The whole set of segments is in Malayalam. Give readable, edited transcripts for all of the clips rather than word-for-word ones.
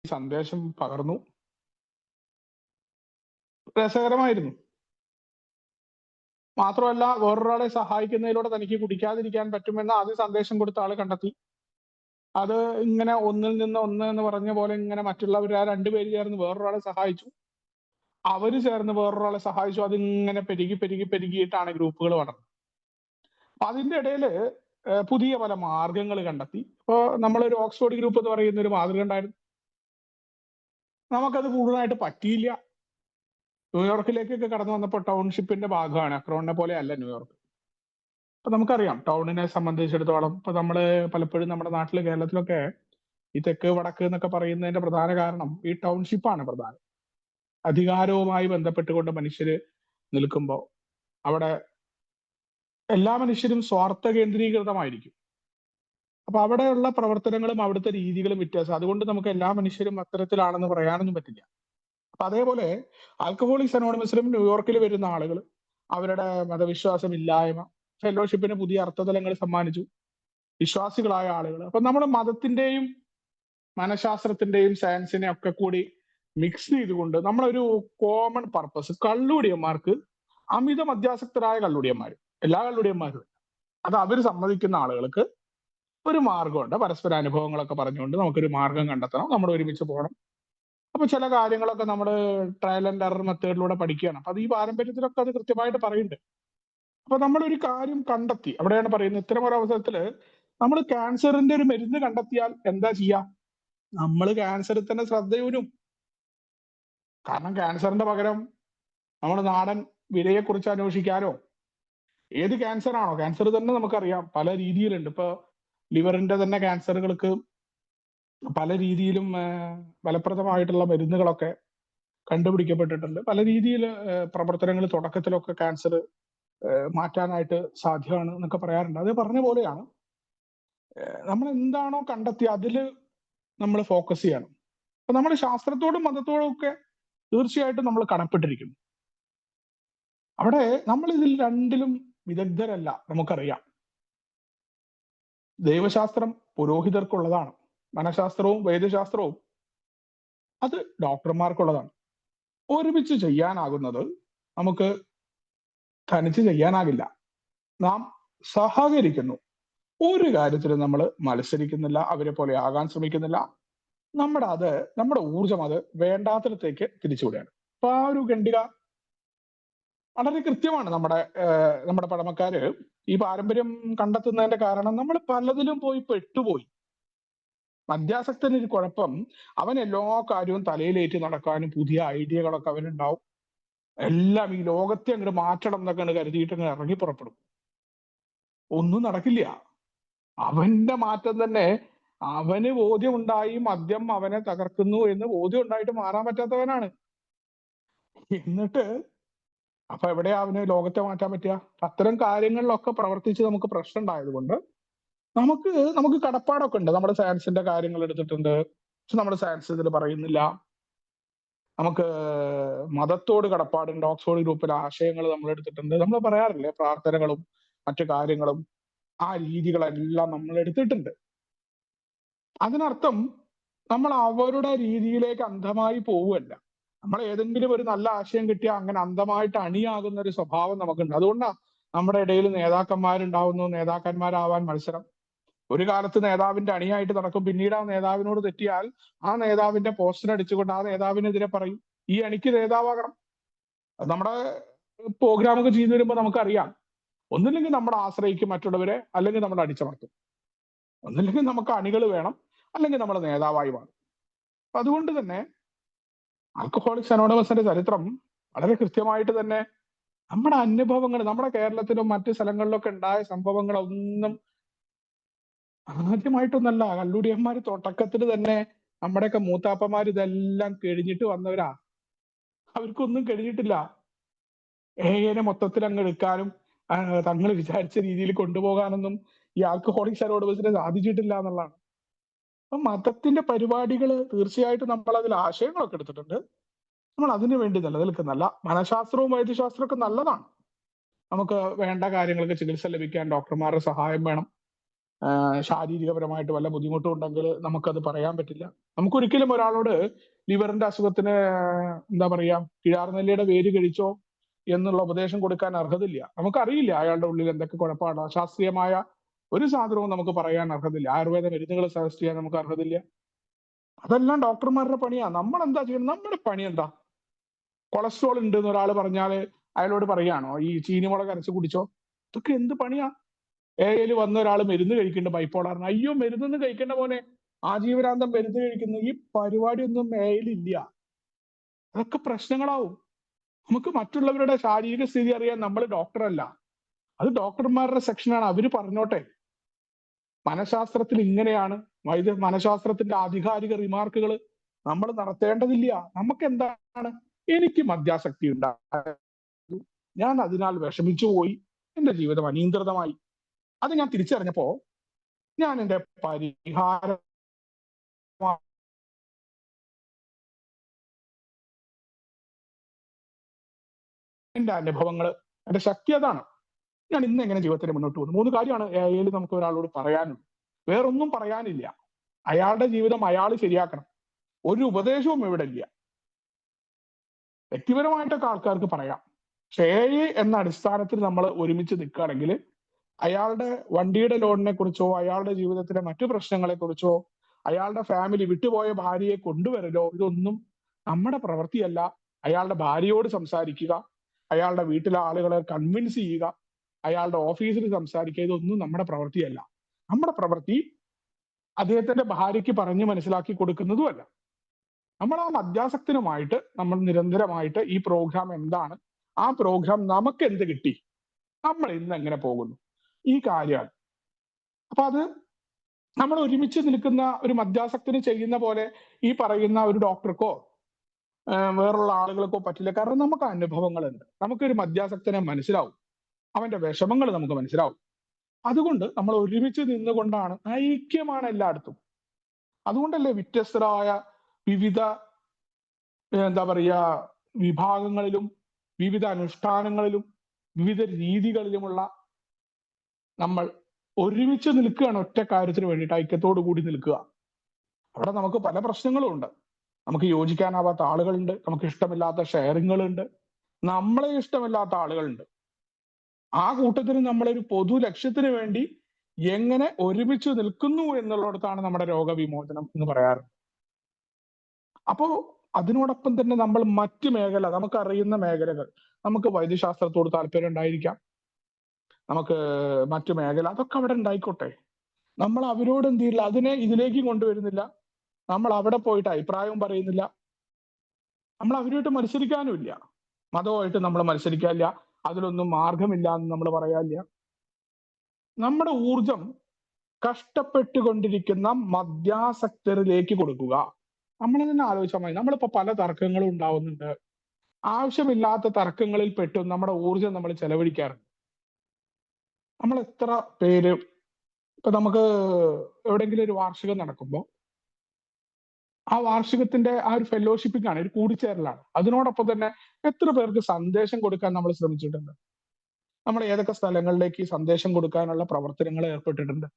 സന്ദേശം പകർന്നു. രസകരമായിരുന്നു. മാത്രമല്ല വേറൊരാളെ സഹായിക്കുന്നതിലൂടെ തനിക്ക് കുടിക്കാതിരിക്കാൻ പറ്റുമെന്ന് ആദ്യം സന്ദേശം കൊടുത്ത ആള് കണ്ടെത്തി. അത് ഇങ്ങനെ ഒന്നിൽ നിന്ന് ഒന്ന് എന്ന് പറഞ്ഞ പോലെ ഇങ്ങനെ മറ്റുള്ളവർ ആ രണ്ടുപേര് ചേർന്ന് വേറൊരാളെ സഹായിച്ചു. അവര് ചേർന്ന് വേറൊരാളെ സഹായിച്ചു. അതിങ്ങനെ പെരുകി പെരുകി പെരുകിയിട്ടാണ് ഗ്രൂപ്പുകൾ വളർന്നത്. അതിന്റെ ഇടയില് പുതിയ പല മാർഗങ്ങൾ കണ്ടെത്തി. ഇപ്പോ നമ്മളൊരു ഓക്സ്ഫോർഡ് ഗ്രൂപ്പ് എന്ന് പറയുന്ന ഒരു മാതൃക ഉണ്ടായിരുന്നു. നമുക്കത് കൂടുതലായിട്ട് പറ്റിയില്ല. ന്യൂയോർക്കിലേക്കൊക്കെ കടന്നു വന്നപ്പോൾ ടൗൺഷിപ്പിന്റെ ഭാഗമാണ്. അക്രോണിനെ പോലെ അല്ല ന്യൂയോർക്ക്. അപ്പൊ നമുക്കറിയാം ടൗണിനെ സംബന്ധിച്ചിടത്തോളം ഇപ്പൊ നമ്മള് പലപ്പോഴും നമ്മുടെ നാട്ടില് കേരളത്തിലൊക്കെ ഈ തെക്ക് വടക്ക് എന്നൊക്കെ പറയുന്നതിന്റെ പ്രധാന കാരണം ഈ ടൗൺഷിപ്പാണ് പ്രധാനം. അധികാരവുമായി ബന്ധപ്പെട്ടുകൊണ്ട് മനുഷ്യര് നിൽക്കുമ്പോൾ അവിടെ എല്ലാ മനുഷ്യരും സ്വാർത്ഥ കേന്ദ്രീകൃതമായിരിക്കും. അപ്പൊ അവിടെയുള്ള പ്രവർത്തനങ്ങളും അവിടുത്തെ രീതികളും വ്യത്യാസം. അതുകൊണ്ട് നമുക്ക് എല്ലാ മനുഷ്യരും അത്തരത്തിലാണെന്ന് പറയാനൊന്നും പറ്റില്ല. അപ്പൊ അതേപോലെ ആൽക്കഹോളിക്സ് അനോണിമസിലും ന്യൂയോർക്കിൽ വരുന്ന ആളുകൾ അവരുടെ മതവിശ്വാസം ഇല്ലായ്മ ഫെലോഷിപ്പിന് പുതിയ അർത്ഥതലങ്ങൾ സമ്മാനിച്ചു. വിശ്വാസികളായ ആളുകൾ. അപ്പൊ നമ്മൾ മതത്തിന്റെയും മനഃശാസ്ത്രത്തിന്റെയും സയൻസിനെ ഒക്കെ കൂടി മിക്സ് ചെയ്തുകൊണ്ട് നമ്മളൊരു കോമൺ പർപ്പസ്, കള്ളുടിയന്മാർക്ക് അമിത മദ്യാസക്തരായ കള്ളുടിയന്മാർ, എല്ലാ കള്ളുടിയന്മാരും അത് അവർ സമ്മതിക്കുന്ന ആളുകൾക്ക് ഒരു മാർഗമുണ്ട്. പരസ്പര അനുഭവങ്ങളൊക്കെ പറഞ്ഞുകൊണ്ട് നമുക്കൊരു മാർഗം കണ്ടെത്തണം, നമ്മൾ ഒരുമിച്ച് പോകണം. അപ്പൊ ചില കാര്യങ്ങളൊക്കെ നമ്മൾ ട്രയൽ ആൻഡ് എറർ മെത്തേഡിലൂടെ പഠിക്കുകയാണ്. അപ്പൊ അത് ഈ പാരമ്പര്യത്തിലൊക്കെ അത് കൃത്യമായിട്ട് പറയുന്നുണ്ട്. അപ്പൊ നമ്മളൊരു കാര്യം കണ്ടെത്തി, അവിടെയാണ് പറയുന്നത് ഇത്തരം ഒരു അവസരത്തില് നമ്മൾ ക്യാൻസറിന്റെ ഒരു മരുന്ന് കണ്ടെത്തിയാൽ എന്താ ചെയ്യാ? നമ്മൾ ക്യാൻസറിൽ തന്നെ ശ്രദ്ധയൂരും. കാരണം ക്യാൻസറിന്റെ പകരം നമ്മൾ നാടൻ വിരയെക്കുറിച്ച് അന്വേഷിക്കാനോ, ഏത് ക്യാൻസർ ആണോ, ക്യാൻസർ തന്നെ നമുക്കറിയാം പല രീതിയിലുണ്ട്. ഇപ്പൊ ലിവറിന്റെ തന്നെ ക്യാൻസറുകൾക്ക് പല രീതിയിലും ഫലപ്രദമായിട്ടുള്ള മരുന്നുകളൊക്കെ കണ്ടുപിടിക്കപ്പെട്ടിട്ടുണ്ട്. പല രീതിയിൽ പ്രവർത്തനങ്ങൾ തുടക്കത്തിലൊക്കെ ക്യാൻസർ മാറ്റാനായിട്ട് സാധ്യമാണ് എന്നൊക്കെ പറയാറുണ്ട്. അത് പറഞ്ഞ പോലെയാണ് നമ്മൾ എന്താണോ കണ്ടെത്തി അതില് നമ്മൾ ഫോക്കസ് ചെയ്യണം. അപ്പൊ നമ്മൾ ശാസ്ത്രത്തോടും മതത്തോടും ഒക്കെ തീർച്ചയായിട്ടും നമ്മൾ കടപ്പെട്ടിരിക്കുന്നു. അവിടെ നമ്മൾ ഇതിൽ രണ്ടിലും വിദഗ്ധരല്ല, നമുക്കറിയാം. ദൈവശാസ്ത്രം പുരോഹിതർക്കുള്ളതാണ്, മനഃശാസ്ത്രവും വൈദ്യശാസ്ത്രവും അത് ഡോക്ടർമാർക്കുള്ളതാണ്. ഒരുമിച്ച് ചെയ്യാനാകുന്നത് നമുക്ക് തനിച്ച് ചെയ്യാനാകില്ല. നാം സഹകരിക്കുന്നു. ഒരു കാര്യത്തിലും നമ്മൾ മത്സരിക്കുന്നില്ല, അവരെ പോലെ ആകാൻ ശ്രമിക്കുന്നില്ല. നമ്മുടെ ഊർജം അത് വേണ്ടാത്തിടത്തേക്ക് തിരിച്ചുവിടുകയാണ്. അപ്പൊ ആ ഒരു ഖണ്ഡിക വളരെ കൃത്യമാണ്. നമ്മുടെ പഴമക്കാര് ഈ പാരമ്പര്യം കണ്ടെത്തുന്നതിന്റെ കാരണം നമ്മൾ പലതിലും പോയി പെട്ടുപോയി. മദ്യാസക്തനൊരു കുഴപ്പം, അവൻ എല്ലാ കാര്യവും തലയിലേറ്റി നടക്കാനും പുതിയ ഐഡിയകളൊക്കെ അവനുണ്ടാവും. എല്ലാം ഈ ലോകത്തെ അങ്ങോട്ട് മാറ്റണം എന്നൊക്കെ കരുതിയിട്ട് അങ്ങ് ഇറങ്ങി പുറപ്പെടും. ഒന്നും നടക്കില്ല. അവന്റെ മാറ്റം തന്നെ അവന് ബോധ്യമുണ്ടായി മദ്യം അവനെ തകർക്കുന്നു എന്ന് ബോധ്യം ഉണ്ടായിട്ട് മാറാൻ പറ്റാത്തവനാണ്. എന്നിട്ട് അപ്പൊ എവിടെയാ അവന് ലോകത്തെ മാറ്റാൻ പറ്റുക? അത്തരം കാര്യങ്ങളിലൊക്കെ പ്രവർത്തിച്ച് നമുക്ക് പ്രശ്നം ഉണ്ടായതുകൊണ്ട് നമുക്ക് കടപ്പാടൊക്കെ ഉണ്ട്. നമ്മുടെ സയൻസിന്റെ കാര്യങ്ങൾ എടുത്തിട്ടുണ്ട്, പക്ഷെ നമ്മുടെ സയൻസ് ഇതിൽ പറയുന്നില്ല. നമുക്ക് മതത്തോട് കടപ്പാടുണ്ട്. ഓക്സ്ഫോർഡ് ഗ്രൂപ്പിലെ ആശയങ്ങൾ നമ്മൾ എടുത്തിട്ടുണ്ട്. നമ്മൾ പറയാറില്ലേ, പ്രാർത്ഥനകളും മറ്റു കാര്യങ്ങളും ആ രീതികളെല്ലാം നമ്മൾ എടുത്തിട്ടുണ്ട്. അതിനർത്ഥം നമ്മൾ അവരുടെ രീതിയിലേക്ക് അന്ധമായി പോവുകയല്ല. നമ്മൾ ഏതെങ്കിലും ഒരു നല്ല ആശയം കിട്ടിയാൽ അങ്ങനെ അന്ധമായിട്ട് അണിയാകുന്ന ഒരു സ്വഭാവം നമുക്കുണ്ട്. അതുകൊണ്ടാണ് നമ്മുടെ ഇടയിൽ നേതാക്കന്മാരുണ്ടാവുന്നു, നേതാക്കന്മാരാവാൻ മത്സരം. ഒരു കാലത്ത് നേതാവിന്റെ അണിയായിട്ട് നടക്കും, പിന്നീട് ആ നേതാവിനോട് തെറ്റിയാൽ ആ നേതാവിന്റെ പോസ്റ്റർ അടിച്ചുകൊണ്ട് ആ നേതാവിനെതിരെ പറയും ഈ അണിക്ക് നേതാവാകണം. അത് നമ്മുടെ പ്രോഗ്രാമൊക്കെ ചെയ്തു വരുമ്പോൾ നമുക്കറിയാം. ഒന്നില്ലെങ്കിൽ നമ്മൾ ആശ്രയിക്കും മറ്റുള്ളവരെ, അല്ലെങ്കിൽ നമ്മൾ അടിച്ചമർത്തും. ഒന്നില്ലെങ്കിൽ നമുക്ക് അണികൾ വേണം, അല്ലെങ്കിൽ നമ്മൾ നേതാവായി മാറും. അതുകൊണ്ട് തന്നെ ആൽക്കഹോളിക്സ് അനോണിമസിന്റെ ചരിത്രം വളരെ കൃത്യമായിട്ട് തന്നെ നമ്മുടെ അനുഭവങ്ങൾ, നമ്മുടെ കേരളത്തിലും മറ്റു സ്ഥലങ്ങളിലൊക്കെ ഉണ്ടായ സംഭവങ്ങളൊന്നും ആദ്യമായിട്ടൊന്നല്ല. കള്ളുടിയന്മാര് തുടക്കത്തിൽ തന്നെ നമ്മുടെയൊക്കെ മൂത്താപ്പന്മാർ ഇതെല്ലാം കഴിഞ്ഞിട്ട് വന്നവരാ. അവർക്കൊന്നും കഴിഞ്ഞിട്ടില്ല. ഏകനെ മൊത്തത്തിൽ അങ്ങ് എടുക്കാനും തങ്ങൾ വിചാരിച്ച രീതിയിൽ കൊണ്ടുപോകാനൊന്നും ഈ ആൽക്കഹോളിക്സ് അനോണിമസിന് സാധിച്ചിട്ടില്ല എന്നുള്ളതാണ്. അപ്പൊ മതത്തിന്റെ പരിപാടികൾ തീർച്ചയായിട്ടും നമ്മൾ അതിൽ ആശയങ്ങളൊക്കെ എടുത്തിട്ടുണ്ട്. നമ്മൾ അതിനു വേണ്ടി നിലനിൽക്കുന്നല്ല. മനഃശാസ്ത്രവും വൈദ്യശാസ്ത്രവും ഒക്കെ നല്ലതാണ്. നമുക്ക് വേണ്ട കാര്യങ്ങൾക്ക് ചികിത്സ ലഭിക്കാൻ ഡോക്ടർമാരുടെ സഹായം വേണം. ശാരീരികപരമായിട്ട് വല്ല ബുദ്ധിമുട്ടും ഉണ്ടെങ്കിൽ നമുക്കത് പറയാൻ പറ്റില്ല. നമുക്കൊരിക്കലും ഒരാളോട് ലിവറിന്റെ അസുഖത്തിന് എന്താ പറയാ കിഴാർനെല്ലിയുടെ വേര് കഴിച്ചോ എന്നുള്ള ഉപദേശം കൊടുക്കാൻ അർഹതയില്ല. നമുക്കറിയില്ല അയാളുടെ ഉള്ളിൽ എന്തൊക്കെ കുഴപ്പമാണ്. ശാസ്ത്രീയമായ ഒരു സാധനവും നമുക്ക് പറയാൻ അർഹതയില്ല. ആയുർവേദ മരുന്നുകൾ സജസ്റ്റ് ചെയ്യാൻ നമുക്ക് അർഹതയില്ല. അതെല്ലാം ഡോക്ടർമാരുടെ പണിയാ. നമ്മൾ എന്താ ചെയ്യുന്നത്? നമ്മുടെ പണി എന്താ? കൊളസ്ട്രോൾ ഉണ്ട് എന്ന് ഒരാൾ പറഞ്ഞാൽ അയാളോട് പറയാണോ ഈ ചീനിമുളക് അരച്ച് കുടിച്ചോ? ഇതൊക്കെ എന്ത് പണിയാ? എയിൽ വന്ന ഒരാൾ മരുന്ന് കഴിക്കുന്നുണ്ട് ബൈപ്പോളാറിന്. അയ്യോ മരുന്ന് കഴിക്കേണ്ട പോലെ ആജീവനാന്തം മരുന്ന് കഴിക്കുന്നു. ഈ പരിപാടി ഒന്നും എയിലില്ല. അതൊക്കെ പ്രശ്നങ്ങളാവും. നമുക്ക് മറ്റുള്ളവരുടെ ശാരീരിക സ്ഥിതി അറിയാൻ നമ്മൾ ഡോക്ടറല്ല. അത് ഡോക്ടർമാരുടെ സെക്ഷനാണ്. അവര് പറഞ്ഞോട്ടെ. മനഃശാസ്ത്രത്തിൽ ഇങ്ങനെയാണ്. മനഃശാസ്ത്രത്തിന്റെ ആധികാരിക റിമാർക്കുകൾ നമ്മൾ നടത്തേണ്ടതില്ല. നമുക്ക് എന്താണ്? എനിക്ക് മദ്യാസക്തി ഉണ്ടായി, ഞാൻ അതിനാൽ വിഷമിച്ചു പോയി, എന്റെ ജീവിതം അനിയന്ത്രിതമായി. അത് ഞാൻ തിരിച്ചറിഞ്ഞപ്പോ ഞാൻ എന്റെ പരിഹാരം എന്റെ അനുഭവങ്ങൾ എന്റെ ശക്തി അതാണ്. ഞാൻ ഇന്ന് എങ്ങനെ ജീവിതത്തിൽ മുന്നോട്ട് പോകുന്നു? 3 കാര്യമാണ് എയിൽ നമുക്ക് ഒരാളോട് പറയാനുള്ളത്. വേറൊന്നും പറയാനില്ല. അയാളുടെ ജീവിതം അയാൾ ശരിയാക്കണം. ഒരു ഉപദേശവും ഇവിടെ ഇല്ല. വ്യക്തിപരമായിട്ടൊക്കെ ആൾക്കാർക്ക് പറയാം. പക്ഷേ എ എന്ന അടിസ്ഥാനത്തിൽ നമ്മൾ ഒരുമിച്ച് നിൽക്കുകയാണെങ്കിൽ അയാളുടെ വണ്ടിയുടെ ലോണിനെ കുറിച്ചോ അയാളുടെ ജീവിതത്തിലെ മറ്റു പ്രശ്നങ്ങളെ കുറിച്ചോ അയാളുടെ ഫാമിലി വിട്ടുപോയ ഭാര്യയെ കൊണ്ടുവരലോ ഇതൊന്നും നമ്മുടെ പ്രവൃത്തിയല്ല. അയാളുടെ ഭാര്യയോട് സംസാരിക്കുക, അയാളുടെ വീട്ടിലെ ആളുകളെ കൺവിൻസ് ചെയ്യുക, അയാളുടെ ഓഫീസിൽ സംസാരിക്കുക, ഇതൊന്നും നമ്മുടെ പ്രവൃത്തിയല്ല. നമ്മുടെ പ്രവൃത്തി അദ്ദേഹത്തിന്റെ ഭാര്യയ്ക്ക് പറഞ്ഞ് മനസ്സിലാക്കി കൊടുക്കുന്നതുമല്ല. നമ്മൾ ആ മദ്യാസക്തനുമായിട്ട് നമ്മൾ നിരന്തരമായിട്ട് ഈ പ്രോഗ്രാം എന്താണ്, ആ പ്രോഗ്രാം നമുക്ക് എന്ത് കിട്ടി, നമ്മൾ ഇന്ന് എങ്ങനെ പോകുന്നു, ഈ കാര്യമാണ്. അപ്പൊ അത് നമ്മൾ ഒരുമിച്ച് നിൽക്കുന്ന ഒരു മദ്യാസക്തന് ചെയ്യുന്ന പോലെ ഈ പറയുന്ന ഒരു ഡോക്ടർക്കോ വേറുള്ള ആളുകൾക്കോ പറ്റില്ല. കാരണം നമുക്ക് അനുഭവങ്ങളുണ്ട്. നമുക്കൊരു മദ്യാസക്തനെ മനസ്സിലാവും, അവന്റെ വിഷമങ്ങൾ നമുക്ക് മനസ്സിലാവും. അതുകൊണ്ട് നമ്മൾ ഒരുമിച്ച് നിന്നുകൊണ്ടാണ്, ഐക്യമാണ് എല്ലായിടത്തും. അതുകൊണ്ടല്ലേ വ്യത്യസ്തരായ വിവിധ എന്താ പറയുക വിഭാഗങ്ങളിലും വിവിധ അനുഷ്ഠാനങ്ങളിലും വിവിധ രീതികളിലുമുള്ള നമ്മൾ ഒരുമിച്ച് നിൽക്കുകയാണ് ഒറ്റ കാര്യത്തിന് വേണ്ടിയിട്ട്, ഐക്യത്തോടു കൂടി നിൽക്കുക. അവിടെ നമുക്ക് പല പ്രശ്നങ്ങളും ഉണ്ട്. നമുക്ക് യോജിക്കാനാവാത്ത ആളുകളുണ്ട്, നമുക്ക് ഇഷ്ടമില്ലാത്ത ഷെയറിങ്ങുകളുണ്ട്, നമ്മളെ ഇഷ്ടമില്ലാത്ത ആളുകളുണ്ട്. ആ കൂട്ടത്തിൽ നമ്മളൊരു പൊതു ലക്ഷ്യത്തിന് വേണ്ടി എങ്ങനെ ഒരുമിച്ച് നിൽക്കുന്നു എന്നുള്ളിടത്താണ് നമ്മുടെ രോഗവിമോചനം എന്ന് പറയാറ്. അപ്പോ അതിനോടൊപ്പം തന്നെ നമ്മൾ മറ്റു മേഖല, നമുക്കറിയുന്ന മേഖലകൾ, നമുക്ക് വൈദ്യശാസ്ത്രത്തോട് താല്പര്യം ഉണ്ടായിരിക്കാം, നമുക്ക് മറ്റു മേഖല, അതൊക്കെ അവിടെ ഉണ്ടായിക്കോട്ടെ. നമ്മൾ അവരോട് എന്ത് ചെയ്യില്ല, അതിനെ ഇതിലേക്ക് കൊണ്ടുവരുന്നില്ല. നമ്മൾ അവിടെ പോയിട്ട് അഭിപ്രായവും പറയുന്നില്ല. നമ്മൾ അവരുമായിട്ട് മത്സരിക്കാനും ഇല്ല. മതവുമായിട്ട് നമ്മൾ മത്സരിക്കാനില്ല. അതിലൊന്നും മാർഗമില്ല എന്ന് നമ്മൾ പറയാനില്ല. നമ്മുടെ ഊർജം കഷ്ടപ്പെട്ടുകൊണ്ടിരിക്കുന്ന മദ്യാസക്തരിലേക്ക് കൊടുക്കുക. നമ്മൾ തന്നെ ആലോചിച്ചാൽ മതി. നമ്മളിപ്പോ പല തർക്കങ്ങളും ഉണ്ടാവുന്നുണ്ട്. ആവശ്യമില്ലാത്ത തർക്കങ്ങളിൽ പെട്ടും നമ്മുടെ ഊർജം നമ്മൾ ചെലവഴിക്കാറുണ്ട്. നമ്മൾ എത്ര പേര് ഇപ്പൊ നമുക്ക് എവിടെയെങ്കിലും ഒരു വാർഷികം നടക്കുമ്പോൾ ആ വാർഷികത്തിന്റെ ആ ഒരു ഫെലോഷിപ്പിംഗ് ആണ്, ഒരു കൂടിച്ചേരലാണ്. അതിനോടൊപ്പം തന്നെ എത്ര പേർക്ക് സന്ദേശം കൊടുക്കാൻ നമ്മൾ ശ്രമിച്ചിട്ടുണ്ട്? നമ്മൾ ഏതൊക്കെ സ്ഥലങ്ങളിലേക്ക് ഈ സന്ദേശം കൊടുക്കാനുള്ള പ്രവർത്തനങ്ങൾ ഏർപ്പെട്ടിട്ടുണ്ട്?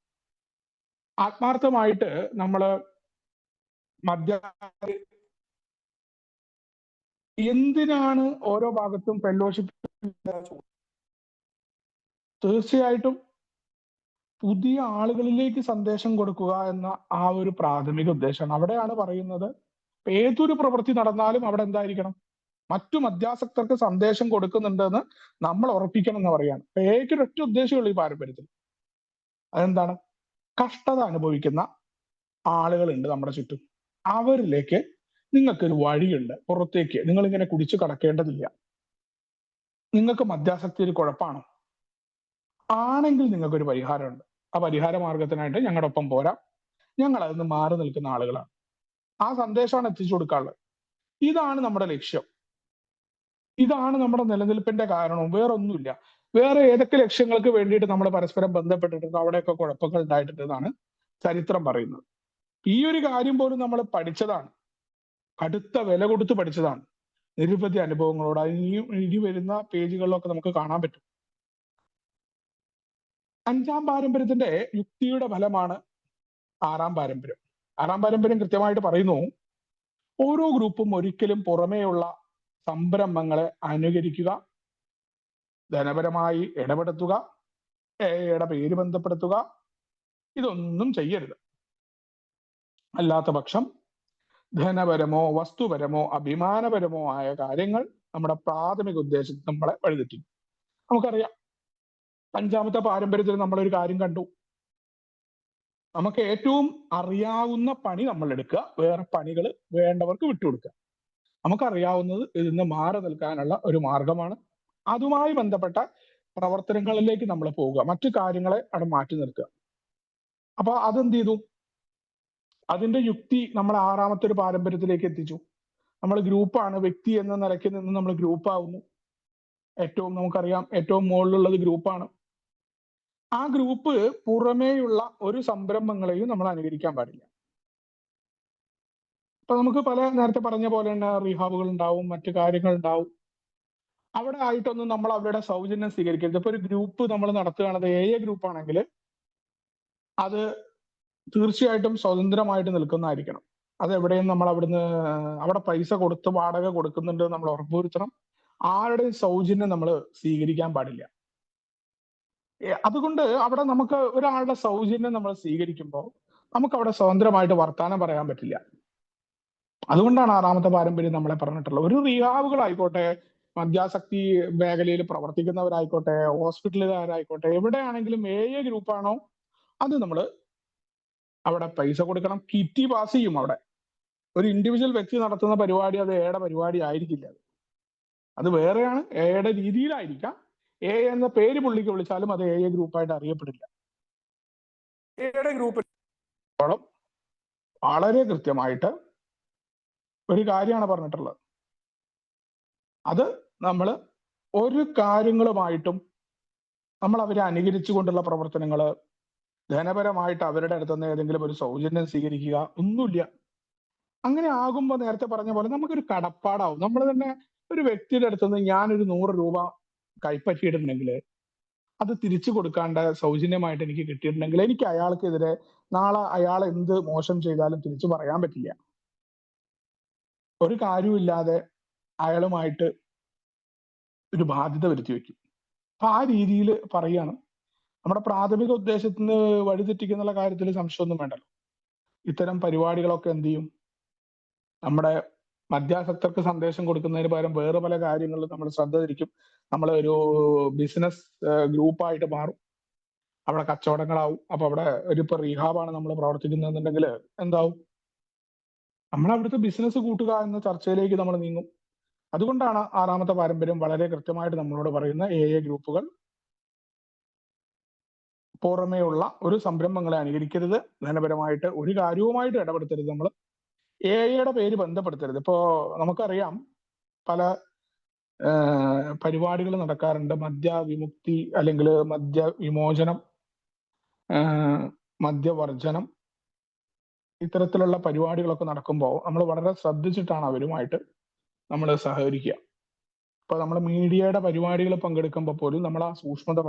ആത്മാർത്ഥമായിട്ട് നമ്മൾ മദ്യ എന്തിനാണ് ഓരോ ഭാഗത്തും ഫെലോഷിപ്പ്? തീർച്ചയായിട്ടും പുതിയ ആളുകളിലേക്ക് സന്ദേശം കൊടുക്കുക എന്ന ആ ഒരു പ്രാഥമിക ഉദ്ദേശമാണ്. അവിടെയാണ് പറയുന്നത് ഏതൊരു പ്രവൃത്തി നടന്നാലും അവിടെ എന്തായിരിക്കണം, മറ്റു മദ്യാസക്തർക്ക് സന്ദേശം കൊടുക്കുന്നുണ്ടെന്ന് നമ്മൾ ഉറപ്പിക്കണം എന്ന് പറയാണ്. ഏതൊരു ഒറ്റ ഉദ്ദേശമുള്ളൂ ഈ പാരമ്പര്യത്തിൽ. അതെന്താണ്? കഷ്ടത അനുഭവിക്കുന്ന ആളുകളുണ്ട് നമ്മുടെ ചുറ്റും. അവരിലേക്ക് നിങ്ങൾക്കൊരു വഴിയുണ്ട്. പുറത്തേക്ക് നിങ്ങൾ ഇങ്ങനെ കുടിച്ചു കടക്കേണ്ടതില്ല. നിങ്ങൾക്ക് മദ്യാസക്തി ഒരു കുഴപ്പമാണോ? ആണെങ്കിൽ നിങ്ങൾക്കൊരു പരിഹാരമുണ്ട്. ആ പരിഹാര മാർഗത്തിനായിട്ട് ഞങ്ങളുടെ ഒപ്പം പോരാം. ഞങ്ങൾ അതിന് മാറി നിൽക്കുന്ന ആളുകളാണ്. ആ സന്ദേശമാണ് എത്തിച്ചു കൊടുക്കാനുള്ളത്. ഇതാണ് നമ്മുടെ ലക്ഷ്യം. ഇതാണ് നമ്മുടെ നിലനിൽപ്പിന്റെ കാരണവും. വേറൊന്നുമില്ല. വേറെ ഏതൊക്കെ ലക്ഷ്യങ്ങൾക്ക് വേണ്ടിയിട്ട് നമ്മൾ പരസ്പരം ബന്ധപ്പെട്ടിട്ടുണ്ട്, അവിടെയൊക്കെ കുഴപ്പങ്ങൾ ഉണ്ടായിട്ടുണ്ടെന്നാണ് ചരിത്രം പറയുന്നത്. ഈ ഒരു കാര്യം പോലും നമ്മൾ പഠിച്ചതാണ്, കടുത്ത വില കൊടുത്ത് പഠിച്ചതാണ്. നിരവധി അനുഭവങ്ങളോട് ഇനി വരുന്ന പേജുകളിലൊക്കെ നമുക്ക് കാണാൻ പറ്റും. അഞ്ചാം പാരമ്പര്യത്തിന്റെ യുക്തിയുടെ ഫലമാണ് ആറാം പാരമ്പര്യം. ആറാം പാരമ്പര്യം കൃത്യമായിട്ട് പറയുന്നു, ഓരോ ഗ്രൂപ്പും ഒരിക്കലും പുറമേയുള്ള സംരംഭങ്ങളെ അനുകരിക്കുക, ധനപരമായി ഇടപെടുത്തുക, എയുടെ പേര് ബന്ധപ്പെടുത്തുക, ഇതൊന്നും ചെയ്യരുത്. അല്ലാത്ത പക്ഷം ധനപരമോ വസ്തുപരമോ അഭിമാനപരമോ ആയ കാര്യങ്ങൾ നമ്മുടെ പ്രാഥമിക ഉദ്ദേശത്തിൽ നമ്മളെ വഴിതെറ്റിക്കും. നമുക്കറിയാം, അഞ്ചാമത്തെ പാരമ്പര്യത്തിൽ നമ്മളൊരു കാര്യം കണ്ടു. നമുക്ക് ഏറ്റവും അറിയാവുന്ന പണി നമ്മൾ എടുക്കുക, വേറെ പണികൾ വേണ്ടവർക്ക് വിട്ടുകൊടുക്കുക. നമുക്കറിയാവുന്നത് ഇതിൽ നിന്ന് മാറി നിൽക്കാനുള്ള ഒരു മാർഗമാണ്. അതുമായി ബന്ധപ്പെട്ട പ്രവർത്തനങ്ങളിലേക്ക് നമ്മൾ പോവുക, മറ്റു കാര്യങ്ങളെ അവിടെ മാറ്റി നിർത്തുക. അപ്പൊ അതെന്ത് ചെയ്തു? അതിന്റെ യുക്തി നമ്മൾ ആറാമത്തെ ഒരു പാരമ്പര്യത്തിലേക്ക് എത്തിച്ചു. നമ്മൾ ഗ്രൂപ്പാണ്, വ്യക്തി എന്ന നിലയ്ക്ക് നിന്ന് നമ്മൾ ഗ്രൂപ്പാവുന്നു. നമുക്കറിയാം, ഏറ്റവും മുകളിലുള്ളത് ഗ്രൂപ്പാണ്. ആ ഗ്രൂപ്പ് പുറമേയുള്ള ഒരു സംരംഭങ്ങളെയും നമ്മൾ അനുകരിക്കാൻ പാടില്ല. ഇപ്പൊ നമുക്ക് നേരത്തെ പറഞ്ഞ പോലെ തന്നെ റീഹാബുകൾ ഉണ്ടാവും, മറ്റു കാര്യങ്ങൾ ഉണ്ടാവും. അവിടെ ആയിട്ടൊന്നും നമ്മൾ അവരുടെ സൗജന്യം സ്വീകരിക്കരുത്. ഇപ്പൊ ഒരു ഗ്രൂപ്പ് നമ്മൾ നടത്തുകയാണത് AA ഗ്രൂപ്പ് ആണെങ്കിൽ അത് തീർച്ചയായിട്ടും സ്വതന്ത്രമായിട്ട് നിൽക്കുന്നതായിരിക്കണം. അതെവിടെയും നമ്മൾ അവിടെ പൈസ കൊടുത്ത് വാടക കൊടുക്കുന്നുണ്ട് നമ്മൾ ഉറപ്പുവരുത്തണം. ആരുടെയും സൗജന്യം നമ്മൾ സ്വീകരിക്കാൻ പാടില്ല. അതുകൊണ്ട് അവിടെ നമുക്ക് ഒരാളുടെ സൗജന്യം നമ്മൾ സ്വീകരിക്കുമ്പോൾ നമുക്ക് അവിടെ സ്വതന്ത്രമായിട്ട് വർത്താനം പറയാൻ പറ്റില്ല. അതുകൊണ്ടാണ് ആറാമത്തെ പാരമ്പര്യം നമ്മളെ പറഞ്ഞിട്ടുള്ളത്. ഒരു റീഹാബുകളായിക്കോട്ടെ, മദ്യാസക്തി മേഖലയിൽ പ്രവർത്തിക്കുന്നവരായിക്കോട്ടെ, ഹോസ്പിറ്റലുകാരായിക്കോട്ടെ, എവിടെയാണെങ്കിലും AA ഗ്രൂപ്പാണോ അത് നമ്മൾ അവിടെ പൈസ കൊടുക്കണം. കിറ്റി പാസ് ചെയ്യും. അവിടെ ഒരു ഇൻഡിവിജ്വൽ വ്യക്തി നടത്തുന്ന പരിപാടി അത് എയുടെ പരിപാടി ആയിരിക്കില്ല. അത് വേറെയാണ്, എയുടെ രീതിയിലായിരിക്കാം. A എന്ന പേര് പുള്ളിക്ക് വിളിച്ചാലും അത് AA ഗ്രൂപ്പായിട്ട് അറിയപ്പെടില്ല. എയുടെ ഗ്രൂപ്പിൽ വളരെ കൃത്യമായിട്ട് ഒരു കാര്യമാണ് പറഞ്ഞിട്ടുള്ളത്. അത് നമ്മൾ ഒരു കാര്യങ്ങളുമായിട്ടും നമ്മൾ അവരെ അനുകരിച്ചുകൊണ്ടുള്ള പ്രവർത്തനങ്ങൾ, ധനപരമായിട്ട് അവരുടെ അടുത്തുനിന്ന് ഏതെങ്കിലും ഒരു സൗജന്യം സ്വീകരിക്കുക, ഒന്നുമില്ല. അങ്ങനെ ആകുമ്പോൾ നേരത്തെ പറഞ്ഞ പോലെ നമുക്കൊരു കടപ്പാടാവും. നമ്മൾ തന്നെ ഒരു വ്യക്തിയുടെ അടുത്തുനിന്ന് ഞാനൊരു 100 രൂപ കൈപ്പറ്റിയിട്ടുണ്ടെങ്കിൽ അത് തിരിച്ചു കൊടുക്കാണ്ട് സൗജന്യമായിട്ട് എനിക്ക് കിട്ടിയിട്ടുണ്ടെങ്കിൽ എനിക്ക് അയാൾക്കെതിരെ നാളെ അയാൾ എന്ത് മോശം ചെയ്താലും തിരിച്ചു പറയാൻ പറ്റില്ല. ഒരു കാര്യമില്ലാതെ അയാളുമായിട്ട് ഒരു ബാധ്യത വരുത്തി വെക്കും. അപ്പൊ ആ രീതിയിൽ പറയുകയാണ്. നമ്മുടെ പ്രാഥമിക ഉദ്ദേശത്തിന് വഴിതെറ്റിക്കുന്നുള്ള കാര്യത്തിൽ സംശയമൊന്നും വേണ്ടല്ലോ. ഇത്തരം പരിപാടികളൊക്കെ എന്ത് ചെയ്യും? നമ്മുടെ മദ്യാസക്തർക്ക് സന്ദേശം കൊടുക്കുന്നതിന് പകരം വേറെ പല കാര്യങ്ങളിലും നമ്മൾ ശ്രദ്ധ തിരിക്കും. നമ്മൾ ഒരു ബിസിനസ് ഗ്രൂപ്പായിട്ട് മാറും. അവിടെ കച്ചവടങ്ങളാവും. അപ്പൊ അവിടെ ഇപ്പൊ റീഹാബാണ് നമ്മൾ പ്രവർത്തിക്കുന്നതെന്നുണ്ടെങ്കിൽ എന്താവും? നമ്മൾ അവിടുത്തെ ബിസിനസ് കൂട്ടുക എന്ന ചർച്ചയിലേക്ക് നമ്മൾ നീങ്ങും. അതുകൊണ്ടാണ് ആറാമത്തെ പാരമ്പര്യം വളരെ കൃത്യമായിട്ട് നമ്മളോട് പറയുന്ന AA ഗ്രൂപ്പുകൾ പുറമേയുള്ള ഒരു സംരംഭങ്ങളെ അനുകരിക്കരുത്, ധനപരമായിട്ട് ഒരു കാര്യവുമായിട്ട് ഇടപെടുത്തരുത്. നമ്മൾ AIയുടെ പേര് ബന്ധപ്പെടുത്തരുത്. ഇപ്പോ നമുക്കറിയാം, പല പരിപാടികൾ നടക്കാറുണ്ട്. മദ്യവിമുക്തി അല്ലെങ്കിൽ മദ്യവിമോചനം, മദ്യവർജനം, ഇത്തരത്തിലുള്ള പരിപാടികളൊക്കെ നടക്കുമ്പോൾ നമ്മൾ വളരെ ശ്രദ്ധിച്ചിട്ടാണ് അവരുമായിട്ട് നമ്മൾ സഹകരിക്കുക. ഇപ്പൊ നമ്മൾ മീഡിയയുടെ പരിപാടികൾ പങ്കെടുക്കുമ്പോൾ പോലും നമ്മൾ ആ സൂക്ഷ്മത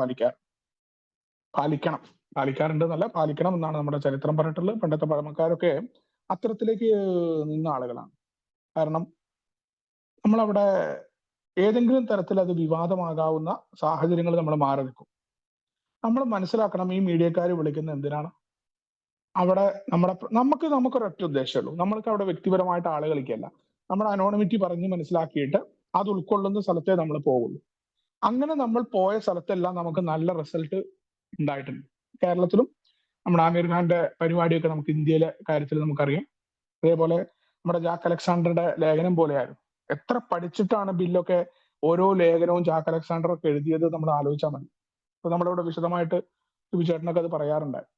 പാലിക്കാറുണ്ട് എന്നല്ല, പാലിക്കണം എന്നാണ് നമ്മുടെ ചരിത്രം പറഞ്ഞിട്ടുള്ളത്. പണ്ടത്തെ പഴമക്കാരൊക്കെ അത്തരത്തിലേക്ക് നിന്ന ആളുകളാണ്. കാരണം നമ്മളവിടെ ഏതെങ്കിലും തരത്തിൽ അത് വിവാദമാകാവുന്ന സാഹചര്യങ്ങൾ നമ്മൾ മാറി നിൽക്കും. നമ്മൾ മനസ്സിലാക്കണം, ഈ മീഡിയക്കാർ വിളിക്കുന്ന എന്തിനാണ്? അവിടെ നമുക്കൊരൊറ്റ ഉദ്ദേശമുള്ളൂ. നമ്മൾക്ക് അവിടെ വ്യക്തിപരമായിട്ട് ആള് കളിക്കല്ല. നമ്മുടെ അനോണിമിറ്റി പറഞ്ഞ് മനസ്സിലാക്കിയിട്ട് അത് ഉൾക്കൊള്ളുന്ന സ്ഥലത്തേ നമ്മൾ പോകുള്ളൂ. അങ്ങനെ നമ്മൾ പോയ സ്ഥലത്തെല്ലാം നമുക്ക് നല്ല റിസൾട്ട് ഉണ്ടായിട്ടുണ്ട്. കേരളത്തിലും നമ്മുടെ ആമീർ ഖാന്റെ പരിപാടിയൊക്കെ നമുക്ക് ഇന്ത്യയിലെ കാര്യത്തിൽ നമുക്കറിയാം. അതേപോലെ നമ്മുടെ ജാക്ക് അലക്സാണ്ടറുടെ ലേഖനം പോലെയായിരുന്നു. എത്ര പഠിച്ചിട്ടാണ് ബില്ലൊക്കെ ഓരോ ലേഖനവും ജാക്ക് അലക്സാണ്ടർ ഒക്കെ എഴുതിയത് നമ്മൾ ആലോചിച്ചാൽ മതി. അപ്പൊ നമ്മളിവിടെ വിശദമായിട്ട് ചേട്ടനൊക്കെ അത് പറയാറുണ്ടായി.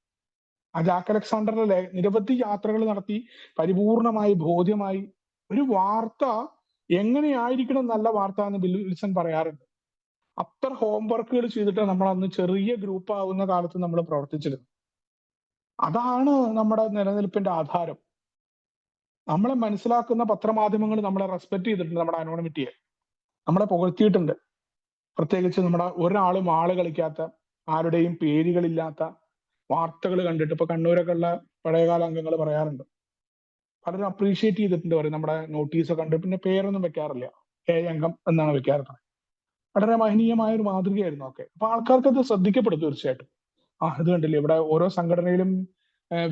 ആ ജാക്ക് അലക്സാണ്ടറുടെ നിരവധി യാത്രകൾ നടത്തി പരിപൂർണമായി ബോധ്യമായി ഒരു വാർത്ത എങ്ങനെയായിരിക്കണം നല്ല വാർത്ത എന്ന് ബിൽ വിൽസൺ പറയാറുണ്ട്. അത്ര ഹോംവർക്കുകൾ ചെയ്തിട്ട് നമ്മൾ അന്ന് ചെറിയ ഗ്രൂപ്പ് ആവുന്ന കാലത്ത് നമ്മൾ പ്രവർത്തിച്ചിരുന്നു. അതാണ് നമ്മുടെ നിലനിൽപ്പിന്റെ ആധാരം. നമ്മളെ മനസ്സിലാക്കുന്ന പത്രമാധ്യമങ്ങൾ നമ്മളെ റെസ്പെക്ട് ചെയ്തിട്ടുണ്ട്, നമ്മുടെ അനോണിമിറ്റിയെ നമ്മളെ പുകഴ്ത്തിയിട്ടുണ്ട്. പ്രത്യേകിച്ച് നമ്മുടെ ഒരാളും ആള് കളിക്കാത്ത ആരുടെയും പേരുകളില്ലാത്ത വാർത്തകൾ കണ്ടിട്ട് ഇപ്പൊ കണ്ണൂരൊക്കെ ഉള്ള പഴയകാല അംഗങ്ങൾ പറയാറുണ്ട്, പലരും അപ്രീഷിയേറ്റ് ചെയ്തിട്ടുണ്ട് പറയും നമ്മുടെ നോട്ടീസൊക്കെ കണ്ട്. പിന്നെ പേരൊന്നും വെക്കാറില്ല, അംഗം എന്നാണ് വെക്കാറുള്ളത്. വളരെ മഹനീയമായ ഒരു മാതൃകയായിരുന്നു ഒക്കെ. അപ്പൊ ആൾക്കാർക്ക് അത് ശ്രദ്ധിക്കപ്പെടും തീർച്ചയായിട്ടും. ഇത് കണ്ടില്ലേ, ഇവിടെ ഓരോ സംഘടനയിലും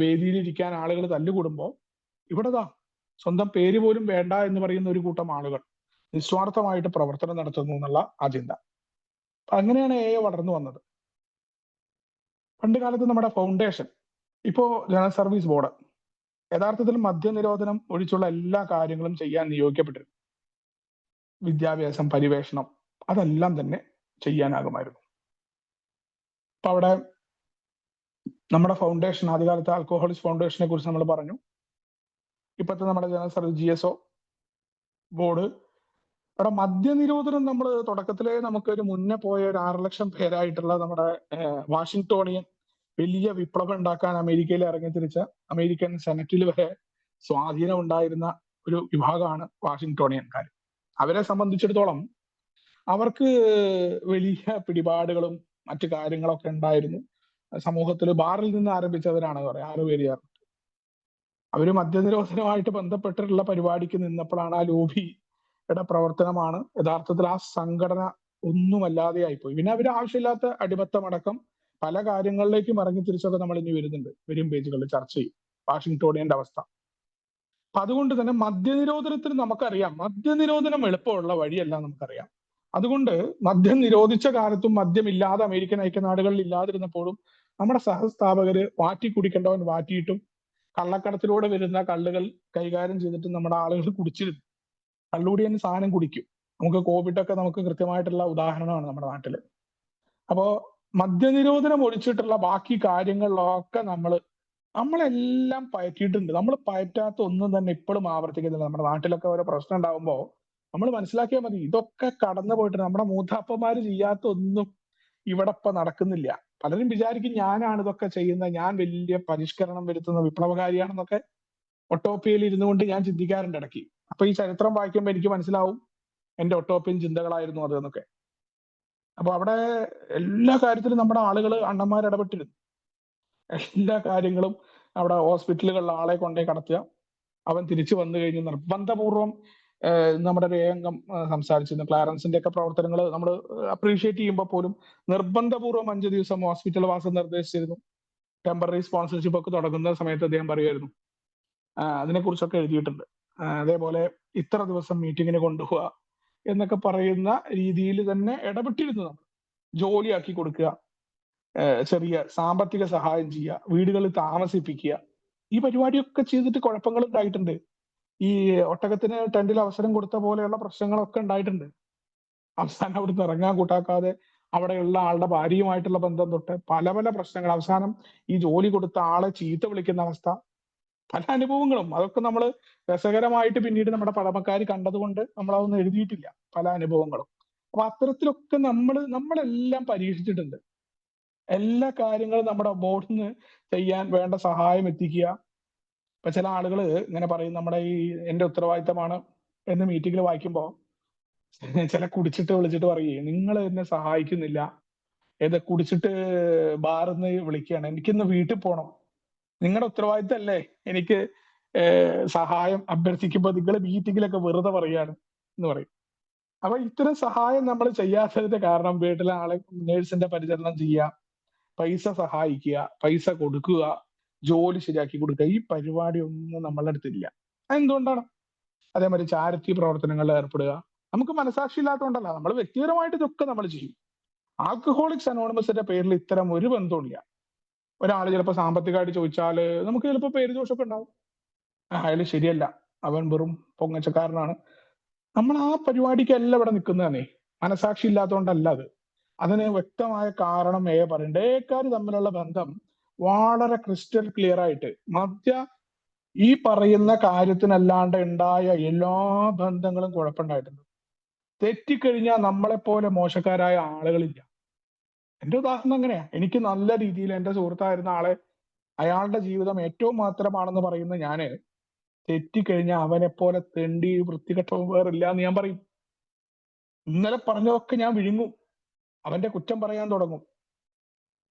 വേദിയിലിരിക്കാൻ ആളുകൾ തല്ലുകൂടുമ്പോ ഇവിടെതാ സ്വന്തം പേര് പോലും വേണ്ട എന്ന് പറയുന്ന ഒരു കൂട്ടം ആളുകൾ നിസ്വാർത്ഥമായിട്ട് പ്രവർത്തനം നടത്തുന്നു എന്നുള്ള ആ ചിന്ത. അങ്ങനെയാണ് എ വളർന്നു വന്നത്. പണ്ട് കാലത്ത് നമ്മുടെ ഫൗണ്ടേഷൻ, ഇപ്പോ ജനറൽ സർവീസ് ബോർഡ് യഥാർത്ഥത്തിൽ മദ്യനിരോധനം ഒഴിച്ചുള്ള എല്ലാ കാര്യങ്ങളും ചെയ്യാൻ നിയോഗിക്കപ്പെട്ടിരുന്നു. വിദ്യാഭ്യാസം, പരിവേഷണം, അതെല്ലാം തന്നെ ചെയ്യാനാകുമായിരുന്നു. അപ്പൊ അവിടെ നമ്മുടെ ഫൗണ്ടേഷൻ, ആദ്യകാലത്ത് ആൽക്കഹോളിക്സ് ഫൗണ്ടേഷനെ കുറിച്ച് നമ്മൾ പറഞ്ഞു. ഇപ്പോഴത്തെ നമ്മുടെ ജനറൽ സർവീസ് GSO ബോർഡ്, അവിടെ മദ്യനിരോധനം നമ്മൾ തുടക്കത്തിലെ നമുക്കൊരു മുന്നേ പോയ ഒരു 6 ലക്ഷം പേരായിട്ടുള്ള നമ്മുടെ വാഷിംഗ്ടോണിയൻ വലിയ വിപ്ലവം ഉണ്ടാക്കാൻ അമേരിക്കയിൽ ഇറങ്ങിത്തിരിച്ച അമേരിക്കൻ സെനറ്റിൽ വരെ സ്വാധീനം ഉണ്ടായിരുന്ന ഒരു വിഭാഗമാണ് വാഷിംഗ്ടോണിയൻകാർ. അവരെ സംബന്ധിച്ചിടത്തോളം അവർക്ക് വലിയ പിടിപാടുകളും മറ്റു കാര്യങ്ങളൊക്കെ ഉണ്ടായിരുന്നു. സമൂഹത്തിൽ ബാറിൽ നിന്ന് ആരംഭിച്ചവരാണ് പറയാം 6 പേര് ചേർന്ന്. അവര് മദ്യനിരോധനവുമായിട്ട് ബന്ധപ്പെട്ടിട്ടുള്ള പരിപാടിക്ക് നിന്നപ്പോഴാണ് ആ ലോബിയുടെ പ്രവർത്തനമാണ് യഥാർത്ഥത്തിൽ ആ സംഘടന ഒന്നുമല്ലാതെയായിപ്പോയി. പിന്നെ അവർ ആവശ്യമില്ലാത്ത അടിമത്തമടക്കം പല കാര്യങ്ങളിലേക്കും ഇറങ്ങി തിരിച്ചൊക്കെ നമ്മൾ ഇനി വരുന്നുണ്ട്, വരും പേജുകളിൽ ചർച്ച ചെയ്യും വാഷിംഗ്ടോണിയന്റെ അവസ്ഥ. അപ്പൊ അതുകൊണ്ട് തന്നെ മദ്യനിരോധനത്തിന് നമുക്കറിയാം, മദ്യനിരോധനം എളുപ്പമുള്ള വഴിയല്ല നമുക്കറിയാം. അതുകൊണ്ട് മദ്യം നിരോധിച്ച കാലത്തും മദ്യമില്ലാതെ അമേരിക്കൻ ഐക്യനാടുകളിൽ ഇല്ലാതിരുന്നപ്പോഴും നമ്മുടെ സഹസ്ഥാപകര് വാറ്റി കുടിക്കേണ്ടവൻ വാറ്റിയിട്ടും കള്ളക്കടത്തിലൂടെ വരുന്ന കള്ളുകൾ കൈകാര്യം ചെയ്തിട്ട് നമ്മുടെ ആളുകൾ കുടിച്ചിരുന്നു. കള്ളുകൂടി തന്നെ സാധനം കുടിക്കും. നമുക്ക് കോവിഡൊക്കെ നമുക്ക് കൃത്യമായിട്ടുള്ള ഉദാഹരണമാണ് നമ്മുടെ നാട്ടില്. അപ്പോ മദ്യനിരോധനം ഒഴിച്ചിട്ടുള്ള ബാക്കി കാര്യങ്ങളിലൊക്കെ നമ്മളെല്ലാം പയറ്റിയിട്ടുണ്ട്. നമ്മൾ പയറ്റാത്ത ഒന്നും തന്നെ ഇപ്പോഴും ആവർത്തിക്കുന്നില്ല. നമ്മുടെ നാട്ടിലൊക്കെ ഓരോ പ്രശ്നം ഉണ്ടാകുമ്പോൾ നമ്മൾ മനസ്സിലാക്കിയാൽ മതി, ഇതൊക്കെ കടന്നു പോയിട്ട് നമ്മുടെ മൂത്താപ്പന്മാര് ചെയ്യാത്ത ഒന്നും ഇവിടെ ഇപ്പൊ നടക്കുന്നില്ല. പലരും വിചാരിക്കും ഞാനാണ് ഇതൊക്കെ ചെയ്യുന്നത്, ഞാൻ വലിയ പരിഷ്കരണം വരുത്തുന്ന വിപ്ലവകാരിയാണെന്നൊക്കെ ഒട്ടോപ്പിയയിൽ ഇരുന്നു കൊണ്ട് ഞാൻ ചിന്തിക്കാറുണ്ട് ഇടയ്ക്ക്. അപ്പൊ ഈ ചരിത്രം വായിക്കുമ്പോൾ എനിക്ക് മനസ്സിലാവും എന്റെ ഒട്ടോപ്പിയൻ ചിന്തകളായിരുന്നു അത് എന്നൊക്കെ. അപ്പൊ അവിടെ എല്ലാ കാര്യത്തിലും നമ്മുടെ ആളുകൾ അണ്ണന്മാർ ഇടപെട്ടിരുന്നു. എല്ലാ കാര്യങ്ങളും അവിടെ ഹോസ്പിറ്റലുകളിൽ ആളെ കൊണ്ടേ കടത്തുക, അവൻ തിരിച്ചു വന്നു കഴിഞ്ഞ് നിർബന്ധപൂർവം നമ്മുടെ ഒരു അംഗം സംസാരിച്ചിരുന്നു. ക്ലാരൻസിന്റെ ഒക്കെ പ്രവർത്തനങ്ങൾ നമ്മൾ അപ്രീഷിയേറ്റ് ചെയ്യുമ്പോൾ പോലും നിർബന്ധപൂർവ്വം 5 ദിവസം ഹോസ്പിറ്റൽ വാസം നിർദ്ദേശിച്ചിരുന്നു. ടെമ്പററി സ്പോൺസർഷിപ്പ് ഒക്കെ തുടങ്ങുന്ന സമയത്ത് അദ്ദേഹം പറയുമായിരുന്നു, അതിനെക്കുറിച്ചൊക്കെ എഴുതിയിട്ടുണ്ട്. അതേപോലെ ഇത്ര ദിവസം മീറ്റിങ്ങിന് കൊണ്ടുപോവുക എന്നൊക്കെ പറയുന്ന രീതിയിൽ തന്നെ ഇടപെട്ടിരുന്നു. നമ്മൾ ജോലിയാക്കി കൊടുക്കുക, ചെറിയ സാമ്പത്തിക സഹായം ചെയ്യുക, വീടുകളിൽ താമസിപ്പിക്കുക, ഈ പരിപാടിയൊക്കെ ചെയ്തിട്ട് കുഴപ്പങ്ങൾ ഉണ്ടായിട്ടുണ്ട്. ഈ ഒട്ടകത്തിന് ടെന്റിൽ അവസരം കൊടുത്ത പോലെയുള്ള പ്രശ്നങ്ങളൊക്കെ ഉണ്ടായിട്ടുണ്ട്. അവസാനം അവിടുന്ന് ഇറങ്ങാൻ കൂട്ടാക്കാതെ അവിടെയുള്ള ആളുടെ ഭാര്യയുമായിട്ടുള്ള ബന്ധം തൊട്ട് പല പല പ്രശ്നങ്ങൾ, അവസാനം ഈ ജോലി കൊടുത്ത ആളെ ചീത്ത വിളിക്കുന്ന അവസ്ഥ, പല അനുഭവങ്ങളും. അതൊക്കെ നമ്മൾ രസകരമായിട്ട് പിന്നീട് നമ്മുടെ പഴമക്കാർ കണ്ടതുകൊണ്ട് നമ്മൾ അതൊന്നും എഴുതിയിട്ടില്ല, പല അനുഭവങ്ങളും. അപ്പൊ അത്തരത്തിലൊക്കെ നമ്മളെല്ലാം പരീക്ഷിച്ചിട്ടുണ്ട്. എല്ലാ കാര്യങ്ങളും നമ്മുടെ ബോർഡിൽ നിന്ന് ചെയ്യാൻ വേണ്ട സഹായം എത്തിക്കുക. ഇപ്പൊ ചില ആളുകൾ ഇങ്ങനെ പറയും, നമ്മുടെ ഈ എന്റെ ഉത്തരവാദിത്തമാണ് എന്ന് മീറ്റിംഗിൽ വായിക്കുമ്പോൾ ചില കുടിച്ചിട്ട് വിളിച്ചിട്ട് പറയേ, നിങ്ങൾ എന്നെ സഹായിക്കുന്നില്ല, കുടിച്ചിട്ട് ബാറിന്ന് വിളിക്കുകയാണ്, എനിക്കിന്ന് വീട്ടിൽ പോകണം, നിങ്ങളുടെ ഉത്തരവാദിത്തമല്ലേ എനിക്ക് സഹായം അഭ്യർത്ഥിക്കുമ്പോൾ നിങ്ങൾ മീറ്റിംഗിലൊക്കെ വെറുതെ പറയാണ് എന്ന് പറയും. അപ്പൊ ഇത്തരം സഹായം നമ്മൾ ചെയ്യാത്തതിന്റെ കാരണം വീട്ടിലെ ആളെ നേഴ്സിന്റെ പരിചരണം ചെയ്യുക, പൈസ സഹായിക്കുക, പൈസ കൊടുക്കുക, ജോലി ശരിയാക്കി കൊടുക്കുക, ഈ പരിപാടി ഒന്നും നമ്മളുടെ അടുത്തില്ല. അതെന്തുകൊണ്ടാണ്? അതേമാതിരി ചാരിറ്റി പ്രവർത്തനങ്ങളിൽ ഏർപ്പെടുക, നമുക്ക് മനസാക്ഷി ഇല്ലാത്തതുകൊണ്ടല്ല, നമ്മൾ വ്യക്തിപരമായിട്ട് ഇതൊക്കെ നമ്മൾ ചെയ്യും. ആൽക്കഹോളിക്സ് അനോണിമസിന്റെ പേരിൽ ഇത്തരം ഒരു ബന്ധമില്ല. ഒരാൾ ചിലപ്പോൾ സാമ്പത്തികമായിട്ട് ചോദിച്ചാൽ നമുക്ക് ചിലപ്പോൾ പേര് ദോഷമൊക്കെ ഉണ്ടാവും, അയാൾ ശരിയല്ല, അവൻ വെറും പൊങ്ങച്ചക്കാരനാണ്. നമ്മൾ ആ പരിപാടിക്കല്ല ഇവിടെ നിൽക്കുന്നതന്നെ, മനസാക്ഷി ഇല്ലാത്തതുകൊണ്ടല്ല അത്. അതിന് വ്യക്തമായ കാരണം പറയുന്നുണ്ട്. ഏക്കാർ തമ്മിലുള്ള ബന്ധം വളരെ ക്രിസ്റ്റൽ ക്ലിയർ ആയിട്ട്, ഈ പറയുന്ന കാര്യത്തിനല്ലാണ്ട് ഉണ്ടായ എല്ലാ ബന്ധങ്ങളും കുഴപ്പമുണ്ടായിട്ടുണ്ട്. തെറ്റിക്കഴിഞ്ഞാൽ നമ്മളെപ്പോലെ മോശക്കാരായ ആളുകളില്ല. എന്റെ ഉദാഹരണം അങ്ങനെയാ. എനിക്ക് നല്ല രീതിയിൽ എന്റെ സുഹൃത്തായിരുന്ന ആളെ, അയാളുടെ ജീവിതം ഏറ്റവും മാത്രമാണെന്ന് പറയുന്ന ഞാന്, തെറ്റിക്കഴിഞ്ഞാൽ അവനെ പോലെ തെണ്ടി വൃത്തികെട്ടവൻ വേറില്ല എന്ന് ഞാൻ പറയും. ഇന്നലെ പറഞ്ഞതൊക്കെ ഞാൻ വിഴുങ്ങും, അവന്റെ കുറ്റം പറയാൻ തുടങ്ങും.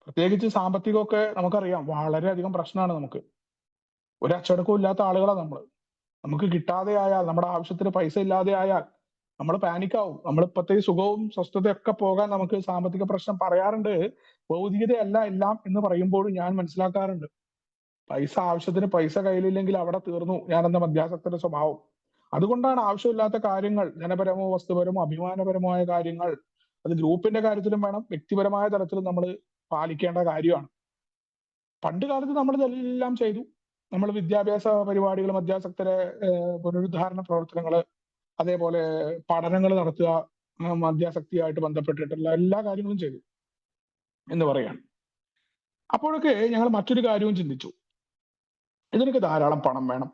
പ്രത്യേകിച്ച് സാമ്പത്തികമൊക്കെ നമുക്കറിയാം വളരെയധികം പ്രശ്നമാണ് നമുക്ക്. ഒരു അച്ചടക്കവും ഇല്ലാത്ത ആളുകളാണ് നമ്മൾ. നമുക്ക് കിട്ടാതെ ആയാൽ, നമ്മുടെ ആവശ്യത്തിന് പൈസ ഇല്ലാതെ ആയാൽ നമ്മൾ പാനിക്കാവും. നമ്മളിപ്പോഴത്തെ സുഖവും സ്വസ്ഥതയൊക്കെ പോകാൻ നമുക്ക് സാമ്പത്തിക പ്രശ്നം പറയാറുണ്ട്. ഭൗതികതയല്ല എല്ലാം എന്ന് പറയുമ്പോഴും ഞാൻ മനസ്സിലാക്കാറുണ്ട്, പൈസ ആവശ്യത്തിന് പൈസ കയ്യിലില്ലെങ്കിൽ അവിടെ തീർന്നു ഞാനെന്ന മദ്യാസക്തന്റെ സ്വഭാവം. അതുകൊണ്ടാണ് ആവശ്യമില്ലാത്ത കാര്യങ്ങൾ, ധനപരമോ വസ്തുപരമോ അഭിമാനപരമായ കാര്യങ്ങൾ, അത് ഗ്രൂപ്പിന്റെ കാര്യത്തിലും വേണം വ്യക്തിപരമായ തലത്തിലും നമ്മൾ പാലിക്കേണ്ട കാര്യമാണ്. പണ്ട് കാലത്ത് നമ്മൾ ഇതെല്ലാം ചെയ്തു. നമ്മൾ വിദ്യാഭ്യാസ പരിപാടികൾ, മദ്യാസക്തരെ പുനരുദ്ധാരണ പ്രവർത്തനങ്ങൾ, അതേപോലെ പഠനങ്ങൾ നടത്തുക, മദ്യാസക്തിയായിട്ട് ബന്ധപ്പെട്ടിട്ടുള്ള എല്ലാ കാര്യങ്ങളും ചെയ്തു എന്ന് പറയാണ്. അപ്പോഴൊക്കെ ഞങ്ങൾ മറ്റൊരു കാര്യവും ചിന്തിച്ചു, ഇതിനൊക്കെ ധാരാളം പണം വേണം.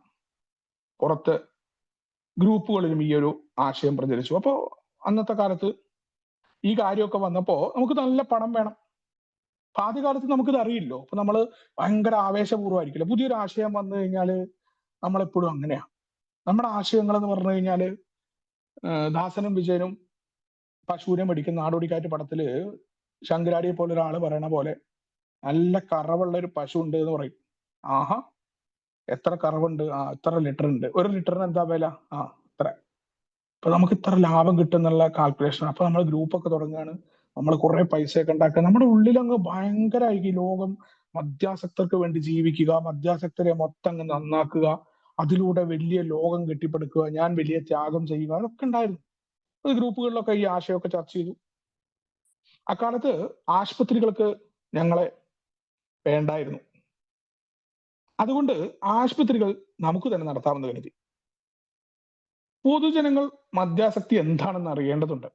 പുറത്ത് ഗ്രൂപ്പുകളിലും ഈ ഒരു ആശയം പ്രചരിച്ചു. അപ്പോൾ അന്നത്തെ കാലത്ത് ഈ കാര്യമൊക്കെ വന്നപ്പോ നമുക്ക് നല്ല പണം വേണം. അപ്പൊ ആദ്യകാലത്ത് നമുക്കിത് അറിയില്ലോ. അപ്പൊ നമ്മള് ഭയങ്കര ആവേശപൂർവ്വമായിരിക്കില്ല. പുതിയൊരു ആശയം വന്നു കഴിഞ്ഞാല് നമ്മളെപ്പോഴും അങ്ങനെയാ. നമ്മുടെ ആശയങ്ങൾ എന്ന് പറഞ്ഞു കഴിഞ്ഞാല് ദാസനും വിജയനും പശുവിനെ മേടിക്കുന്ന നാടോടിക്കാറ്റ് പടത്തില് ശങ്കരാടിയെ പോലെ ഒരാള് പറയണ പോലെ, നല്ല കറവുള്ള ഒരു പശു ഉണ്ട് എന്ന് പറയും. ആഹാ, എത്ര കറവുണ്ട്? ആ, ഇത്ര ലിറ്റർ ഉണ്ട്. ഒരു ലിറ്ററിന് എന്താ വില? ആ, ഇത്ര. അപ്പൊ നമുക്ക് ഇത്ര ലാഭം കിട്ടുന്നുള്ള കാൽക്കുലേഷൻ. അപ്പൊ നമ്മൾ ഗ്രൂപ്പൊക്കെ തുടങ്ങുകയാണ്, നമ്മൾ കുറെ പൈസയൊക്കെ ഉണ്ടാക്കുക. നമ്മുടെ ഉള്ളിലങ്ങ് ഭയങ്കരമായിരിക്കും ലോകം. മദ്യാസക്തർക്ക് വേണ്ടി ജീവിക്കുക, മദ്യാസക്തരെ മൊത്തം അങ്ങ് നന്നാക്കുക, അതിലൂടെ വലിയ ലോകം കെട്ടിപ്പടുക്കുക, ഞാൻ വലിയ ത്യാഗം ചെയ്യുക, അതൊക്കെ ഉണ്ടായിരുന്നു. അത് ഗ്രൂപ്പുകളിലൊക്കെ ഈ ആശയമൊക്കെ ചർച്ച ചെയ്തു. അക്കാലത്ത് ആശുപത്രികൾക്ക് ഞങ്ങളെ വേണ്ടായിരുന്നു. അതുകൊണ്ട് ആശുപത്രികൾ നമുക്ക് തന്നെ നടത്താമെന്ന് കരുതി. പൊതുജനങ്ങൾ മദ്യാസക്തി എന്താണെന്ന് അറിയേണ്ടതുണ്ട്.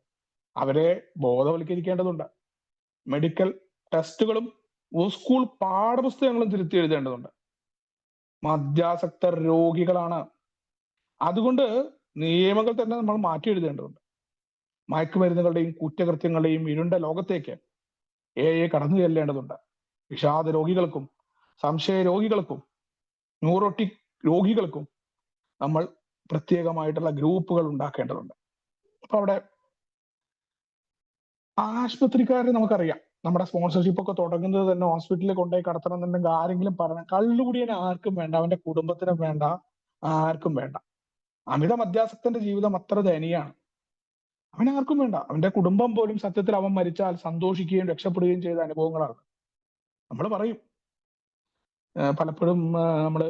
അവരെ ബോധവൽക്കരിക്കേണ്ടതുണ്ട്. മെഡിക്കൽ ടെസ്റ്റുകളും സ്കൂൾ പാഠപുസ്തകങ്ങളും തിരുത്തി എഴുതേണ്ടതുണ്ട്. മദ്യാസക്തർ രോഗികളാണ്. അതുകൊണ്ട് നിയമങ്ങൾ തന്നെ നമ്മൾ മാറ്റി എഴുതേണ്ടതുണ്ട്. മയക്കുമരുന്നുകളുടെയും കുറ്റകൃത്യങ്ങളുടെയും ഇരുണ്ട ലോകത്തേക്ക് കടന്നു ചെല്ലേണ്ടതുണ്ട്. വിഷാദ രോഗികൾക്കും സംശയ രോഗികൾക്കും ന്യൂറോട്ടിക് രോഗികൾക്കും നമ്മൾ പ്രത്യേകമായിട്ടുള്ള ഗ്രൂപ്പുകൾ ഉണ്ടാക്കേണ്ടതുണ്ട്. അപ്പൊ അവിടെ ആശുപത്രിക്കാരെ നമുക്കറിയാം, നമ്മുടെ സ്പോൺസർഷിപ്പ് ഒക്കെ തുടങ്ങുന്നത് തന്നെ ഹോസ്പിറ്റലിൽ കൊണ്ടുപോയി കടത്തണം എന്നുണ്ടെങ്കിൽ ആരെങ്കിലും പറയണം, കള്ളുകുടിയന് ആർക്കും വേണ്ട, അവന്റെ കുടുംബത്തിനും വേണ്ട, ആർക്കും വേണ്ട. അമിത മദ്യാസക്തന്റെ ജീവിതം അത്ര ദയനീയാണ്. അവനാർക്കും വേണ്ട. അവന്റെ കുടുംബം പോലും സത്യത്തിൽ അവൻ മരിച്ചാൽ സന്തോഷിക്കുകയും രക്ഷപ്പെടുകയും ചെയ്ത അനുഭവങ്ങളാണ്. നമ്മൾ പറയും പലപ്പോഴും നമ്മള്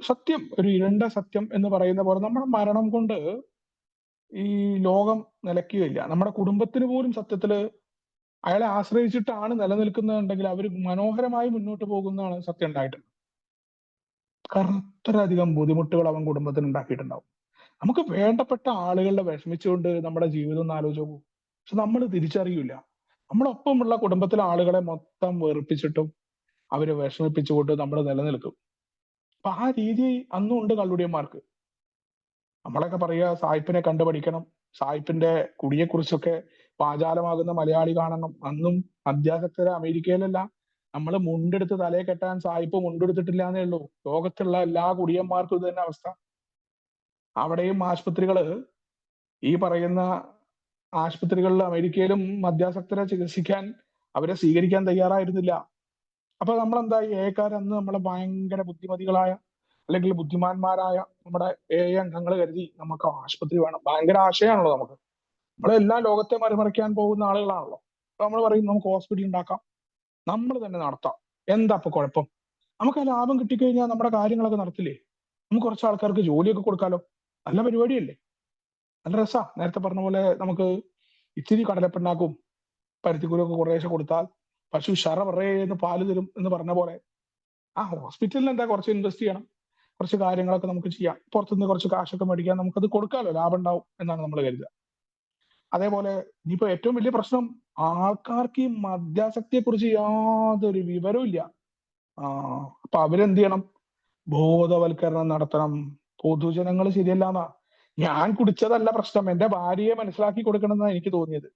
സത്യം, ഒരു ഇരുണ്ട സത്യം എന്ന് പറയുന്ന പോലെ, നമ്മുടെ മരണം കൊണ്ട് ഈ ലോകം നിലയ്ക്കുകയില്ല. നമ്മുടെ കുടുംബത്തിന് പോലും സത്യത്തില് അയാളെ ആശ്രയിച്ചിട്ടാണ് നിലനിൽക്കുന്നതെങ്കിൽ അവർ മനോഹരമായി മുന്നോട്ട് പോകുന്നതാണ് സത്യം ഉണ്ടായിട്ട്. കാരണം അത്രയധികം ബുദ്ധിമുട്ടുകൾ അവൻ കുടുംബത്തിന് ഉണ്ടാക്കിയിട്ടുണ്ടാവും. നമുക്ക് വേണ്ടപ്പെട്ട ആളുകളുടെ വിഷമിച്ചുകൊണ്ട് നമ്മുടെ ജീവിതം ഒന്ന് ആലോചിച്ച് നോക്കൂ. പക്ഷെ നമ്മൾ തിരിച്ചറിയില്ല. നമ്മളൊപ്പമുള്ള കുടുംബത്തിലെ ആളുകളെ മൊത്തം വെറുപ്പിച്ചിട്ടും അവരെ വിഷമിപ്പിച്ചുകൊണ്ട് നമ്മൾ നിലനിൽക്കും. അപ്പൊ ആ രീതി അന്നും ഉണ്ട് കള്ളുടിയന്മാർക്ക്. നമ്മളൊക്കെ പറയുക സായിപ്പിനെ കണ്ടു പഠിക്കണം, സായിപ്പിന്റെ കുടിയെക്കുറിച്ചൊക്കെ വാചാലമാകുന്ന മലയാളി കാണണം. അന്നും മദ്യാസക്തരെ അമേരിക്കയിലല്ല, നമ്മൾ മുണ്ടെടുത്ത് തലയെ കെട്ടാൻ സായിപ്പ് മുണ്ടെടുത്തിട്ടില്ല എന്നേ ഉള്ളൂ. ലോകത്തുള്ള എല്ലാ കുടിയന്മാർക്കും ഇത് തന്നെ അവസ്ഥ. അവിടെയും ആശുപത്രികള്, ഈ പറയുന്ന ആശുപത്രികളിൽ അമേരിക്കയിലും മദ്യാസക്തരെ ചികിത്സിക്കാൻ അവരെ സ്വീകരിക്കാൻ തയ്യാറായിരുന്നില്ല. അപ്പൊ നമ്മളെന്തായി, അന്ന് നമ്മളെ ഭയങ്കര ബുദ്ധിമതികളായ അല്ലെങ്കിൽ ബുദ്ധിമാന്മാരായ നമ്മുടെ അംഗങ്ങൾ കരുതി നമുക്ക് ആശുപത്രി വേണം. ഭയങ്കര ആശയമാണല്ലോ നമുക്ക്. നമ്മളെല്ലാം ലോകത്തെ മറിമറിക്കാൻ പോകുന്ന ആളുകളാണല്ലോ. അപ്പൊ നമ്മൾ പറയും നമുക്ക് ഹോസ്പിറ്റൽ ഉണ്ടാക്കാം, നമ്മൾ തന്നെ നടത്താം, എന്താ ഇപ്പൊ കുഴപ്പം? നമുക്ക് ആ ലാഭം കിട്ടിക്കഴിഞ്ഞാൽ നമ്മുടെ കാര്യങ്ങളൊക്കെ നടത്തില്ലേ? നമുക്ക് കുറച്ച് ആൾക്കാർക്ക് ജോലിയൊക്കെ കൊടുക്കാലോ. നല്ല പരിപാടിയല്ലേ? നല്ല രസാ. നേരത്തെ പറഞ്ഞ പോലെ നമുക്ക് ഇച്ചിരി കടലപ്പിണ്ണാക്കും പരുത്തിക്കുരുമൊക്കെ കുറേശ്ശെ കൊടുത്താൽ പശു പറയേന്ന് പാല് തരും എന്ന് പറഞ്ഞ പോലെ, ആ ഹോസ്പിറ്റലിൽ എന്താ കുറച്ച് ഇൻവെസ്റ്റ് ചെയ്യണം, കുറച്ച് കാര്യങ്ങളൊക്കെ നമുക്ക് ചെയ്യാം, പുറത്തുനിന്ന് കുറച്ച് കാശൊക്കെ മേടിക്കാൻ നമുക്കത് കൊടുക്കാമല്ലോ, ലാഭം ഉണ്ടാവും എന്നാണ് നമ്മൾ കരുതുക. അതേപോലെ ഇനിയിപ്പോ ഏറ്റവും വലിയ പ്രശ്നം, ആൾക്കാർക്ക് ഈ മദ്യാസക്തിയെ കുറിച്ച് യാതൊരു വിവരവും ഇല്ല. അപ്പൊ അവരെന്ത് ചെയ്യണം? ബോധവൽക്കരണം നടത്തണം. പൊതുജനങ്ങൾ ശരിയല്ലാന്നാ. ഞാൻ കുടിച്ചതല്ല പ്രശ്നം, എന്റെ ഭാര്യയെ മനസ്സിലാക്കി കൊടുക്കണം എന്നാണ് എനിക്ക് തോന്നിയത്,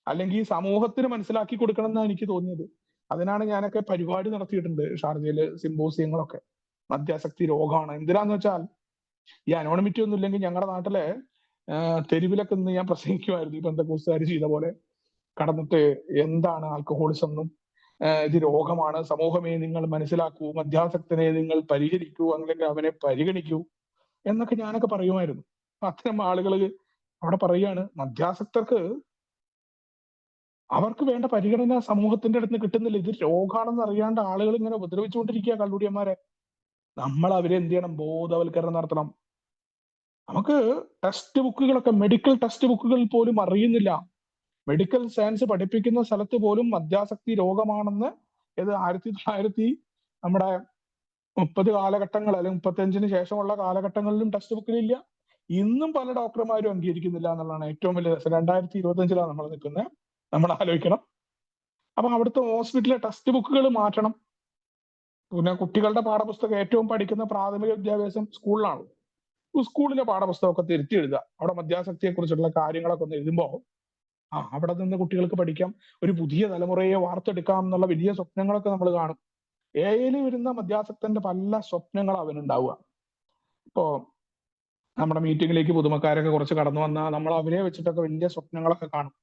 അല്ലെങ്കിൽ സമൂഹത്തിന് മനസ്സിലാക്കി കൊടുക്കണം എന്നാണ് എനിക്ക് തോന്നിയത്. അതിനാണ് ഞാനൊക്കെ പരിപാടി നടത്തിയിട്ടുണ്ട് ഷാർജയില്, സിമ്പോസിയങ്ങളൊക്കെ. മദ്യാസക്തി രോഗമാണ്. എന്തിനാന്ന് വെച്ചാൽ ഈ അനോണിമിറ്റി ഒന്നും ഇല്ലെങ്കിൽ ഞങ്ങളുടെ നാട്ടിലെ തെരുവിലൊക്കെ നിന്ന് ഞാൻ പ്രസംഗിക്കുമായിരുന്നു, ഈ ബന്ധക്കോസുകാർ ചെയ്ത പോലെ കടന്നിട്ട് എന്താണ് ആൽക്കഹോളിസം എന്നും ഇത് രോഗമാണ്, സമൂഹമേ നിങ്ങൾ മനസ്സിലാക്കൂ, മദ്യാസക്തനെ നിങ്ങൾ പരിഹരിക്കൂ, അല്ലെങ്കിൽ അവനെ പരിഗണിക്കൂ എന്നൊക്കെ ഞാനൊക്കെ പറയുമായിരുന്നു. അത്തരം ആളുകൾ അവിടെ പറയാണ്, മദ്യാസക്തർക്ക് അവർക്ക് വേണ്ട പരിഗണന സമൂഹത്തിന്റെ അടുത്ത് നിന്ന് കിട്ടുന്നില്ല. ഇത് രോഗാണെന്ന് അറിയാണ്ട് ആളുകൾ ഇങ്ങനെ ഉപദ്രവിച്ചുകൊണ്ടിരിക്കുക കള്ളുടിയന്മാരെ. നമ്മൾ അവരെ എന്ത് ചെയ്യണം? ബോധവൽക്കരണം നടത്തണം. നമുക്ക് ടെക്സ്റ്റ് ബുക്കുകളൊക്കെ, മെഡിക്കൽ ടെക്സ്റ്റ് ബുക്കുകളിൽ പോലും അറിയുന്നില്ല. മെഡിക്കൽ സയൻസ് പഠിപ്പിക്കുന്ന സ്ഥലത്ത് പോലും മദ്യാസക്തി രോഗമാണെന്ന് ഇത് 1930 നമ്മുടെ 30 കാലഘട്ടങ്ങൾ അല്ലെങ്കിൽ 35-ന് ശേഷമുള്ള കാലഘട്ടങ്ങളിലും ടെക്സ്റ്റ് ബുക്കിലില്ല. ഇന്നും പല ഡോക്ടർമാരും അംഗീകരിക്കുന്നില്ല എന്നുള്ളതാണ് ഏറ്റവും വലിയ രസം. 2025-ലാണ് നമ്മൾ നിൽക്കുന്നത്. നമ്മൾ ആലോചിക്കണം. അപ്പൊ അവിടുത്തെ ഹോസ്പിറ്റലിലെ ടെക്സ്റ്റ് ബുക്കുകൾ മാറ്റണം. പിന്നെ കുട്ടികളുടെ പാഠപുസ്തകം ഏറ്റവും പഠിക്കുന്ന പ്രാഥമിക വിദ്യാഭ്യാസം സ്കൂളിലാണ്. സ്കൂളിലെ പാഠപുസ്തകമൊക്കെ തിരുത്തി എഴുതുക. അവിടെ മദ്യാസക്തിയെ കുറിച്ചുള്ള കാര്യങ്ങളൊക്കെ ഒന്ന് എഴുതുമ്പോൾ അവിടെ നിന്ന് കുട്ടികൾക്ക് പഠിക്കാം, ഒരു പുതിയ തലമുറയെ വാർത്തെടുക്കാം എന്നുള്ള വലിയ സ്വപ്നങ്ങളൊക്കെ നമ്മൾ കാണും. എയിൽ വരുന്ന മദ്യാസക്തന്റെ പല സ്വപ്നങ്ങൾ അവനുണ്ടാവുക. ഇപ്പോ നമ്മുടെ മീറ്റിങ്ങിലേക്ക് പുതുമക്കാരൊക്കെ കുറച്ച് കടന്നു വന്നാൽ നമ്മൾ അവരെ വെച്ചിട്ടൊക്കെ വലിയ സ്വപ്നങ്ങളൊക്കെ കാണും.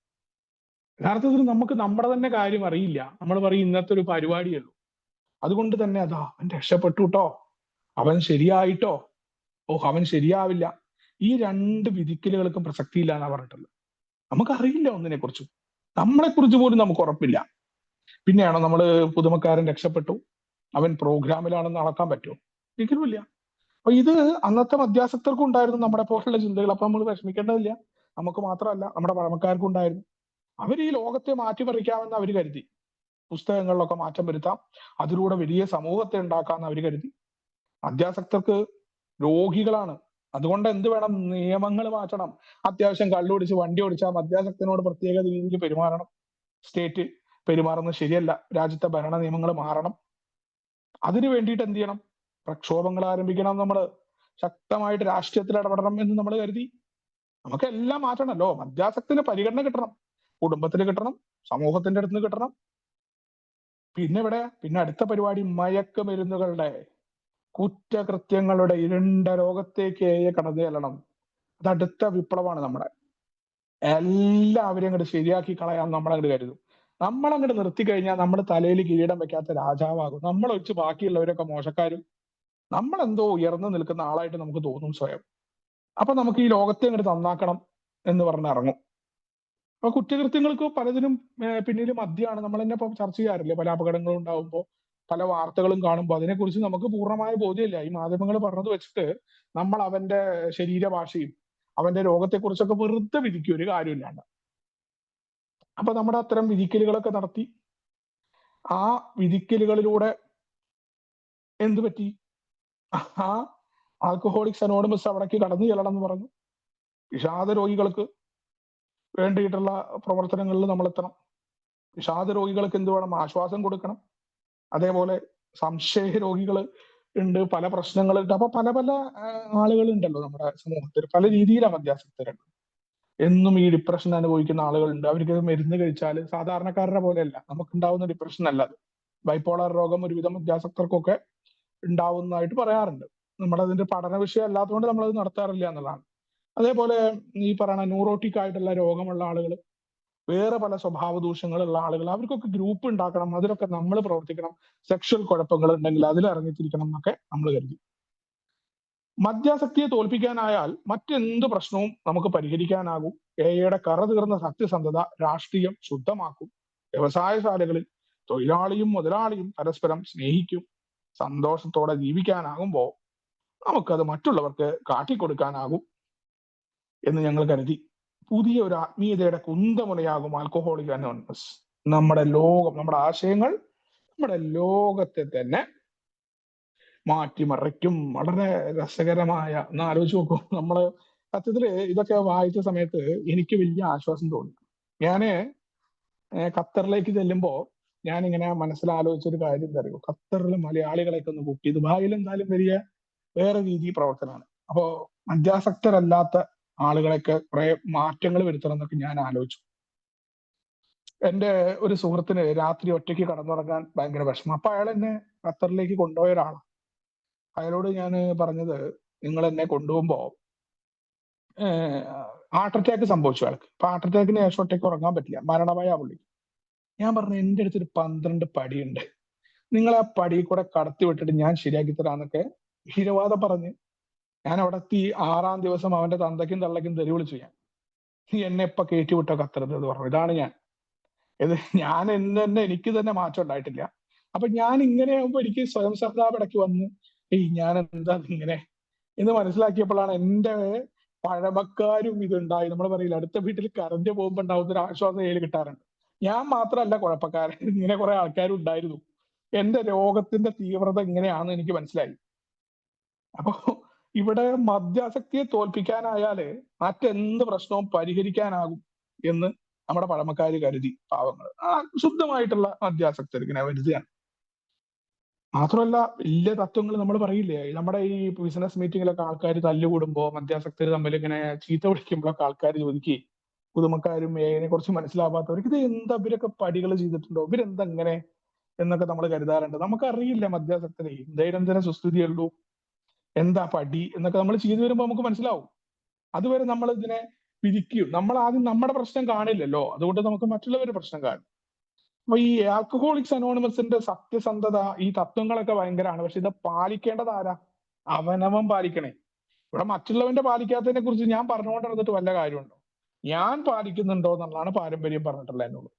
യഥാർത്ഥത്തിൽ നമുക്ക് നമ്മുടെ തന്നെ കാര്യം അറിയില്ല. നമ്മൾ പറയും ഇന്നത്തെ ഒരു പരിപാടിയുള്ളൂ, അതുകൊണ്ട് തന്നെ അവൻ രക്ഷപ്പെട്ടു കേട്ടോ, അവൻ ശരിയായിട്ടോ, അവൻ ശരിയാവില്ല. ഈ രണ്ട് വിധിക്കലുകൾക്കും പ്രസക്തിയില്ല എന്നാ പറഞ്ഞിട്ടുള്ളത്. നമുക്കറിയില്ല ഒന്നിനെ കുറിച്ചും, നമ്മളെ കുറിച്ച് പോലും നമുക്ക് ഉറപ്പില്ല. പിന്നെയാണോ നമ്മൾ പുതുമക്കാരൻ രക്ഷപ്പെട്ടു, അവൻ പ്രോഗ്രാമിലാണെന്ന് അളക്കാൻ പറ്റുമോ? ഒരിക്കലുമില്ല. അപ്പൊ ഇത് അന്നത്തെ മദ്യാസക്തർക്കും ഉണ്ടായിരുന്നു നമ്മുടെ പോലുള്ള ചിന്തകൾ. അപ്പൊ നമ്മൾ വിഷമിക്കേണ്ടതില്ല. നമുക്ക് മാത്രമല്ല, നമ്മുടെ പഴമക്കാർക്കും ഉണ്ടായിരുന്നു. അവർ ഈ ലോകത്തെ മാറ്റിമറിക്കാമെന്ന് അവർ കരുതി. പുസ്തകങ്ങളിലൊക്കെ മാറ്റം വരുത്താം, അതിലൂടെ വലിയ സമൂഹത്തെ ഉണ്ടാക്കാമെന്ന് അവർ കരുതി. മദ്യാസക്തർക്ക് രോഗികളാണ്. അതുകൊണ്ട് എന്ത് വേണം? നിയമങ്ങൾ മാറ്റണം. അത്യാവശ്യം കള്ളുപിടിച്ച് വണ്ടി ഓടിച്ചാൽ മദ്യാസക്തനോട് പ്രത്യേക രീതിയിൽ പെരുമാറണം. സ്റ്റേറ്റ് പെരുമാറുന്നത് ശരിയല്ല. രാജ്യത്തെ ഭരണ നിയമങ്ങൾ മാറണം. അതിനു വേണ്ടിയിട്ട് എന്ത് ചെയ്യണം? പ്രക്ഷോഭങ്ങൾ ആരംഭിക്കണം. നമ്മൾ ശക്തമായിട്ട് രാഷ്ട്രീയത്തിൽ ഇടപെടണം എന്ന് നമ്മൾ കരുതി. നമുക്കെല്ലാം മാറ്റണമല്ലോ. മദ്യാസക്തിന് പരിഗണന കിട്ടണം, കുടുംബത്തിന് കിട്ടണം, സമൂഹത്തിന്റെ അടുത്ത് കിട്ടണം. പിന്നെ അടുത്ത പരിപാടി മയക്കുമരുന്നുകളുടെ കുറ്റകൃത്യങ്ങളുടെ ഇരുണ്ട ലോകത്തേക്ക് കടന്നു ചെല്ലണം. അത് അടുത്ത വിപ്ലവമാണ്. നമ്മുടെ എല്ലാവരെയും അങ്ങോട്ട് ശരിയാക്കി കളയാൻ നമ്മളങ്ങോട്ട് കരുതും. നമ്മളങ്ങോട്ട് നിർത്തി കഴിഞ്ഞാൽ നമ്മൾ തലയിൽ കിരീടം വെക്കാത്ത രാജാവാകും. നമ്മൾ വെച്ച് ബാക്കിയുള്ളവരൊക്കെ മോശക്കാരും, നമ്മളെന്തോ ഉയർന്നു നിൽക്കുന്ന ആളായിട്ട് നമുക്ക് തോന്നും സ്വയം. അപ്പൊ നമുക്ക് ഈ ലോകത്തെ അങ്ങോട്ട് നന്നാക്കണം എന്ന് പറഞ്ഞ് ഇറങ്ങും. അപ്പൊ കുറ്റകൃത്യങ്ങൾക്ക് പലതിനും പിന്നിൽ മദ്യമാണ്. നമ്മൾ തന്നെ ഇപ്പൊ ചർച്ച ചെയ്യാറില്ലേ? പല അപകടങ്ങളും ഉണ്ടാകുമ്പോൾ, പല വാർത്തകളും കാണുമ്പോൾ അതിനെക്കുറിച്ച് നമുക്ക് പൂർണ്ണമായ ബോധ്യമില്ല. ഈ മാധ്യമങ്ങൾ പറഞ്ഞത് വെച്ചിട്ട് നമ്മൾ അവന്റെ ശരീരഭാഷയും അവന്റെ രോഗത്തെക്കുറിച്ചൊക്കെ വെറുതെ വിധിക്കും, ഒരു കാര്യമില്ലാണ്ട്. അപ്പൊ നമ്മുടെ അത്തരം വിധിക്കലുകളൊക്കെ നടത്തി. ആ വിധിക്കലുകളിലൂടെ എന്തു പറ്റി? ആ ആൽക്കഹോളിക്സ് അനോണിമസ് അവിടേക്ക് കടന്നു ചെല്ലണം എന്ന് പറഞ്ഞു. വിഷാദ രോഗികൾക്ക് വേണ്ടിയിട്ടുള്ള പ്രവർത്തനങ്ങളിൽ നമ്മൾ എത്തണം. വിഷാദ രോഗികൾക്ക് എന്ത് വേണം? ആശ്വാസം കൊടുക്കണം. അതേപോലെ സംശയ രോഗികൾ ഉണ്ട്, പല പ്രശ്നങ്ങളുണ്ട്. അപ്പൊ പല പല ആളുകളുണ്ടല്ലോ നമ്മുടെ സമൂഹത്തിൽ. പല രീതിയിലാണ് മദ്യാസക്തരുണ്ട്. എന്നും ഈ ഡിപ്രഷൻ അനുഭവിക്കുന്ന ആളുകളുണ്ട്. അവർക്ക് മരുന്ന് കഴിച്ചാൽ സാധാരണക്കാരുടെ പോലെയല്ല, നമുക്കുണ്ടാവുന്ന ഡിപ്രഷൻ അല്ല അത്. ബൈപ്പോളർ രോഗം ഒരുവിധം മദ്യാസക്തർക്കൊക്കെ ഉണ്ടാവുന്നതായിട്ട് പറയാറുണ്ട്. നമ്മളതിന്റെ പഠന വിഷയം അല്ലാത്തതുകൊണ്ട് നമ്മളത് നടത്താറില്ല എന്നുള്ളതാണ്. അതേപോലെ ഈ പറയുന്ന ന്യൂറോട്ടിക് ആയിട്ടുള്ള രോഗമുള്ള ആളുകൾ, വേറെ പല സ്വഭാവ ദൂഷ്യങ്ങളുള്ള ആളുകൾ, അവർക്കൊക്കെ ഗ്രൂപ്പ് ഉണ്ടാക്കണം. അതിലൊക്കെ നമ്മൾ പ്രവർത്തിക്കണം. സെക്ഷൽ കുഴപ്പങ്ങൾ ഉണ്ടെങ്കിൽ അതിൽ ഇറങ്ങിത്തിരിക്കണം എന്നൊക്കെ നമ്മൾ കരുതി. മദ്യാസക്തിയെ തോൽപ്പിക്കാനായാൽ മറ്റെന്ത് പ്രശ്നവും നമുക്ക് പരിഹരിക്കാനാകും. എയുടെ കറ തീർന്ന സത്യസന്ധത രാഷ്ട്രീയം ശുദ്ധമാക്കും. വ്യവസായശാലകളിൽ തൊഴിലാളിയും മുതലാളിയും പരസ്പരം സ്നേഹിക്കും. സന്തോഷത്തോടെ ജീവിക്കാനാകുമ്പോൾ നമുക്കത് മറ്റുള്ളവർക്ക് കാട്ടിക്കൊടുക്കാനാകും എന്ന് ഞങ്ങൾ കരുതി. പുതിയ ഒരു ആത്മീയതയുടെ കുന്തമുനയാകും ആൽക്കഹോളിക് അനോണിമസ്. നമ്മുടെ ലോകം, നമ്മുടെ ആശയങ്ങൾ നമ്മുടെ ലോകത്തെ തന്നെ മാറ്റിമറിക്കും. വളരെ രസകരമായ ഒന്ന് ആലോചിച്ച് നോക്കൂ. നമ്മള് സത്യത്തില് ഇതൊക്കെ വായിച്ച സമയത്ത് എനിക്ക് വലിയ ആശ്വാസം തോന്നി. ഞാന് ഖത്തറിലേക്ക് ചെല്ലുമ്പോ ഞാനിങ്ങനെ മനസ്സിലാലോചിച്ചൊരു കാര്യം എന്താ അറിയോ? ഖത്തറിലെ മലയാളികളെയൊക്കെ ഒന്ന് കൂട്ടി. ദുബായിൽ എന്തായാലും വലിയ വേറെ രീതി പ്രവർത്തനമാണ്. അപ്പോ മദ്യാസക്തരല്ലാത്ത ആളുകളൊക്കെ കുറെ മാറ്റങ്ങൾ വരുത്തണം എന്നൊക്കെ ഞാൻ ആലോചിച്ചു. എന്റെ ഒരു സുഹൃത്തിന് രാത്രി ഒറ്റയ്ക്ക് കടന്നുറങ്ങാൻ ഭയങ്കര വിഷമം. അപ്പൊ അയാൾ എന്നെ ഖത്തറിലേക്ക് കൊണ്ടുപോയ ഒരാളാണ്. അയാളോട് ഞാൻ പറഞ്ഞത്, നിങ്ങൾ എന്നെ കൊണ്ടുപോകുമ്പോ ഹാർട്ട് അറ്റാക്ക് സംഭവിച്ചു അയാൾക്ക്. അപ്പൊ ഹാർട്ട് അറ്റാക്കിന് ശേഷം ഒറ്റയ്ക്ക് ഉറങ്ങാൻ പറ്റില്ല, മരണമായ പുള്ളി. ഞാൻ പറഞ്ഞു എന്റെ അടുത്തൊരു 12 പടിയുണ്ട്, നിങ്ങൾ ആ പടി കൂടെ കടത്തി വിട്ടിട്ട് ഞാൻ ശരിയാക്കി തരാന്നൊക്കെ ഹിരവാദം പറഞ്ഞ് ഞാൻ അവിടെ എത്തി. 6-ാം ദിവസം അവന്റെ തന്തയ്ക്കും തള്ളയ്ക്കും തെറി വിളിച്ചു ഞാൻ. നീ എന്നെ ഇപ്പൊ കയറ്റി വിട്ടോ ഖത്തറിൽ എന്ന് പറഞ്ഞു. ഇതാണ് ഞാൻ. ഞാൻ എന്ന് തന്നെ എനിക്ക് തന്നെ മാറ്റം ഉണ്ടായിട്ടില്ല. അപ്പൊ ഞാൻ ഇങ്ങനെ ആകുമ്പോ എനിക്ക് സ്വയം ശ്രദ്ധാവ് ഇടയ്ക്ക് വന്ന് ഞാൻ എന്താ ഇങ്ങനെ എന്ന് മനസ്സിലാക്കിയപ്പോഴാണ് എന്റെ പഴമക്കാരും ഇതുണ്ടായി. നമ്മൾ പറയില്ല, അടുത്ത വീട്ടിൽ കറന്റ് പോകുമ്പോ ഉണ്ടാവുന്ന ഒരു ആശ്വാസം കയ്യിൽ കിട്ടാറുണ്ട്. ഞാൻ മാത്രമല്ല കുഴപ്പക്കാരൻ, ഇങ്ങനെ കുറെ ആൾക്കാരും ഉണ്ടായിരുന്നു. എന്റെ രോഗത്തിന്റെ തീവ്രത ഇങ്ങനെയാണെന്ന് എനിക്ക് മനസ്സിലായി. അപ്പൊ ഇവിടെ മദ്യാസക്തിയെ തോൽപ്പിക്കാനായാല് മറ്റെന്ത് പ്രശ്നവും പരിഹരിക്കാനാകും എന്ന് നമ്മുടെ പഴമക്കാര് കരുതി. പാവങ്ങൾ ശുദ്ധമായിട്ടുള്ള മദ്യാസക്തർ ഇങ്ങനെ വരുതിയാണ്. മാത്രമല്ല വലിയ തത്വങ്ങൾ നമ്മൾ പറയില്ലേ, നമ്മുടെ ഈ ബിസിനസ് മീറ്റിങ്ങിലൊക്കെ ആൾക്കാർ തല്ലുകൂടുമ്പോ മദ്യാസക്തർ തമ്മിൽ ഇങ്ങനെ ചീത്ത വിളിക്കുമ്പോഴൊക്കെ ആൾക്കാർ ചോദിക്കുകയും പുതുമക്കാരും ഇതിനെ കുറിച്ച് മനസ്സിലാവാത്തവർക്ക് ഇത് എന്താ ഇവരൊക്കെ പടികൾ ചെയ്തിട്ടുണ്ടോ, ഇവരെന്താ ഇങ്ങനെ എന്നൊക്കെ നമ്മൾ കരുതാറുണ്ട്. നമുക്കറിയില്ല മദ്യാസക്തരെ ദൈനംദിന സുസ്ഥിതിയുള്ളൂ, എന്താ പടി എന്നൊക്കെ നമ്മൾ ചെയ്തു വരുമ്പോൾ നമുക്ക് മനസ്സിലാവും. അതുവരെ നമ്മൾ ഇതിനെ പിരിക്കും. നമ്മൾ ആദ്യം നമ്മുടെ പ്രശ്നം കാണില്ലല്ലോ, അതുകൊണ്ട് നമുക്ക് മറ്റുള്ളവരുടെ പ്രശ്നം കാണും. അപ്പൊ ഈ ആൽക്കഹോളിക്സ് അനോണിമസിന്റെ സത്യസന്ധത, ഈ തത്വങ്ങളൊക്കെ ഭയങ്കരമാണ്. പക്ഷെ ഇത് പാലിക്കേണ്ടത് ആരാ? അവനവൻ പാലിക്കണേ. ഇവിടെ മറ്റുള്ളവന്റെ പാലിക്കാത്തതിനെ കുറിച്ച് ഞാൻ പറഞ്ഞുകൊണ്ട് നടന്നിട്ട് വല്ല കാര്യമുണ്ടോ? ഞാൻ പാലിക്കുന്നുണ്ടോ എന്നുള്ളതാണ് പാരമ്പര്യം പറഞ്ഞിട്ടുള്ളത് എന്നോട്.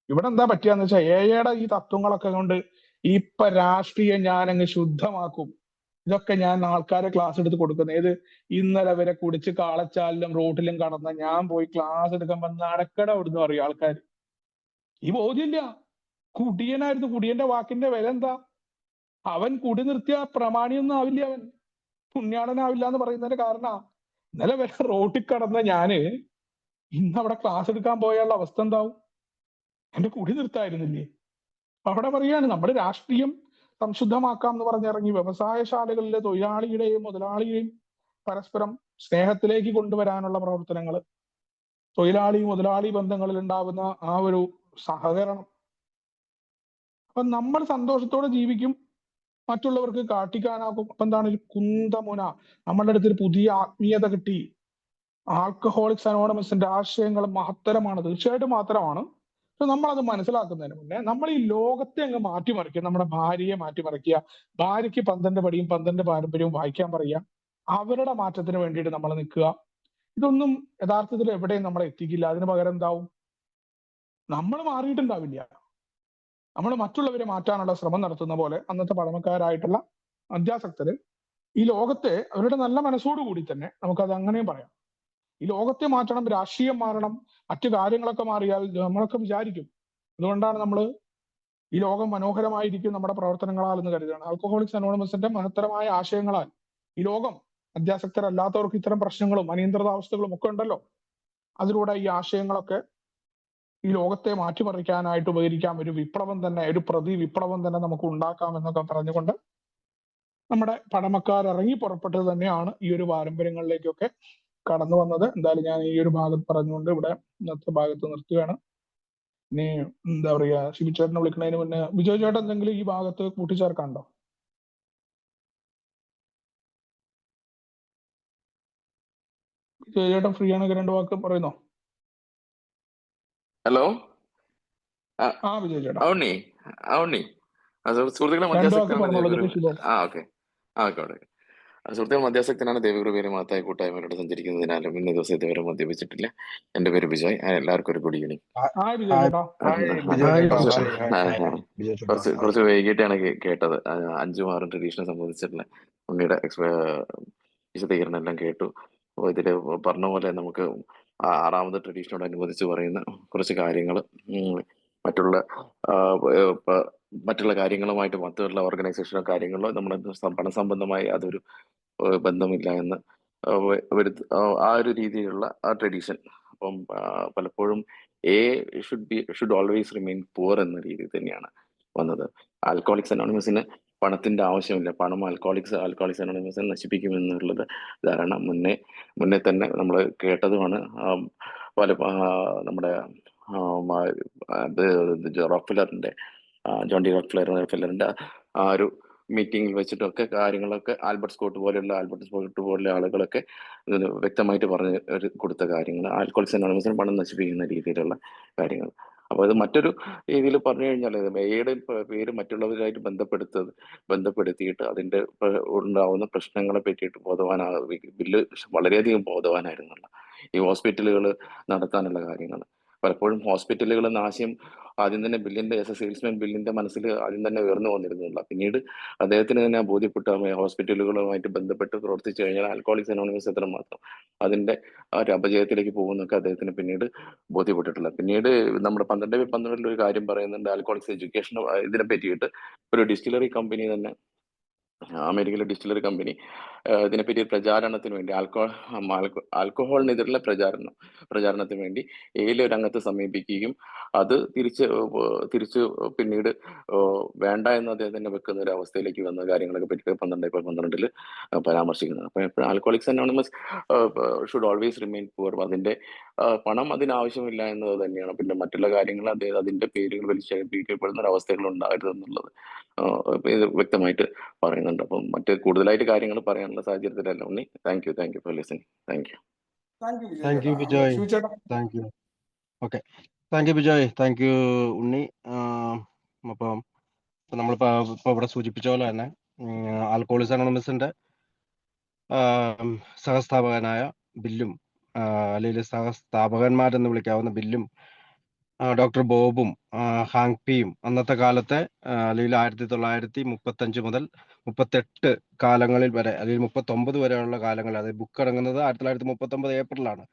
ഇവിടെ എന്താ പറ്റിയാന്ന് വെച്ചാൽ ഏയുടെ ഈ തത്വങ്ങളൊക്കെ കൊണ്ട് ഇപ്പൊ രാഷ്ട്രീയം ഞാൻ അങ്ങ് ശുദ്ധമാക്കും. ഇതൊക്കെ ഞാൻ ആൾക്കാരെ ക്ലാസ് എടുത്ത് കൊടുക്കുന്നത്. ഏത് ഇന്നലെ വരെ കുടിച്ച് കാളച്ചാലിലും റോട്ടിലും കടന്ന ഞാൻ പോയി ക്ലാസ് എടുക്കുമ്പോ നടക്കട അവിടുന്ന് പറയും ആൾക്കാർ. ഈ ബോധ്യമില്ല. കുടിയനായിരുന്നു. കുടിയന്റെ വാക്കിന്റെ വില എന്താ? അവൻ കുടി നിർത്തിയ പ്രമാണിയൊന്നും ആവില്ല, അവൻ പുണ്യാളനാവില്ല എന്ന് പറയുന്നതിന്റെ കാരണം ഇന്നലെ വരെ റോട്ടിൽ കടന്ന ഞാന് ഇന്ന് അവിടെ ക്ലാസ് എടുക്കാൻ പോയുള്ള അവസ്ഥ എന്താവും? എന്റെ കുടി നിർത്തായിരുന്നില്ലേ? അവിടെ പറയാണ് നമ്മൾ രാഷ്ട്രീയം സംശുദ്ധമാക്കാം എന്ന് പറഞ്ഞിറങ്ങി വ്യവസായശാലകളിലെ തൊഴിലാളിയുടെയും മുതലാളിയുടെയും പരസ്പരം സ്നേഹത്തിലേക്ക് കൊണ്ടുവരാനുള്ള പ്രവർത്തനങ്ങൾ, തൊഴിലാളി മുതലാളി ബന്ധങ്ങളിൽ ഉണ്ടാവുന്ന ആ ഒരു സഹകരണം. അപ്പൊ നമ്മൾ സന്തോഷത്തോടെ ജീവിക്കും, മറ്റുള്ളവർക്ക് കാട്ടിക്കാനാകും. അപ്പൊ എന്താണ് ഒരു കുന്തമുന. നമ്മളുടെ അടുത്ത് ഒരു പുതിയ ആത്മീയത കിട്ടി. ആൽക്കഹോളിക്സ് അനോണിമസിന്റെ ആശയങ്ങൾ മഹത്തരമാണ്, തീർച്ചയായിട്ടും മാത്രമാണ്. പക്ഷെ നമ്മളത് മനസ്സിലാക്കുന്നതിന് മുന്നേ നമ്മൾ ഈ ലോകത്തെ അങ്ങ് മാറ്റിമറിക്കുക. നമ്മുടെ ഭാര്യയെ മാറ്റിമറിക്കുക, ഭാര്യയ്ക്ക് 12 പടിയും 12 പാരമ്പര്യവും വായിക്കാൻ പറയുക, അവരുടെ മാറ്റത്തിന് വേണ്ടിയിട്ട് നമ്മൾ നിൽക്കുക. ഇതൊന്നും യഥാർത്ഥത്തിൽ എവിടെയും നമ്മളെ എത്തിക്കില്ല. അതിന് പകരം എന്താവും? നമ്മൾ മാറിയിട്ടുണ്ടാവില്ല. നമ്മൾ മറ്റുള്ളവരെ മാറ്റാനുള്ള ശ്രമം നടത്തുന്ന പോലെ അന്നത്തെ പഴമക്കാരായിട്ടുള്ള അധ്യാസക്തര് ഈ ലോകത്തെ അവരുടെ നല്ല മനസ്സോടുകൂടി തന്നെ നമുക്കത് അങ്ങനെയും പറയാം, ഈ ലോകത്തെ മാറ്റണം, രാഷ്ട്രീയം മാറണം, മറ്റു കാര്യങ്ങളൊക്കെ മാറിയാൽ നമ്മളൊക്കെ വിചാരിക്കും. അതുകൊണ്ടാണ് നമ്മൾ ഈ ലോകം മനോഹരമായിരിക്കും നമ്മുടെ പ്രവർത്തനങ്ങളാൽ എന്ന് കരുതുകയാണ്. ആൽക്കഹോളിക്സ് അനോണിമസിന്റെ മഹത്തരമായ ആശയങ്ങളാൽ ഈ ലോകം, അധ്യാസക്തരല്ലാത്തവർക്ക് ഇത്തരം പ്രശ്നങ്ങളും അനിയന്ത്രിതാവസ്ഥകളും ഒക്കെ ഉണ്ടല്ലോ, അതിലൂടെ ഈ ആശയങ്ങളൊക്കെ ഈ ലോകത്തെ മാറ്റിമറിക്കാനായിട്ട് ഉപകരിക്കാം. ഒരു വിപ്ലവം തന്നെ, ഒരു വിപ്ലവം തന്നെ നമുക്ക് ഉണ്ടാക്കാം എന്നൊക്കെ പറഞ്ഞുകൊണ്ട് നമ്മുടെ പഴമക്കാർ ഇറങ്ങി പുറപ്പെട്ടത് തന്നെയാണ് ഈ ഒരു പാരമ്പര്യങ്ങളിലേക്കൊക്കെ കടന്നു വന്നത്. എന്തായാലും ഞാൻ ഈ ഒരു ഭാഗത്ത് പറഞ്ഞുകൊണ്ട് ഇവിടെ ഇന്നത്തെ ഭാഗത്ത് നിർത്തുകയാണ്. ഇനി എന്താ പറയാ, ഷിബി ചേട്ടനെ വിളിക്കുന്നതിന് മുന്നേ വിജയ് ചേട്ടൻ എന്തെങ്കിലും ഈ ഭാഗത്ത് കൂട്ടിച്ചേർക്കാനുണ്ടോ? വിജയ് ചേട്ടൻ ഫ്രീ ആണെങ്കിൽ 2 വാക്ക് പറയുന്നോ? ഹലോ, വിജയ് ചേട്ടാ ഔണ്ണി സുഹൃത്തുക്കളെ 2 വാക്ക് മധ്യാസക്തനാണ് പറഞ്ഞോളൂ. ദേവഗുരു. സുഹൃത്തുക്കൾ മധ്യാസക്തനാണ് ദേവഗുരുപേര് മഹത്തായ കൂട്ടായ്മയിലൂടെ സഞ്ചരിക്കുന്നതിനാലും ഇന്ന ദിവസം ഇതുവരെ മദ്യപിച്ചിട്ടില്ല. എന്റെ പേര് വിജയ്. എല്ലാവർക്കും ഒരു ഗുഡ് ഈവനിങ്. കുറച്ച് വൈകിട്ടാണ് കേട്ടത്. 5ഉം 6ഉം ട്രഡീഷനെ സംബന്ധിച്ചിട്ടുള്ള ഉണ്ണിയുടെ വിശദീകരണം എല്ലാം കേട്ടു. അപ്പോൾ ഇതിൽ പറഞ്ഞ പോലെ നമുക്ക് 6ാമത് ട്രഡീഷനോടനുബന്ധിച്ച് പറയുന്ന കുറച്ച് കാര്യങ്ങൾ മറ്റുള്ള കാര്യങ്ങളുമായിട്ട്, മറ്റുള്ള ഓർഗനൈസേഷനോ കാര്യങ്ങളോ നമ്മുടെ പണസംബന്ധമായി അതൊരു ബന്ധമില്ല എന്ന് ആ ഒരു രീതിയിലുള്ള ആ ട്രഡീഷൻ. അപ്പം പലപ്പോഴും ഷുഡ് ഓൾവേസ് റിമെയിൻ പുവർ എന്ന രീതിയിൽ തന്നെയാണ് വന്നത്. ആൽക്കോളിക്സ് അനോണിമസിന് പണത്തിന്റെ ആവശ്യമില്ല. പണം ആൽക്കോളിക്സ് അനോണിമസിനെ നശിപ്പിക്കുമെന്നുള്ളത് ധാരണ മുന്നേ തന്നെ നമ്മൾ കേട്ടതുമാണ്. നമ്മുടെ റോക്ക്ഫെല്ലറിന്റെ ജോൺ ഡി റോക്ക്ഫെല്ലറിന്റെ ആ ഒരു മീറ്റിംഗിൽ വെച്ചിട്ടൊക്കെ കാര്യങ്ങളൊക്കെ ആൽബർട്ട് സ്കോട്ട് പോലുള്ള ആളുകളൊക്കെ വ്യക്തമായിട്ട് പറഞ്ഞ് കൊടുത്ത കാര്യങ്ങൾ, ആൽക്കോളിക്സ് അനോണിമസിന് പണം നശിപ്പിക്കുന്ന രീതിയിലുള്ള കാര്യങ്ങൾ. അപ്പോൾ ഇത് മറ്റൊരു രീതിയിൽ പറഞ്ഞു കഴിഞ്ഞാൽ എയുടെ പേര് മറ്റുള്ളവരുമായിട്ട് ബന്ധപ്പെടുത്തിയിട്ട് അതിൻ്റെ ഉണ്ടാവുന്ന പ്രശ്നങ്ങളെ പറ്റിയിട്ട് ബില്ല് വളരെയധികം ബോധവാനായിരുന്നുള്ള ഈ ഹോസ്പിറ്റലുകൾ നടത്താനുള്ള കാര്യങ്ങൾ പലപ്പോഴും ഹോസ്പിറ്റലുകൾ ആദ്യം തന്നെ സെയിൽസ്മാൻ ബില്ലിന്റെ മനസ്സിൽ ആദ്യം തന്നെ ഉയർന്നു വന്നിരുന്നില്ല. പിന്നീട് അദ്ദേഹത്തിന് തന്നെ ബോധ്യപ്പെട്ട ഹോസ്പിറ്റലുകളുമായിട്ട് ബന്ധപ്പെട്ട് പ്രവർത്തിച്ചു കഴിഞ്ഞാൽ ആൽക്കോളിക്സ് അനോണിമസ് എത്രമാത്രം അതിന്റെ ആ ഒരു അപജയത്തിലേക്ക് പോകുന്നൊക്കെ അദ്ദേഹത്തിന് പിന്നീട് ബോധ്യപ്പെട്ടിട്ടില്ല. പിന്നീട് നമ്മുടെ 12/12 ഒരു കാര്യം പറയുന്നുണ്ട്, ആൽക്കോളിക്സ് എഡ്യൂക്കേഷൻ ഇതിനെ പറ്റിയിട്ട് ഒരു ഡിസ്റ്റിലറി കമ്പനി തന്നെ, അമേരിക്കയിലെ ഡിസ്റ്റിലറി കമ്പനി ഇതിനെപ്പറ്റി പ്രചാരണത്തിന് വേണ്ടി ആൽക്കഹോളിനെതിരുള്ള പ്രചാരണത്തിന് വേണ്ടി ഒരു രംഗത്ത് സമീപിക്കുകയും അത് തിരിച്ച് പിന്നീട് വേണ്ട എന്ന് അദ്ദേഹം തന്നെ വെക്കുന്ന ഒരു അവസ്ഥയിലേക്ക് വന്ന കാര്യങ്ങളൊക്കെ പറ്റി 12/12 പരാമർശിക്കുന്നത്. അപ്പോൾ എപ്പോഴും alcoholics anonymous should always remain poor. അതിന്റെ പണം അതിനാവശ്യമില്ല എന്നത് തന്നെയാണ്. പിന്നെ മറ്റുള്ള കാര്യങ്ങൾ അതിന്റെ പേരുകൾ വലിച്ചേൽപ്പിക്കപ്പെടുന്ന ഒരു അവസ്ഥകൾ ഉണ്ടാകരുതെന്നുള്ളത് ഇത് വ്യക്തമായിട്ട് പറയുന്നുണ്ട്. അപ്പം മറ്റ് കൂടുതലായിട്ട് കാര്യങ്ങൾ പറയാനുള്ള സാഹചര്യത്തിലല്ല Unni. Thank you for listening. Thank you. Thank you Bijoy. Thank you. Okay, thank you Bijoy, thank you Unni. അപ്പം നമ്മളിപ്പോ ഇവിടെ സൂചിപ്പിച്ച പോലെ തന്നെ ആൽക്കോളിക്സ് അനോണിമസിന്റെ സഹസ്ഥാപകനായ ബില്ലും അല്ലെങ്കിൽ സഹസ്ഥാപകന്മാരെന്ന് വിളിക്കാവുന്ന ബില്ലും ഡോക്ടർ ബോബും ഹാങ് പിയും അന്നത്തെ കാലത്തെ അല്ലെങ്കിൽ 1935 മുതൽ 38 കാലങ്ങളിൽ വരെ അല്ലെങ്കിൽ 39 വരെയുള്ള കാലങ്ങൾ, അതായത് ബുക്ക് ഇറങ്ങുന്നത് 1939 ഏപ്രിലാണ്,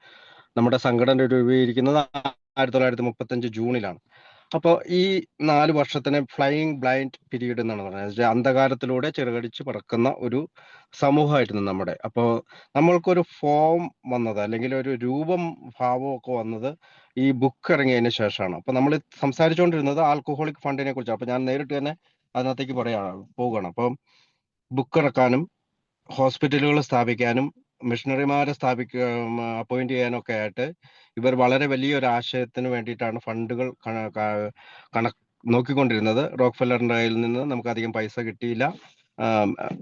നമ്മുടെ സംഘടന രൂപീകരിക്കുന്നത് 1935 ജൂണിലാണ്. അപ്പോൾ ഈ 4 വർഷത്തിനെ ഫ്ലൈയിങ് ബ്ലൈൻഡ് പീരീഡ് എന്നാണ് പറയുന്നത്. അന്ധകാരത്തിലൂടെ ചിറകടിച്ച് പറക്കുന്ന ഒരു സമൂഹമായിരുന്നു നമ്മുടെ. അപ്പോൾ നമ്മൾക്കൊരു ഫോം വന്നത് അല്ലെങ്കിൽ ഒരു രൂപം ഭാവവും ഒക്കെ വന്നത് ഈ ബുക്ക് ഇറങ്ങിയതിന് ശേഷമാണ്. അപ്പൊ നമ്മൾ സംസാരിച്ചുകൊണ്ടിരുന്നത് ആൽക്കഹോളിക് ഫണ്ടിനെ കുറിച്ചാണ്. അപ്പൊ ഞാൻ നേരിട്ട് തന്നെ അതിനകത്തേക്ക് പോവുകയാണ്. അപ്പം ബുക്ക് ഇറക്കാനും ഹോസ്പിറ്റലുകൾ സ്ഥാപിക്കാനും മിഷണറിമാരെ അപ്പോയിന്റ് ചെയ്യാനും ഒക്കെ ആയിട്ട് ഇവർ വളരെ വലിയൊരു ആശയത്തിന് വേണ്ടിയിട്ടാണ് ഫണ്ടുകൾ നോക്കിക്കൊണ്ടിരുന്നത്. റോക്ക്ഫെല്ലറിന്റെ കയ്യിൽ നിന്ന് നമുക്ക് അധികം പൈസ കിട്ടിയില്ല.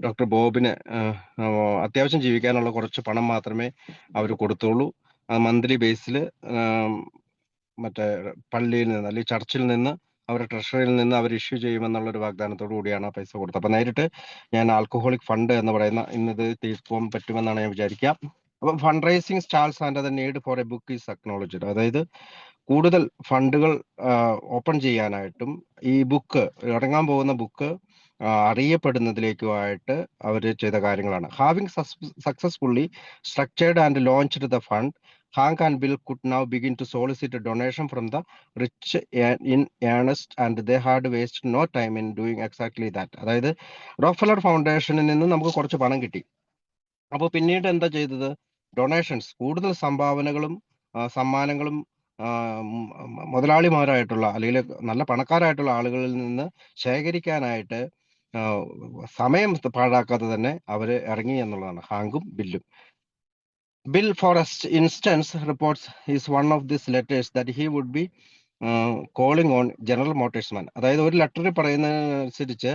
ഡോക്ടർ ബോബിന് അത്യാവശ്യം ജീവിക്കാനുള്ള കുറച്ച് പണം മാത്രമേ അവർ കൊടുത്തുള്ളൂ. മന്ത്ലി ബേസിൽ മറ്റേ പള്ളിയിൽ നിന്ന് അല്ലെങ്കിൽ ചർച്ചിൽ നിന്ന് അവരുടെ ട്രഷറിയിൽ നിന്ന് അവർ ഇഷ്യൂ ചെയ്യുമെന്നുള്ള ഒരു വാഗ്ദാനത്തോടു കൂടിയാണ് ആ പൈസ കൊടുത്തത്. അപ്പൊ നേരിട്ട് ഞാൻ ആൽക്കഹോളിക് ഫണ്ട് എന്ന് പറയുന്ന ഇന്നത് തീർക്കാൻ പറ്റുമെന്നാണ് ഞാൻ വിചാരിക്കുക. അപ്പം fund raising stalls and the need for a book is acknowledged. അതായത് കൂടുതൽ ഫണ്ടുകൾ ഓപ്പൺ ചെയ്യാനായിട്ടും ഈ ബുക്ക് ഇറങ്ങാൻ പോകുന്ന ബുക്ക് അറിയപ്പെടുന്നതിലേക്കുമായിട്ട് അവർ ചെയ്ത കാര്യങ്ങളാണ്. Having successfully structured and launched the fund, Hank and Bill could now begin to solicit a donation from the rich in earnest, and they had wasted no time in doing exactly that. അതായത് റോക്ക്ഫെല്ലർ ഫൗണ്ടേഷനിൽ നിന്ന് നമുക്ക് കുറച്ച് പണം കിട്ടി. അപ്പോൾ പിന്നീട് എന്താ ചെയ്തത്? ഡൊണേഷൻസ്, കൂടുതൽ സംഭാവനകളും സമ്മാനങ്ങളും മുതലാളിമാരായിട്ടുള്ള അല്ലെങ്കിൽ നല്ല പണക്കാരായിട്ടുള്ള ആളുകളിൽ നിന്ന് ശേഖരിക്കാനായിട്ട് സമയം പാഴാക്കാതെ തന്നെ അവർ ഇറങ്ങി എന്നുള്ളതാണ് ഹാങ്കും ബില്ലും. Bill, for instance, reports is one of these letters that he would be calling on General Motorsman. അതായത് ഒരു ലെറ്ററിൽ പറയുന്നതനുസരിച്ച്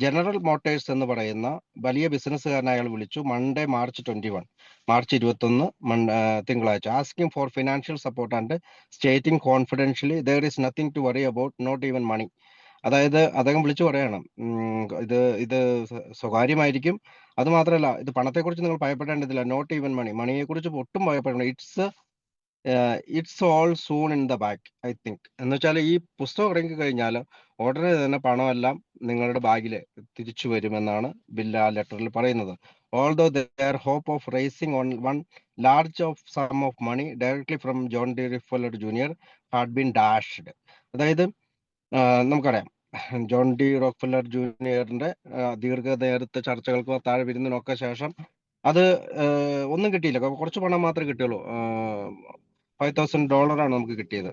ജനറൽ മോട്ടേഴ്സ് എന്ന് പറയുന്ന വലിയ ബിസിനസ്സുകാരനെ അയാൾ വിളിച്ചു March 21 തിങ്കളാഴ്ച, asking four financial support and stating കോൺഫിഡൻഷ്യലി there is nothing to worry about, not even money. അതായത് അദ്ദേഹം വിളിച്ചു പറയണം, ഇത് സ്വകാര്യമായിരിക്കും, അത് മാത്രമല്ല ഇത് പണത്തെക്കുറിച്ച് നിങ്ങൾ ഭയപ്പെടേണ്ടതില്ല, നോട്ട് ഈവൻ മണിയെ കുറിച്ച് ഒട്ടും ഭയപ്പെടണം, it's all soon in the back I think. എന്ന് വെച്ചാൽ ഈ പുസ്തകം ഇറങ്ങി കഴിഞ്ഞാൽ ഉടനെ തന്നെ പണമെല്ലാം നിങ്ങളുടെ ബാഗിൽ തിരിച്ചു വരുമെന്നാണ് ബില്ല് ആ ലെറ്ററിൽ പറയുന്നത്. Although their hope of raising on one large of sum of money directly from John D Rockefeller junior had been dashed. അതായത് നമുക്കറിയാം ജോൺ ഡി റോക്ക്ഫെല്ലർ ജൂനിയറിന്റെ ദീർഘനേരത്തെ ചർച്ചകൾക്കോ താഴെ വിരുന്നിനൊക്കെ ശേഷം അത് ഒന്നും കിട്ടിയില്ല, കുറച്ച് പണം മാത്രമേ കിട്ടിയുള്ളൂ. $5,000 നമുക്ക് കിട്ടിയത്.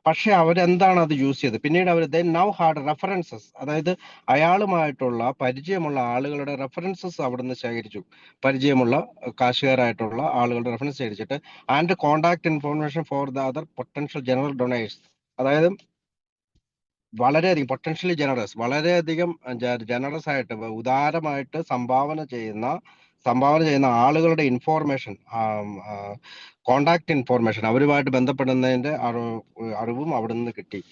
പക്ഷെ അവരെന്താണ് അത് യൂസ് ചെയ്തത്? പിന്നീട് അവർ നൗ ഹാഡ് റെഫറൻസസ്, അതായത് അയാളുമായിട്ടുള്ള പരിചയമുള്ള ആളുകളുടെ റെഫറൻസസ് അവിടെ നിന്ന് ശേഖരിച്ചു. പരിചയമുള്ള കാശുകാരായിട്ടുള്ള ആളുകളുടെ റെഫറൻസ് ശേഖരിച്ചിട്ട് and contact information for the other potential general donors. അതായത് വളരെയധികം പൊട്ടൻഷ്യലി ജനറസ്, വളരെയധികം ജനറസ് ആയിട്ട് ഉദാരമായിട്ട് സംഭാവന ചെയ്യുന്ന സംഭാവന ചെയ്യുന്ന ആളുകളുടെ ഇൻഫോർമേഷൻ, കോണ്ടാക്ട് ഇൻഫോർമേഷൻ, അവരുമായിട്ട് ബന്ധപ്പെടുന്നതിന്റെ അറിവും അവിടെ നിന്ന് കിട്ടി.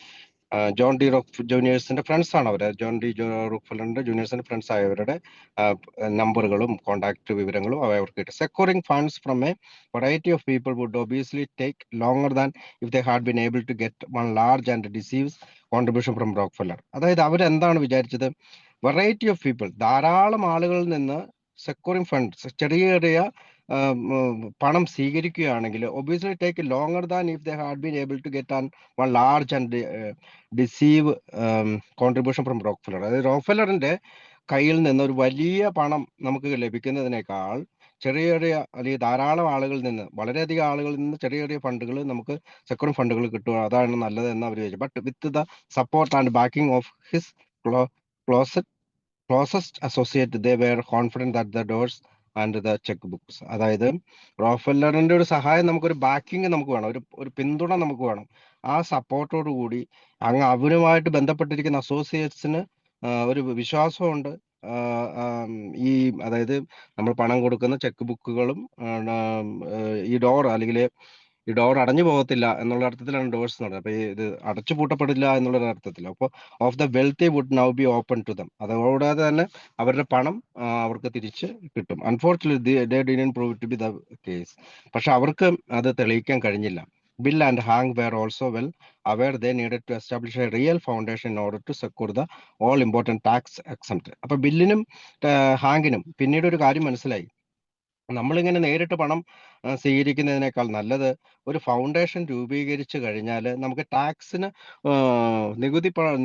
ജോൺ ഡി റോക്ക് ജൂനിയേഴ്സിന്റെ ഫ്രണ്ട്സ് ആണ് അവര്. ജോൺ ഡി റോക്ക്ഫെല്ലറിന്റെ ജൂനിയേഴ്സിന്റെ ഫ്രണ്ട്സ് ആയവരുടെ നമ്പറുകളും കോണ്ടാക്ട് വിവരങ്ങളും അവർക്ക് കിട്ടി. Securing funds from a variety of people would obviously take longer than if they had been able to get one large and decisive contribution from Rockefeller. അതായത് അവരെന്താണ് വിചാരിച്ചത്? വെറൈറ്റി ഓഫ് പീപ്പിൾ, ധാരാളം ആളുകളിൽ നിന്ന് സെക്യൂറിംഗ് ഫണ്ട്സ്, ചെറിയ ചെറിയ പണം സ്വീകരിക്കുകയാണെങ്കിൽ obviously take longer than if they had been able to get one large and decisive contribution from Rockefeller. അതായത് റോക്ക്ഫെല്ലറിന്റെ കയ്യിൽ നിന്ന് ഒരു വലിയ പണം നമുക്ക് ലഭിക്കുന്നതിനേക്കാൾ ചെറിയ ചെറിയ അല്ലെങ്കിൽ ധാരാളം ആളുകളിൽ നിന്ന്, വളരെയധികം ആളുകളിൽ നിന്ന് ചെറിയ ചെറിയ ഫണ്ടുകൾ നമുക്ക് സെക്യൂറിംഗ് ഫണ്ടുകൾ കിട്ടുക, അതാണ് നല്ലത് എന്ന് അവർ ചോദിച്ചു. But with the support and backing of his closest associate they were confident that the doors and the cheque books. അതായത് റോക്ക്ഫെല്ലറിന്റെ ഒരു സഹായം, നമുക്കൊരു ബാക്കിംഗ് നമുക്ക് വേണം, ഒരു പിന്തുണ നമുക്ക് വേണം. ആ സപ്പോർട്ടോട് കൂടി അവരുമായിട്ട് ബന്ധപ്പെട്ടിരിക്കുന്ന അസോസിയേറ്റ്സിന് ഒരു വിശ്വാസമുണ്ട്. ഈ അതായത് നമ്മൾ പണം കൊടുക്കുന്ന ചെക്ക് ബുക്കുകളും ഈ ഡോർ അല്ലെങ്കിൽ ഈ ഡോർ അടഞ്ഞു പോകത്തില്ല എന്നുള്ള അർത്ഥത്തിലാണ് ഡോർസ് എന്ന് പറയുന്നത്. അപ്പൊ ഇത് അടച്ചു പൂട്ടപ്പെടില്ല എന്നുള്ള അർത്ഥത്തിൽ. അപ്പോൾ of the wealthy would now be open to them. അതുകൂടാതെ തന്നെ അവരുടെ പണം അവർക്ക് തിരിച്ച് കിട്ടും. Unfortunately they didn't prove to be the case. പക്ഷെ അവർക്ക് അത് തെളിയിക്കാൻ കഴിഞ്ഞില്ല. Bill and Hank were also well aware they needed to establish a real foundation in order to secure the all important tax exempt. അപ്പൊ ബില്ലിനും ഹാങ്കിനും പിന്നീട് ഒരു കാര്യം മനസ്സിലായി. നമ്മളിങ്ങനെ നേരിട്ട് പണം സ്വീകരിക്കുന്നതിനേക്കാൾ നല്ലത് ഒരു ഫൗണ്ടേഷൻ രൂപീകരിച്ചു കഴിഞ്ഞാൽ നമുക്ക് ടാക്സിന്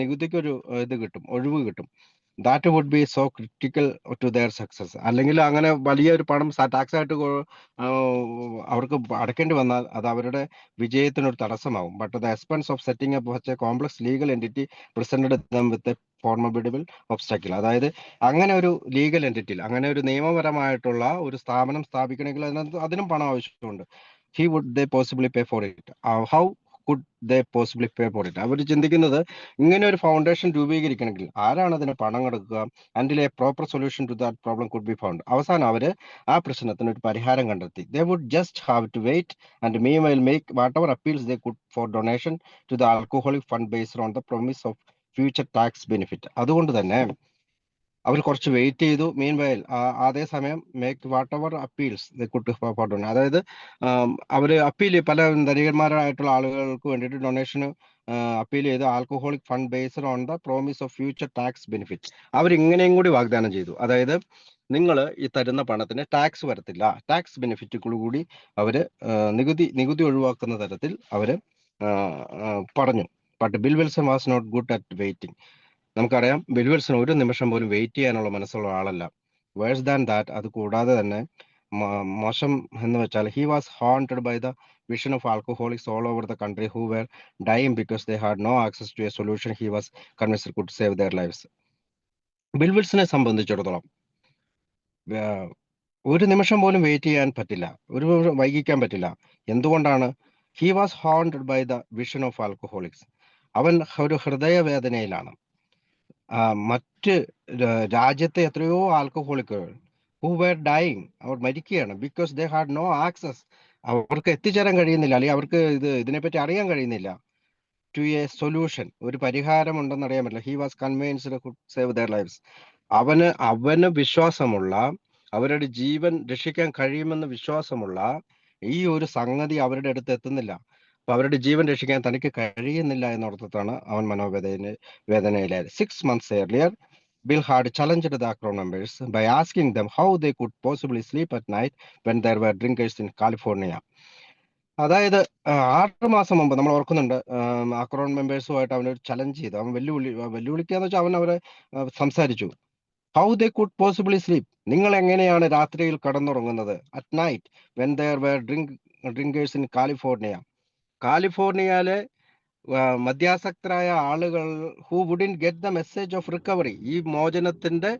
നികുതിക്കൊരു ഇത് കിട്ടും, ഒഴിവ് കിട്ടും. That would be so critical to their success. അല്ലെങ്കിൽ അങ്ങനെ വലിയൊരു പണം ടാക്സ് ആയിട്ട് അവർക്ക് അടയ്ക്കേണ്ടി വന്നാൽ അത് അവരുടെ വിജയത്തിനൊരു തടസ്സമാവും. But the expense of setting up such a complex legal entity presented them with a formidable obstacle. അതായത് അങ്ങനെ ഒരു ലീഗൽ എൻറ്റിറ്റിയിൽ, അങ്ങനെ ഒരു നിയമപരമായിട്ടുള്ള ഒരു സ്ഥാപനം സ്ഥാപിക്കണമെങ്കിൽ അതിനും പണം ആവശ്യമുണ്ട്. He would they possibly pay for it? How could they possibly pay for it? അവർ ചിന്തിക്കുന്നത്, ഇങ്ങനെ ഒരു ഫൗണ്ടേഷൻ രൂപീകരിക്കണമെങ്കിൽ ആരാണ് അതിന് പണം കൊടുക്കുക? Until a proper solution to that problem could be found. അവസാനം അവര് ആ പ്രശ്നത്തിന് ഒരു പരിഹാരം കണ്ടെത്തി. They would just have to wait and meanwhile make whatever appeals they could for donation to the alcoholic fund based on the promise of future tax benefit. അതുകൊണ്ട് തന്നെ അവർ കുറച്ച് വെയിറ്റ് ചെയ്തു. മീൻവൈൽ അതേസമയം make whatever appeals they could for donation. അതായത് അവര് അപ്പീൽ, പല ധനികന്മാരായിട്ടുള്ള ആളുകൾക്ക് വേണ്ടിയിട്ട് ഡൊണേഷന് അപ്പീൽ ചെയ്ത് alcoholic fund based on the promise of future tax benefit. അവരിങ്ങനെയും കൂടി വാഗ്ദാനം ചെയ്തു. അതായത് നിങ്ങൾ ഈ തരുന്ന പണത്തിന് ടാക്സ് വരത്തില്ല, ടാക്സ് ബെനിഫിറ്റുകൾ കൂടി അവര് നികുതി ഒഴിവാക്കുന്ന തരത്തിൽ അവര് പറഞ്ഞു. But Bill Wilson was not good at waiting. നമുക്കറിയാം, ബിൽ വിൽസൺ ഒരു നിമിഷം പോലും വെയിറ്റ് ചെയ്യാനുള്ള മനസ്സുള്ള ആളല്ല. വേഴ്സ് ദാൻ ദാറ്റ്, അത് കൂടാതെ തന്നെ മോശം എന്ന് വെച്ചാൽ, he was haunted by the vision of alcoholics all over the country who were dying because they had no access to a solution he was convinced could save their lives. Bill വിൽസനെ സംബന്ധിച്ചിടത്തോളം ഒരു നിമിഷം പോലും വെയിറ്റ് ചെയ്യാൻ പറ്റില്ല, ഒരു വൈകിക്കാൻ പറ്റില്ല. എന്തുകൊണ്ടാണ്? He was haunted by the vision of alcoholics. അവൻ ഒരു ഹൃദയവേദനയിലാണ്. മറ്റ് രാജ്യത്തെ എത്രയോ ആൽക്കഹോളിക്കുകൾ ഹു വേർ ഡൈയിങ്, അവർ മരിക്കുകയാണ്. Because they had no access, അവർക്ക് എത്തിച്ചേരാൻ കഴിയുന്നില്ല, അല്ലെങ്കിൽ അവർക്ക് ഇതിനെപ്പറ്റി അറിയാൻ കഴിയുന്നില്ല. ടു എ സൊല്യൂഷൻ, ഒരു പരിഹാരം ഉണ്ടെന്ന് അറിയാൻ പറ്റില്ല. He was convinced could save their lives. അവന് വിശ്വാസമുള്ള, അവരുടെ ജീവൻ രക്ഷിക്കാൻ കഴിയുമെന്ന് വിശ്വാസമുള്ള ഈ ഒരു സംഗതി അവരുടെ അടുത്ത് എത്തുന്നില്ല. അപ്പൊ അവരുടെ ജീവൻ രക്ഷിക്കാൻ തനിക്ക് കഴിയുന്നില്ല എന്നോർത്താണ് അവൻ വേദനയിലായത്. 6 months earlier, Bill had challenged the Akron members by asking them how they could possibly sleep at night when there were drinkers in California. അതായത് 6 മാസം മുമ്പ് നമ്മൾ ഓർക്കുന്നുണ്ട്, അക്രോൺ മെമ്പേഴ്സുമായിട്ട് അവനൊരു ചലഞ്ച് ചെയ്തു. അവൻ വെല്ലുവിളിക്കാന്ന് വെച്ചാൽ അവൻ അവരെ സംസാരിച്ചു. How they could possibly sleep, നിങ്ങൾ എങ്ങനെയാണ് രാത്രിയിൽ കടന്നുറങ്ങുന്നത്? At night when there were drinkers in കാലിഫോർണിയയിലെ മദ്യാസക്തരായ ആളുകൾ who wouldn't get the message of recovery, ഈ മോചനത്തിന്റെ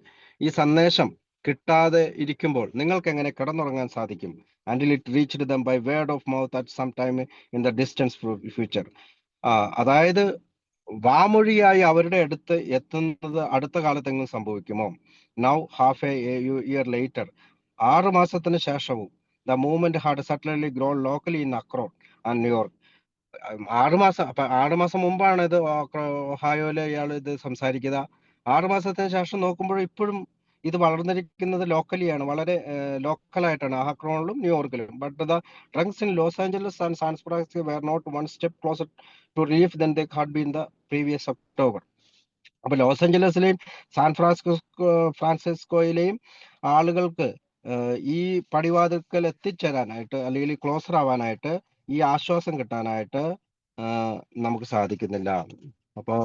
ഈ സന്ദേശം കിട്ടാതെ ഇരിക്കുമ്പോൾ നിങ്ങൾക്ക് എങ്ങനെ കിടന്നുറങ്ങാൻ സാധിക്കും? until it reached them by word of mouth at some time in the distant future. അതായത് വാമൊഴിയായി അവരുടെ അടുത്ത് എത്തുന്നത് അടുത്ത കാലത്തെങ്കിലും സംഭവിക്കുമോ? Now half A year later, 6 മാസത്തിന് ശേഷവും the movement had suddenly grown locally in Acorn and New York. 6 മാസം മുമ്പാണ് ഇത് ഒഹായോയില് ഇയാൾ ഇത് സംസാരിക്കുക. 6 മാസത്തിന് ശേഷം നോക്കുമ്പോൾ ഇപ്പോഴും ഇത് വളർന്നിരിക്കുന്നത് ലോക്കലിയാണ്, വളരെ ലോക്കലായിട്ടാണ് അക്രോണിലും ന്യൂയോർക്കിലും. But the drunks in Los Angeles and San Francisco were not one step closer to relief than they had been the previous October. അപ്പൊ ലോസ് ആഞ്ചലസിലെയും ഫ്രാൻസിസ്കോയിലെയും ആളുകൾക്ക് ഈ പടിവാതിൽക്കൽ എത്തിച്ചേരാനായിട്ട് അല്ലെങ്കിൽ ക്ലോസർ ആവാനായിട്ട് ഈ ആശ്വാസം കിട്ടാനായിട്ട് നമുക്ക് സാധിക്കുന്നില്ല. അപ്പോൾ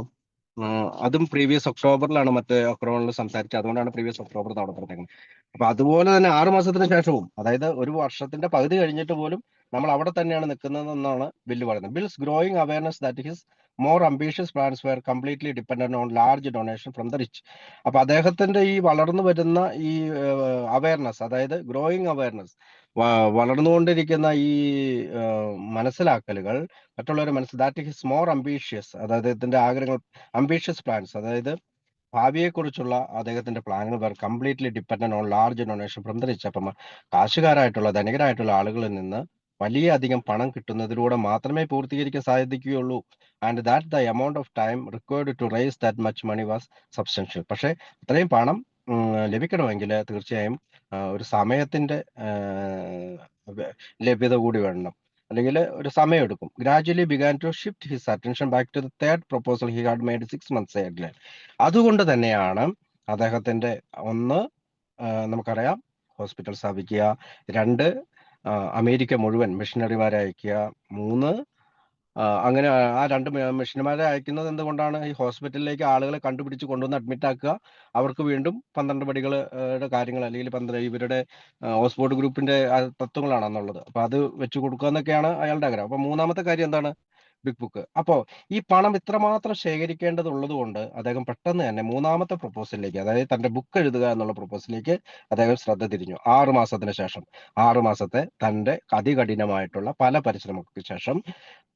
അതും പ്രീവിയസ് ഒക്ടോബറിലാണ് മറ്റേ ഒക്ടോബറിൽ സംസാരിച്ചത്, അതുകൊണ്ടാണ് പ്രീവിയസ് ഒക്ടോബർ അവിടെ പറഞ്ഞേക്കുന്നത്. അപ്പൊ അതുപോലെ തന്നെ 6 മാസത്തിന് ശേഷവും, അതായത് ഒരു വർഷത്തിന്റെ പകുതി കഴിഞ്ഞിട്ട് പോലും നമ്മൾ അവിടെ തന്നെയാണ് നിൽക്കുന്നതെന്നാണ് ബില്ല് പറയുന്നത്. Bill's growing awareness that his more ambitious plans were completely dependent on large donation from the rich. അപ്പൊ അദ്ദേഹത്തിന്റെ ഈ വളർന്നു വരുന്ന ഈ അവയർനെസ്, അതായത് ഗ്രോയിങ് അവയർനെസ്, വളർന്നുകൊണ്ടിരിക്കുന്ന ഈ മനസ്സിലാക്കലുകൾ മറ്റുള്ളവരെ ദാറ്റ് ഹിസ് മോർ അംബീഷ്യസ്, അതായത് ഇതിന്റെ ആഗ്രഹങ്ങൾ, അംബീഷ്യസ് പ്ലാൻസ്, അതായത് ഭാവിയെക്കുറിച്ചുള്ള അദ്ദേഹത്തിന്റെ പ്ലാനുകൾ were completely dependent on large donation from the rich. അപ്പം കാശുകാരായിട്ടുള്ള ധനികരായിട്ടുള്ള ആളുകളിൽ നിന്ന് വലിയ അധികം പണം കിട്ടുന്നതിലൂടെ മാത്രമേ പൂർത്തീകരിക്കാൻ സാധിക്കുകയുള്ളൂ. And that the amount of time required to raise that much money was substantial. പക്ഷേ അത്രയും പണം ലഭിക്കണമെങ്കിൽ തീർച്ചയായും ഒരു സമയത്തിന്റെ ലഭ്യത കൂടി വേണം, അല്ലെങ്കിൽ ഒരു സമയം എടുക്കും. Gradually began to shift his attention back to the third proposal he had made 6 months earlier. അതുകൊണ്ട് തന്നെയാണ് അദ്ദേഹത്തിന്റെ ഒന്ന്, നമുക്കറിയാം, ഹോസ്പിറ്റൽ സ്ഥാപിക്കുക; 2, അമേരിക്ക മുഴുവൻ മിഷണറിമാരെ അയക്കുക; 3, അങ്ങനെ ആ 2 മിഷണറിമാരെ അയക്കുന്നത് എന്തുകൊണ്ടാണ്? ഈ ഹോസ്പിറ്റലിലേക്ക് ആളുകളെ കണ്ടുപിടിച്ച് കൊണ്ടുവന്ന് അഡ്മിറ്റ് ആക്കുക, അവർക്ക് വീണ്ടും 12 പടികളുടെ കാര്യങ്ങൾ, അല്ലെങ്കിൽ ഇവരുടെ ഓക്സ്ഫോർഡ് ഗ്രൂപ്പിന്റെ തത്വങ്ങളാണ് എന്നുള്ളത്, അപ്പൊ അത് വെച്ച് കൊടുക്കുക എന്നൊക്കെയാണ് അയാളുടെ ആഗ്രഹം. അപ്പൊ മൂന്നാമത്തെ കാര്യം എന്താണ്? Big book. അപ്പോ ഈ പണം ഇത്രമാത്രം ശേഖരിക്കേണ്ടതുള്ളത് കൊണ്ട് അദ്ദേഹം പെട്ടെന്ന് തന്നെ മൂന്നാമത്തെ പ്രൊപ്പോസലിലേക്ക്, അതായത് തന്റെ ബുക്ക് എഴുതുക എന്നുള്ള പ്രൊപ്പോസലിലേക്ക് അദ്ദേഹം ശ്രദ്ധ തിരിഞ്ഞു. 6 മാസത്തിന് ശേഷം, 6 മാസത്തെ തന്റെ അതികഠിനമായിട്ടുള്ള പല പരിശ്രമങ്ങൾക്ക് ശേഷം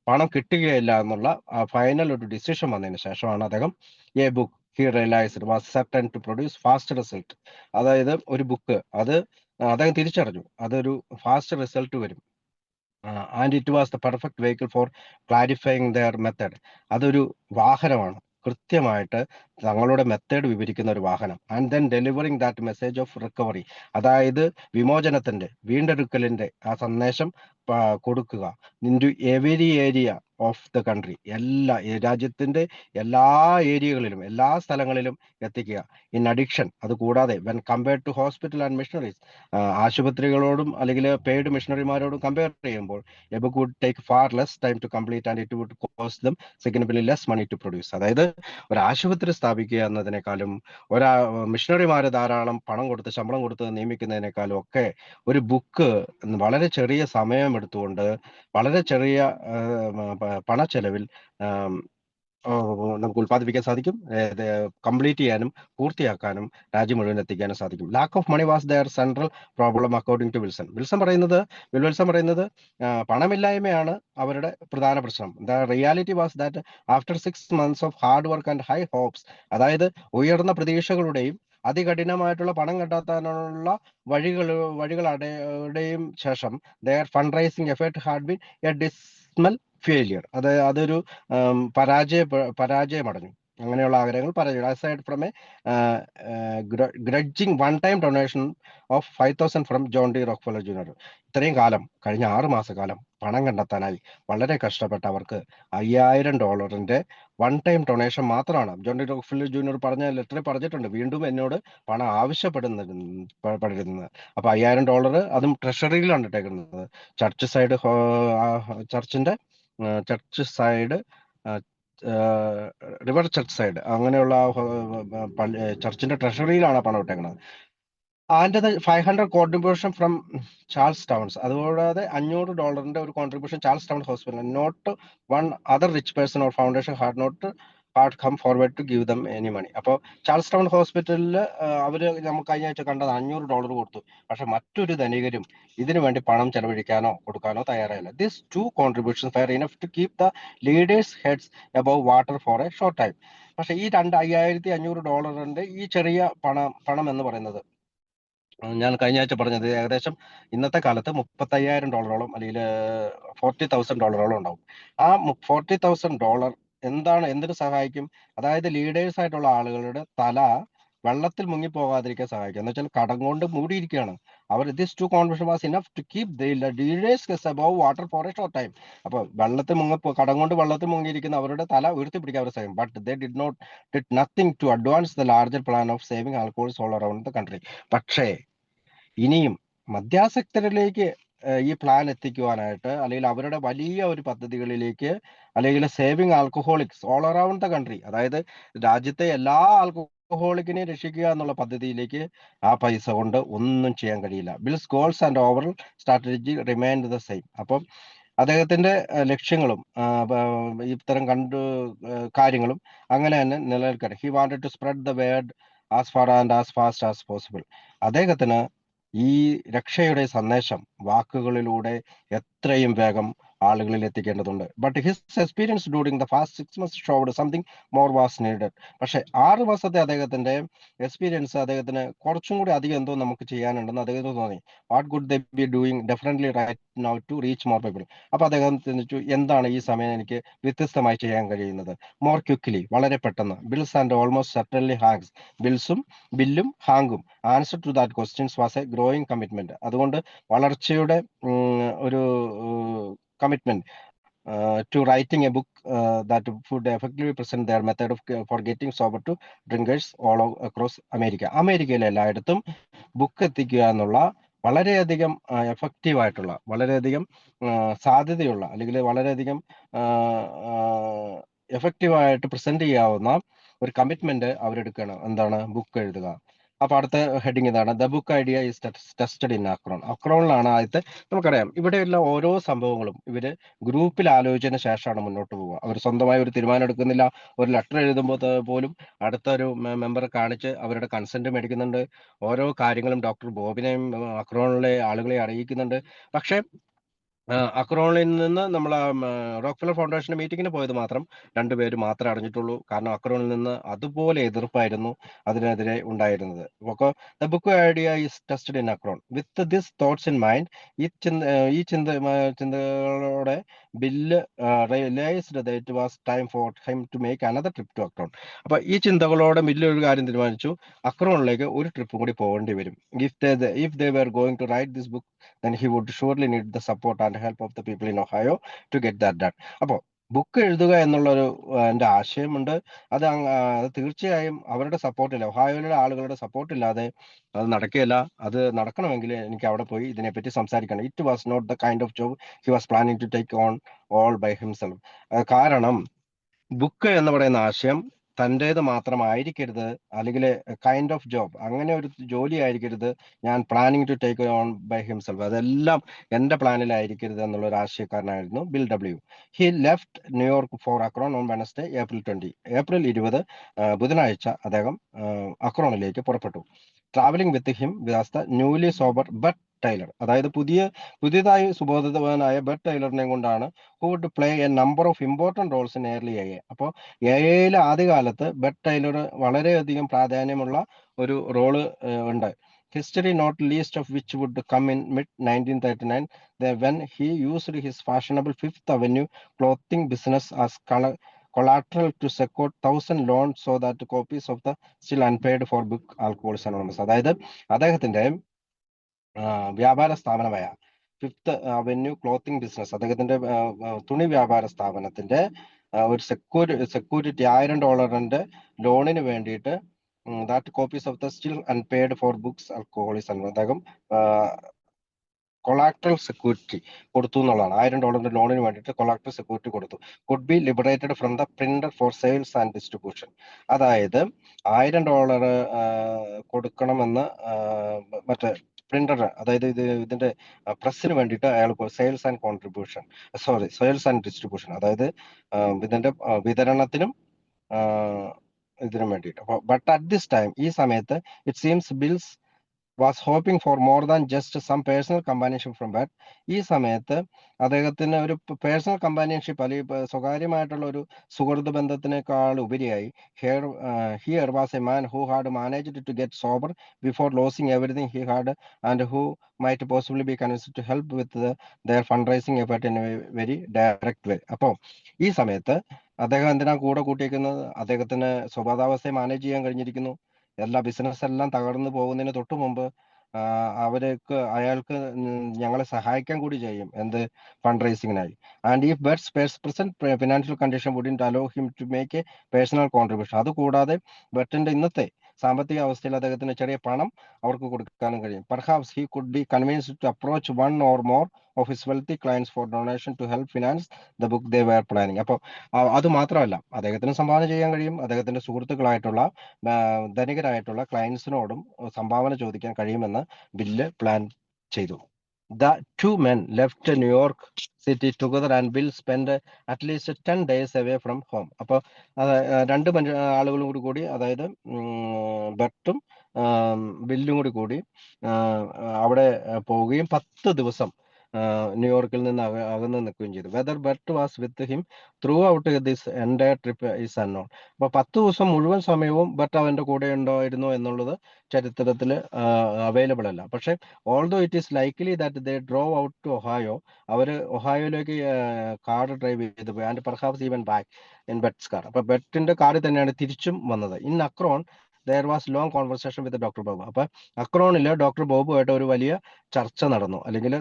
പണം കിട്ടുകയില്ല എന്നുള്ള ഫൈനൽ ഒരു ഡിസിഷൻ വന്നതിന് ശേഷമാണ് അദ്ദേഹം a book he realised was certain to produce fast result. അതായത് ഒരു ബുക്ക്, അത് അദ്ദേഹം തിരിച്ചറിഞ്ഞു അതൊരു ഫാസ്റ്റ് റിസൾട്ട് വരും. And it was the perfect vehicle for clarifying their method. അതൊരു വാഹനമാണ്, കൃത്യമായിട്ട് തങ്ങളുടെ മെത്തേഡ് വിവരിക്കുന്ന ഒരു വാഹനം. And then delivering that message of recovery, അതായത് വിമോചനത്തിന്റെ, വീണ്ടെടുക്കലിന്റെ ആ സന്ദേശം കൊടുക്കുക into every area of the country, എല്ലാ രാജ്യത്തിന്റെ എല്ലാ ഏരിയകളിലും, എല്ലാ സ്ഥലങ്ങളിലും എത്തിക്കുക. ഇൻ അഡിക്ഷൻ, അത് കൂടാതെ when compared to hospital and missionaries, ആശുപത്രികളോടും അല്ലെങ്കിൽ പെയ്ഡ് മിഷണറിമാരോടും കമ്പയർ ചെയ്യുമ്പോൾ a book would take far less time to complete and it would cost them significantly less money to produce. അതായത് ഒരു ആശുപത്രി സ്ഥാപിക്കുക എന്നതിനേക്കാളും, മിഷണറിമാരെ ധാരാളം പണം കൊടുത്ത്, ശമ്പളം കൊടുത്ത് നിയമിക്കുന്നതിനേക്കാളും ഒക്കെ ഒരു ബുക്ക് വളരെ ചെറിയ സമയം എടുത്തുകൊണ്ട്, വളരെ ചെറിയ പണച്ചെലവിൽ നമുക്ക് ഉത്പാദിപ്പിക്കാൻ സാധിക്കും, കംപ്ലീറ്റ് ചെയ്യാനും പൂർത്തിയാക്കാനും രാജ്യം മുഴുവൻ എത്തിക്കാനും സാധിക്കും. Lack of money was their central problem according to Wilson. Wilson പറയുന്നത് പണമില്ലായ്മയാണ് അവരുടെ പ്രധാന പ്രശ്നം. The reality was that after 6 months of hard work and high hopes, അതായത് ഉയർന്ന പ്രതീക്ഷകളുടെയും അതികഠിനമായിട്ടുള്ള പണം കണ്ടെത്താനുള്ള വഴികളുടെയും ശേഷം their fund raising effort had been a dismal failure. അതൊരു പരാജയമടഞ്ഞു. അങ്ങനെയുള്ള ആഗ്രഹങ്ങൾ പരാജയം. Aside from a grudging one time donation of 5,000 from John D Rockefeller junior. ഇത്രയും കാലം, കഴിഞ്ഞ 6 മാസക്കാലം പണം കണ്ടെത്താനായി വളരെ കഷ്ടപ്പെട്ട അവർക്ക് $5,000 വൺ ടൈം ഡൊണേഷൻ മാത്രമാണ്. ജോൺ ഡി റോക്ക്ഫെല്ലർ ജൂനിയർ പറഞ്ഞ ലെറ്ററിൽ പറഞ്ഞിട്ടുണ്ട്, വീണ്ടും എന്നോട് പണം ആവശ്യപ്പെടുന്നത്. അപ്പൊ $5,000 അതും ട്രഷറിയിലാണ് ഇട്ടേക്കുന്നത്. Church side, river church side, അങ്ങനെയുള്ള ചർച്ചിന്റെ ട്രഷറിയിലാണ് പണം ഇട്ടേക്കുന്നത്. And the 500 contribution from Charles Towns, അതുകൂടാതെ $500 ഒരു contribution Charles Town hospital. Not one other rich person or foundation had come forward to give them any money. അപ്പോൾ ചാൾസ് ടൗൺ ഹോസ്പിറ്റലിൽ അവര് നമുക്ക് കഴിഞ്ഞ ആഴ്ച കണ്ടത് $500 കൊടുത്തു, പക്ഷെ മറ്റൊരു ധനികരും ഇതിനു വേണ്ടി പണം ചെലവഴിക്കാനോ കൊടുക്കാനോ തയ്യാറായില്ല. This 2 contributions were enough to keep the leaders' heads above water for a short time. പക്ഷെ ഈ $5,500 ഈ ചെറിയ പണം എന്ന് പറയുന്നത് ഞാൻ കഴിഞ്ഞ ആഴ്ച പറഞ്ഞത് ഏകദേശം ഇന്നത്തെ കാലത്ത് $35,000 അല്ലെങ്കിൽ $40,000 ഉണ്ടാവും. ആ $40,000 എന്തിനു സഹായിക്കും? അതായത് ലീഡേഴ്സ് ആയിട്ടുള്ള ആളുകളുടെ തല വെള്ളത്തിൽ മുങ്ങിപ്പോകാതിരിക്കാൻ സഹായിക്കും. എന്ന് വെച്ചാൽ കടം കൊണ്ട് മൂടിയിരിക്കുകയാണ് അവർ. This to conversion was enough to keep the leaders above water for a short time. അപ്പൊ കടം കൊണ്ട് വെള്ളത്തിൽ മുങ്ങിയിരിക്കുന്ന അവരുടെ തല ഉയർത്തിപ്പിടിക്കാൻ അവർ സഹായിക്കും. But they did nothing to advance the larger plan of saving alcoholics all around the country. പക്ഷേ ഇനിയും മദ്യാസക്തരിലേക്ക് ഈ പ്ലാൻ എത്തിക്കുവാനായിട്ട്, അല്ലെങ്കിൽ അവരുടെ വലിയ ഒരു പദ്ധതികളിലേക്ക്, അല്ലെങ്കിൽ saving alcoholics all around the country, അതായത് രാജ്യത്തെ എല്ലാ ആൽക്കഹോളിക്കിനെയും രക്ഷിക്കുക എന്നുള്ള പദ്ധതിയിലേക്ക് ആ പൈസ കൊണ്ട് ഒന്നും ചെയ്യാൻ കഴിയില്ല. Bill's goals and overall strategy remained the same. അപ്പം അദ്ദേഹത്തിന്റെ ലക്ഷ്യങ്ങളും ഇത്തരം കാര്യങ്ങളും അങ്ങനെ തന്നെ നിലനിൽക്കട്ടെ. He wanted to spread the word as far and as fast as possible. അദ്ദേഹത്തിന് ഈ രക്ഷയുടെ സന്ദേശം വാക്കുകളിലൂടെ എത്രയും വേഗം ആളുകളിൽ എത്തിക്കേണ്ടതുണ്ട്. But his experience during the past 6 months showed something more was needed. പക്ഷെ 6 മാസത്തെ അദ്ദേഹത്തിന്റെ എക്സ്പീരിയൻസ് അദ്ദേഹത്തിന് കുറച്ചും കൂടി അധികം എന്തോ നമുക്ക് ചെയ്യാനുണ്ടെന്ന് അദ്ദേഹത്തിന് തോന്നി. What could they be doing differently right now to reach more people. അപ്പൊ അദ്ദേഹം ചിന്തിച്ചു, എന്താണ് ഈ സമയം എനിക്ക് വ്യത്യസ്തമായി ചെയ്യാൻ കഴിയുന്നത്? മോർ ക്വിക്ക്ലി, വളരെ പെട്ടെന്ന്. Bill's and almost certainly Hank's. ബില്ലും ഹാങ്കും answer to that questions was a growing commitment. അതുകൊണ്ട് വളർച്ചയുടെ ഒരു commitment to writing a book that would effectively present their method for getting sober to drinkers all across America. അമേരിക്കയിലെ എല്ലായിടത്തും ബുക്ക് എത്തിക്കുക എന്നുള്ള വളരെയധികം എഫക്റ്റീവ് ആയിട്ടുള്ള, വളരെയധികം സാധ്യതയുള്ള, അല്ലെങ്കിൽ വളരെയധികം എഫക്റ്റീവായിട്ട് പ്രസന്റ് ചെയ്യാവുന്ന ഒരു കമ്മിറ്റ്മെന്റ് അവരെടുക്കണം. എന്താണ്? ബുക്ക് എഴുതുക. അപ്പൊ അടുത്ത ഹെഡിങ് ഇതാണ്, the book idea is tested in Akron. അക്രോണിലാണ് ആദ്യത്തെ. നമുക്കറിയാം, ഇവിടെയുള്ള ഓരോ സംഭവങ്ങളും ഇവര് ഗ്രൂപ്പിൽ ആലോചിച്ചതിന് ശേഷമാണ് മുന്നോട്ട് പോവുക. അവർ സ്വന്തമായി ഒരു തീരുമാനം എടുക്കുന്നില്ല. ഒരു ലെറ്റർ എഴുതുമ്പോൾ പോലും അടുത്ത ഒരു മെമ്പറെ കാണിച്ച് അവരുടെ കൺസെന്റ് മേടിക്കുന്നുണ്ട്. ഓരോ കാര്യങ്ങളും ഡോക്ടർ ബോബിനെയും അക്രോണിലെ ആളുകളെ അറിയിക്കുന്നുണ്ട്. പക്ഷെ അക്രോണിൽ നിന്ന് നമ്മൾ റോക്ക്ഫെല്ലർ ഫൗണ്ടേഷന്റെ മീറ്റിങ്ങിന് പോയത് മാത്രം 2 പേര് മാത്രമേ അറിഞ്ഞിട്ടുള്ളൂ. കാരണം അക്രോണിൽ നിന്ന് അതുപോലെ എതിർപ്പായിരുന്നു അതിനെതിരെ ഉണ്ടായിരുന്നത്. The book idea is tested in Akron. With this thoughts in mind, ഈ ചിന്തകളോടെ Bill realised that it was time for him to make another trip to Akron. അപ്പൊ ഈ ചിന്തകളോടെ ബില്ല് ഒരു കാര്യം തീരുമാനിച്ചു, അക്രോണിലേക്ക് ഒരു ട്രിപ്പും കൂടി പോകേണ്ടി വരും. If they were going to write this book, then he would surely need the support and help of the people in Ohio to get that done. അപ്പോൾ ബുക്ക് എഴുതുക എന്നുള്ളൊരു എൻ്റെ ആശയമുണ്ട്. അത് തീർച്ചയായും അവരുടെ സപ്പോർട്ടില്ല, ഒഹായോയിലെ ആളുകളുടെ സപ്പോർട്ട് ഇല്ലാതെ അത് നടക്കുകയില്ല. അത് നടക്കണമെങ്കിൽ എനിക്ക് അവിടെ പോയി ഇതിനെപ്പറ്റി സംസാരിക്കണം. It was not the kind of job he was planning to take on all by himself. കാരണം ബുക്ക് എന്ന് പറയുന്ന ആശയം തൻ്റേത് മാത്രമായിരിക്കരുത്, അല്ലെങ്കിൽ കൈൻഡ് ഓഫ് ജോബ്, അങ്ങനെ ഒരു ജോലി ആയിരിക്കരുത് ഞാൻ planning to take on by himself, അതെല്ലാം എൻ്റെ പ്ലാനിലായിരിക്കരുത് എന്നുള്ള ഒരു ആശയക്കാരനായിരുന്നു Bill W. He left New York for Akron on Wednesday April 20. April 20 ബുധനാഴ്ച അദ്ദേഹം അക്രോണിലേക്ക് പുറപ്പെട്ടു. Travelling with him was the newly sober Bert Taylor. അതായത് പുതിയതായി സുബോധിതവാനായ ബട്ട് ടൈലറിനെ കൊണ്ടാണ്, who would play a number of important roles in early AI. അപ്പോൾ AI ആദ്യകാലത്ത് ബട്ട് ടൈലർ വളരെയധികം പ്രാധാന്യമുള്ള ഒരു റോള് ഉണ്ട്. History not least of which would come in mid-1939 when he used his fashionable Fifth Avenue clothing business as collateral to secure 1,000 loans so that copies of the still unpaid for book Alcoholics Anonymous. അതായത് അദ്ദേഹത്തിന്റെ വ്യാപാര സ്ഥാപനമായ ഫിഫ്ത്ത് അവന്യൂ ക്ലോത്തിങ് ബിസിനസ്, അദ്ദേഹത്തിന്റെ തുണി വ്യാപാര സ്ഥാപനത്തിന്റെ ഒരു സെക്യൂരിറ്റി $1,000 ലോണിന് വേണ്ടിയിട്ട് that copies of the still unpaid for books alcoholics അദ്ദേഹം കൊളാക്ടറൽ സെക്യൂരിറ്റി കൊടുത്തു എന്നുള്ളതാണ്. $1,000 ലോണിന് വേണ്ടിയിട്ട് കൊളാക്ടറൽ സെക്യൂരിറ്റി കൊടുത്തു. Could be liberated from the printer for sales and distribution. അതായത് $1,000 കൊടുക്കണമെന്ന് മറ്റേ പ്രിന്റർ, അതായത് ഇതിന്റെ പ്രസ്സിന് വേണ്ടിയിട്ട് അയാൾ സെയിൽസ് ആൻഡ് ഡിസ്ട്രിബ്യൂഷൻ, അതായത് ഇതിന്റെ വിതരണത്തിനും ഇതിനും വേണ്ടിയിട്ട്. ബട്ട് അറ്റ് ദിസ് ടൈം, ഈ സമയത്ത്, it seems bills was hoping for more than just some personal companionship from Bert. ഈ സമയത്ത് അദ്ദേഹത്തിന് ഒരു പേഴ്സണൽ കമ്പാനിയൻഷിപ്പ് അല്ലെങ്കിൽ സ്വകാര്യമായിട്ടുള്ള ഒരു സുഹൃത്ത് ബന്ധത്തിനേക്കാൾ ഉപരിയായി here was a man who had managed to get sober before losing everything he had and who might possibly be convinced to help with their fund raising effort in a very direct way. അപ്പോൾ ഈ സമയത്ത് അദ്ദേഹം എന്തിനാ കൂടെ കൂട്ടിയിരിക്കുന്നത്? അദ്ദേഹത്തിന് സ്വബോധാവസ്ഥയെ മാനേജ് ചെയ്യാൻ കഴിഞ്ഞിരിക്കുന്നു. എല്ലാ ബിസിനസ് എല്ലാം തകർന്നു പോകുന്നതിന് തൊട്ട് മുമ്പ് അയാൾക്ക് ഞങ്ങളെ സഹായിക്കാൻ കൂടി ചെയ്യും, എന്ത് ഫണ്ട് റൈസിങ്ങിനായി. And if Bert's present financial condition wouldn't allow him to make a personal contribution. അതുകൂടാതെ ബെറ്റിന്റെ ഇന്നത്തെ സാമ്പത്തിക അവസ്ഥയിൽ അദ്ദേഹത്തിന് ചെറിയ പണം അവർക്ക് കൊടുക്കാനും കഴിയും. Perhaps he could be convinced to approach one or more of his wealthy clients for donation to help finance the book they were planning. അപ്പോൾ അത് മാത്രമല്ല, അദ്ദേഹത്തിന് സംഭാവന ചെയ്യാൻ കഴിയും. അദ്ദേഹത്തിന്റെ സുഹൃത്തുക്കളായിട്ടുള്ള ധനികരായിട്ടുള്ള ക്ലയൻസിനോടും സംഭാവന ചോദിക്കാൻ കഴിയുമെന്ന് ബില്ല് പ്ലാൻ ചെയ്തു. The two men left New York City together and Bill spent at least 10 days away from home. അപ്പോൾ രണ്ട് ആളുകളും കൂടി അതായത് ബെർട്ടും ബില്ലും കൂടി അവിടെ പോവുകയും 10 ദിവസം ന്യൂയോർക്കിൽ നിന്ന് അകന്ന് നിൽക്കുകയും ചെയ്തു. Whether Bert was with him through out this entire trip is unknown. അപ്പോൾ 10 ദിവസം മുഴുവൻ സമയവും ബെർട്ട് അവന്റെ കൂടെ ഉണ്ടായിരുന്നോ എന്നുള്ളത് ചരിത്രത്തിൽ അവൈലബിൾ അല്ല. പക്ഷെ although it is likely that they drove out to Ohio, അവര് ഒഹായോയിലേക്ക് കാർ ഡ്രൈവ് ചെയ്ത് പോയി. And perhaps even back in Bert's car. അപ്പൊ ബെർട്ടിന്റെ കാറിൽ തന്നെയാണ് തിരിച്ചും വന്നത്. In Akron there was long conversation with doctor Bob. അപ്പൊ അക്രോണിൽ ഡോക്ടർ ബോബുമായിട്ട് ഒരു വലിയ ചർച്ച നടന്നു, അല്ലെങ്കിൽ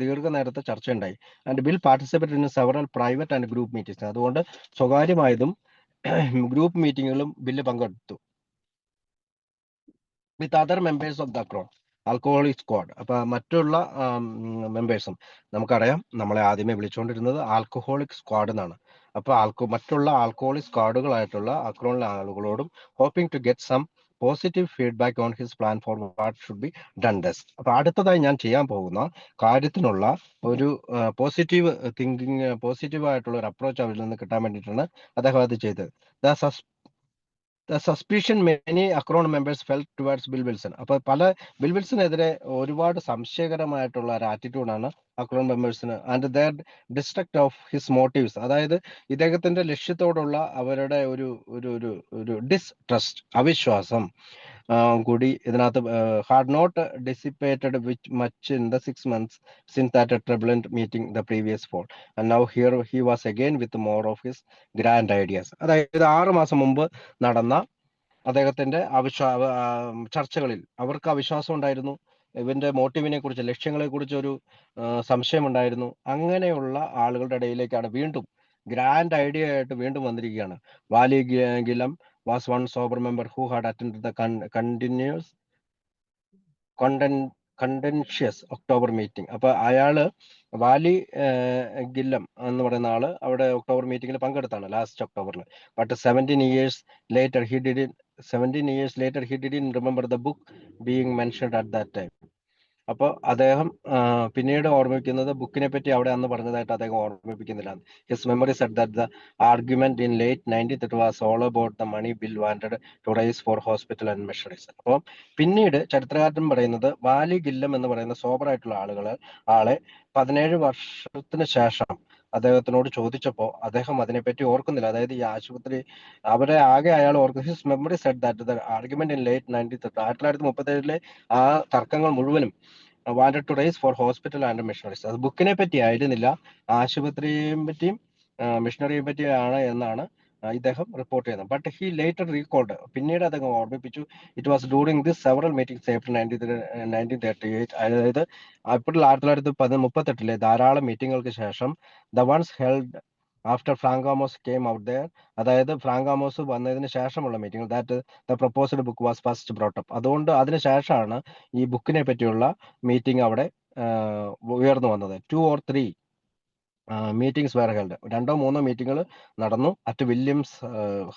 ദീർഘനേരത്തെ ചർച്ച ഉണ്ടായി. And bill participate in several private and group meetings. അതുകൊണ്ട് സ്വകാര്യമായതും ഗ്രൂപ്പ് മീറ്റിങ്ങുകളും ബില്ല് പങ്കെടുത്തു. With other members of the Acorn alcoholic squad. അപ്പൊ മറ്റുള്ള മെമ്പേഴ്സും, നമുക്കറിയാം നമ്മളെ ആദ്യമേ വിളിച്ചുകൊണ്ടിരുന്നത് ആൽക്കഹോളിക് സ്ക്വാഡ് എന്നാണ്. അപ്പൊ മറ്റുള്ള ആൽക്കഹോളിക് സ്ക്വാഡുകളായിട്ടുള്ള അക്രോണിലെ ആളുകളോടും hoping to get some positive feedback on his plan for what should be done next. അപ്പൊ അടുത്തതായി ഞാൻ ചെയ്യാൻ പോകുന്ന കാര്യത്തിനുള്ള ഒരു പോസിറ്റീവ് ആയിട്ടുള്ള ഒരു അപ്രോച്ച് അവരിൽ നിന്ന് കിട്ടാൻ വേണ്ടിയിട്ടാണ് അദ്ദേഹം അത് ചെയ്തത്. The suspicion many Akron members felt towards Bill Wilson. അപ്പൊ ബിൽ വിൽസണെതിരെ ഒരുപാട് സംശയകരമായിട്ടുള്ള ഒരു ആറ്റിറ്റ്യൂഡാണ് അക്രോൺ മെമ്പേഴ്സിന്. And their distrust of his motives, അതായത് ഇദ്ദേഹത്തിന്റെ ലക്ഷ്യത്തോടുള്ള അവരുടെ ഒരു ഡിസ്ട്രസ്റ്റ്, അവിശ്വാസം കൂടി ഇതിനകത്ത് had not dissipated which much in the 6 months since that turbulent meeting the previous fall. And now here he was again with more of his grand ideas. അതായത് 6 മാസം മുമ്പ് നടന്ന അദ്ദേഹത്തിന്റെ ചർച്ചകളിൽ അവർക്ക് അവിശ്വാസം ഉണ്ടായിരുന്നു. ഇവന്റെ മോട്ടീവിനെ കുറിച്ച്, ലക്ഷ്യങ്ങളെ കുറിച്ച് ഒരു സംശയം ഉണ്ടായിരുന്നു. അങ്ങനെയുള്ള ആളുകളുടെ ഇടയിലേക്കാണ് വീണ്ടും ഗ്രാൻഡ് ഐഡിയ ആയിട്ട് വീണ്ടും വന്നിരിക്കുകയാണ്. Wally Gillam was one sober member who had attended the contentious October meeting. അപ്പൊ അയാള് വാലി ഗില്ലം എന്ന് പറയുന്ന ആള് അവിടെ ഒക്ടോബർ മീറ്റിംഗിൽ പങ്കെടുത്താണ്, ലാസ്റ്റ് ഒക്ടോബറിൽ. But 17 years later he didn't remember the book being mentioned at that time. അപ്പോൾ അദ്ദേഹം പിന്നീട് ഓർമ്മിക്കുന്നത് ബുക്കിനെ പറ്റി അവിടെ അന്ന് പറഞ്ഞതായിട്ട് അദ്ദേഹം ഓർമ്മിപ്പിക്കുന്നില്ല. His memory said that the argument in late 90s was all about the money Bill wanted to raise for hospital and missionaries. അപ്പോൾ പിന്നീട് ചരിത്രകാരൻ പറയുന്നത് വാലി ഗില്ലം എന്ന് പറയുന്ന സോബറായിട്ടുള്ള ആളെ 17 വർഷത്തിന് ശേഷം അദ്ദേഹത്തിനോട് ചോദിച്ചപ്പോൾ അദ്ദേഹം അതിനെപ്പറ്റി ഓർക്കുന്നില്ല. അതായത് ഈ ആശുപത്രി അവരെ ആകെ അയാൾ ഓർക്കുന്നു. His memory said that the argument in late 90s 1937 ആ തർക്കങ്ങൾ മുഴുവനും wanted to raise for hospital and missionaries. അത് ബുക്കിനെ പറ്റി ആയിരുന്നില്ല, ആശുപത്രിയെ പറ്റിയും മിഷണറിയെ പറ്റിയാണ് എന്നാണ് ഇദ്ദേഹം റിപ്പോർട്ട് ചെയ്യുന്നത്. ബട്ട് ഹി ലേറ്റർ റീകോൾഡ്, പിന്നീട് അദ്ദേഹം ഓർമ്മിപ്പിച്ചു, it was during this several meetings April 1938, അതായത് ഏപ്രിൽ 1938 ധാരാളം മീറ്റിങ്ങുകൾക്ക് ശേഷം, the ones held after Frank Amos came out there, അതായത് ഫ്രാങ്കോമോസ് വന്നതിന് ശേഷമുള്ള meeting, that the proposed book was first brought up. അതുകൊണ്ട് അതിനുശേഷമാണ് ഈ ബുക്കിനെ പറ്റിയുള്ള മീറ്റിംഗ് അവിടെ ഉയർന്നു വന്നത്. 2 or 3 മീറ്റിംഗ്സ് വേറെ ഹെൽഡ്, 2 or 3 മീറ്റിങ്ങുകൾ നടന്നു അറ്റ് വില്യംസ്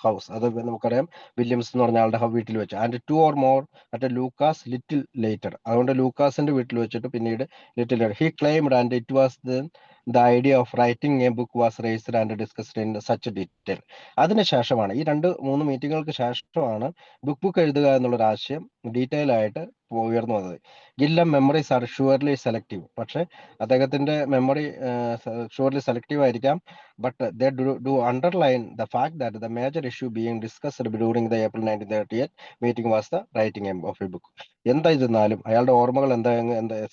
ഹൗസ്. അത് നമുക്കറിയാം, വില്യംസ് എന്ന് പറഞ്ഞ ആളുടെ വീട്ടിൽ വെച്ച്. And 2 or more at Lucas little later. അതുകൊണ്ട് ലൂക്കാസിന്റെ വീട്ടിൽ വെച്ചിട്ട് പിന്നീട് little later he claimed and it was the idea of writing a book was raised and discussed in such detail. അതിനുശേഷമാണ്, ഈ 2-3 മീറ്റിങ്ങുകൾക്ക് ശേഷമാണ് ബുക്ക് എഴുതുക എന്നുള്ളൊരു ആശയം ഡീറ്റെയിൽ ആയിട്ട് ഉയർന്നു വന്നത്. ഗില്ലം മെമ്മറീസ് ആർ ഷുവർലി സെലക്റ്റീവ്. പക്ഷെ അദ്ദേഹത്തിന്റെ മെമ്മറി ഷുവർലി സെലക്റ്റീവ് ആയിരിക്കാം. But they do underline the fact that the major issue being discussed during the April 1938 meeting was the writing of A book. എന്തായിരുന്നാലും അയാളുടെ ഓർമ്മകൾ എന്താ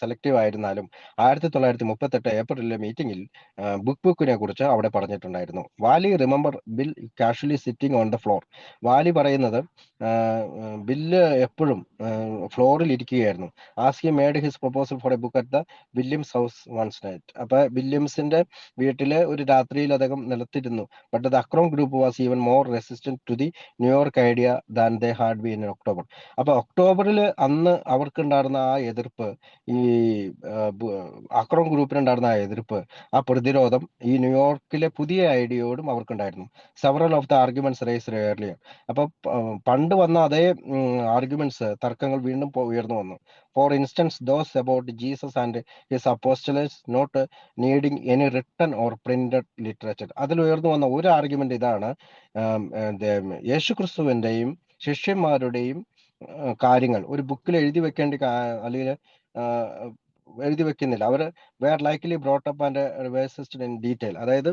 സെലക്റ്റീവ് ആയിരുന്നാലും 1938 ഏപ്രിലിലെ മീറ്റിംഗിൽ ബുക്കിനെ കുറിച്ച് അവിടെ പറഞ്ഞിട്ടുണ്ടായിരുന്നു. Wally remember Bill casually sitting on the floor. Wally പറയുന്നത് ബില്ല് എപ്പോഴും ഫ്ലോറിൽ ഇരിക്കുകയായിരുന്നു. As he made his proposal for a book at the Williams house once night. അപ്പൊ വില്യംസിന്റെ വീട്ടില് ഒരു രാത്രിയിൽ അദ്ദേഹം നിലത്തിരുന്നു. But the Akron group was even more resistant to the New York idea than they had been in October. അപ്പൊ ഒക്ടോബറിൽ അന്ന് അവർക്കുണ്ടായിരുന്ന ആ എതിർപ്പ്, ഈ അക്രോം ഗ്രൂപ്പിനുണ്ടായിരുന്ന ആ എതിർപ്പ്, ആ പ്രതിരോധം ഈ ന്യൂയോർക്കിലെ പുതിയ ഐഡിയയോടും അവർക്കുണ്ടായിരുന്നു. Several of the arguments raised earlier. അപ്പൊ പണ്ട് വന്ന അതേ ആർഗ്യുമെന്റ്സ്, തർക്കങ്ങൾ വീണ്ടും ഉയർന്നു വന്നു. For instance those about Jesus and his apostles not needing any written or printed literature. അതിൽ ഉയർന്നു വന്ന ഒരു ആർഗ്യുമെന്റ് ഇതാണ്: യേശുക്രിസ്തുവിന്റെയും ശിഷ്യന്മാരുടെയും കാര്യങ്ങൾ ഒരു ബുക്കിൽ എഴുതി വെക്കേണ്ട, അല്ലെങ്കിൽ എഴുതി വെക്കുന്നില്ല. അവർ were likely brought up and reversed in detail. അതായത്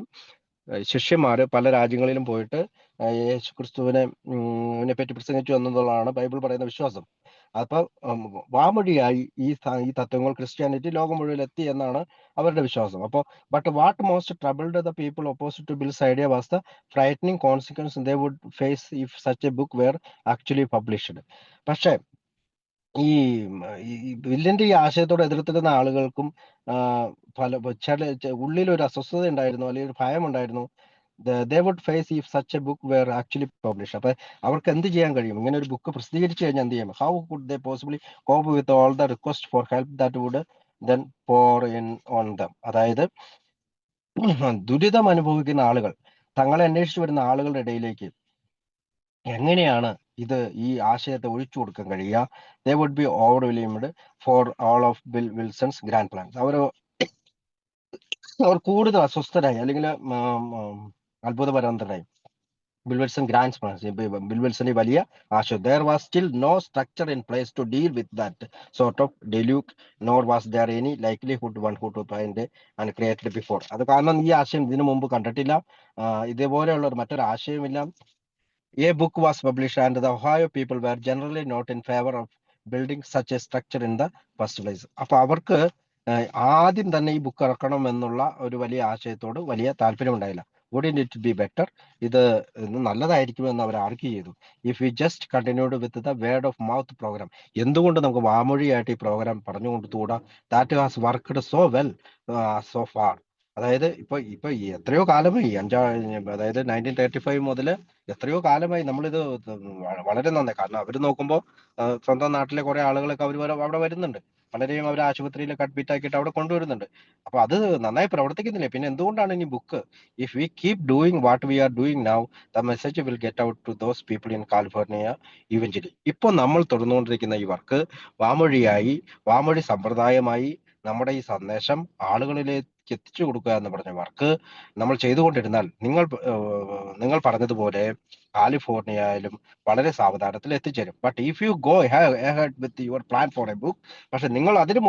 ശിഷ്യന്മാര് പല രാജ്യങ്ങളിലും പോയിട്ട് യേശുക്രിസ്തുവിനെ പറ്റി പ്രസംഗിച്ചു എന്നുള്ളതാണ് ബൈബിൾ പറയുന്ന വിശ്വാസം. അപ്പൊ വാമൊഴിയായി ഈ തത്വങ്ങൾ ക്രിസ്ത്യാനിറ്റി ലോകം മുഴുവൻ എത്തി എന്നാണ് അവരുടെ വിശ്വാസം. അപ്പോൾ but what most troubled the people opposite to Bill's idea was the frightening consequence they would face if such a book were actually published. പക്ഷേ ഈ ബില്ലിന്റെ ഈ ആശയത്തോട് എതിർത്തിരുന്ന ആളുകൾക്കും ഉള്ളിൽ ഒരു അസ്വസ്ഥത ഉണ്ടായിരുന്നു, അല്ലെങ്കിൽ ഒരു ഭയം ഉണ്ടായിരുന്നു. They would face if such a book were actually publish. അപ്പൊ അവർക്ക് എന്ത് ചെയ്യാൻ കഴിയും? ഇങ്ങനെ ഒരു ബുക്ക് പ്രസിദ്ധീകരിച്ചു കഴിഞ്ഞാൽ എന്ത് ചെയ്യാം? How could they possibly cope with all the request for help that would then pour in on them. അതായത് ദുരിതം അനുഭവിക്കുന്ന ആളുകൾ, തങ്ങളെ അന്വേഷിച്ചു വരുന്ന ആളുകളുടെ ഇടയിലേക്ക് എങ്ങനെയാണ് ഇത് ഈ ആശയത്തെ ഒഴിച്ചു കൊടുക്കാൻ കഴിയുക? They would be overwhelmed for all of Bill Wilson's grand plans. അവർ കൂടുതൽ അസ്വസ്ഥരായി, അല്ലെങ്കിൽ അത്ഭുതപരന്തരായി. ബിൽവിൽസൺ ഗ്രാൻഡ് പ്ലാൻസ്, ബിൽവിൽസന്റെ വലിയ ആശയം. There was still no structure in place to deal with that sort of deluge, nor was there any likelihood one who to find and created before. അത് കാരണം ഈ ആശയം ഇതിനു മുമ്പ് കണ്ടിട്ടില്ല, ഇതേപോലെയുള്ള മറ്റൊരു ആശയമില്ല. A book was published and the Ohio people were generally not in favor of building such a structure in the first place. അപ്പൊ അവർക്ക് ആദ്യം തന്നെ ഈ ബുക്ക് ഇറക്കണം എന്നുള്ള ഒരു വലിയ ആശയത്തോട് വലിയ താല്പര്യം ഉണ്ടായില്ല. Wouldn't it be better? ഇത് നല്ലതായിരിക്കുമെന്ന് അവർ ആർഗ്യൂ ചെയ്തു. If we just continued with the word of mouth program. എന്തുകൊണ്ട് നമുക്ക് വാമൊഴിയായിട്ട് ഈ പ്രോഗ്രാം പറഞ്ഞു കൊടുത്തുകൂടാ? That has worked so well so far. അതായത് ഇപ്പൊ എത്രയോ കാലമായി, അതായത് 1935 മുതൽ എത്രയോ കാലമായി നമ്മളിത് വളരെ നന്നായി. കാരണം അവർ നോക്കുമ്പോൾ സ്വന്തം നാട്ടിലെ കുറെ ആളുകളൊക്കെ അവർ അവിടെ വരുന്നുണ്ട്, പലരെയും അവർ ആശുപത്രിയിലൊക്കെ അഡ്മിറ്റ് ആക്കിയിട്ട് അവിടെ കൊണ്ടുവരുന്നുണ്ട്. അപ്പൊ അത് നന്നായി പ്രവർത്തിക്കുന്നില്ലേ? പിന്നെ എന്തുകൊണ്ടാണ് ഇനി book? If we keep doing what we are doing now, the message will get out to those people in California evangelically. ഇപ്പൊ നമ്മൾ തുടർന്നുകൊണ്ടിരിക്കുന്ന ഈ വർക്ക് വാമൊഴി സമ്പ്രദായമായി നമ്മുടെ ഈ സന്ദേശം ആളുകളിലേക്ക് എത്തിച്ചു കൊടുക്കുക എന്ന് പറഞ്ഞ വർക്ക് നമ്മൾ ചെയ്തുകൊണ്ടിരുന്നാൽ, നിങ്ങൾ പറഞ്ഞതുപോലെ കാലിഫോർണിയയിലും വളരെ സാവധാനത്തിൽ എത്തിച്ചേരും. But if you go ahead with your plan for a book, പക്ഷെ നിങ്ങൾ അതിനു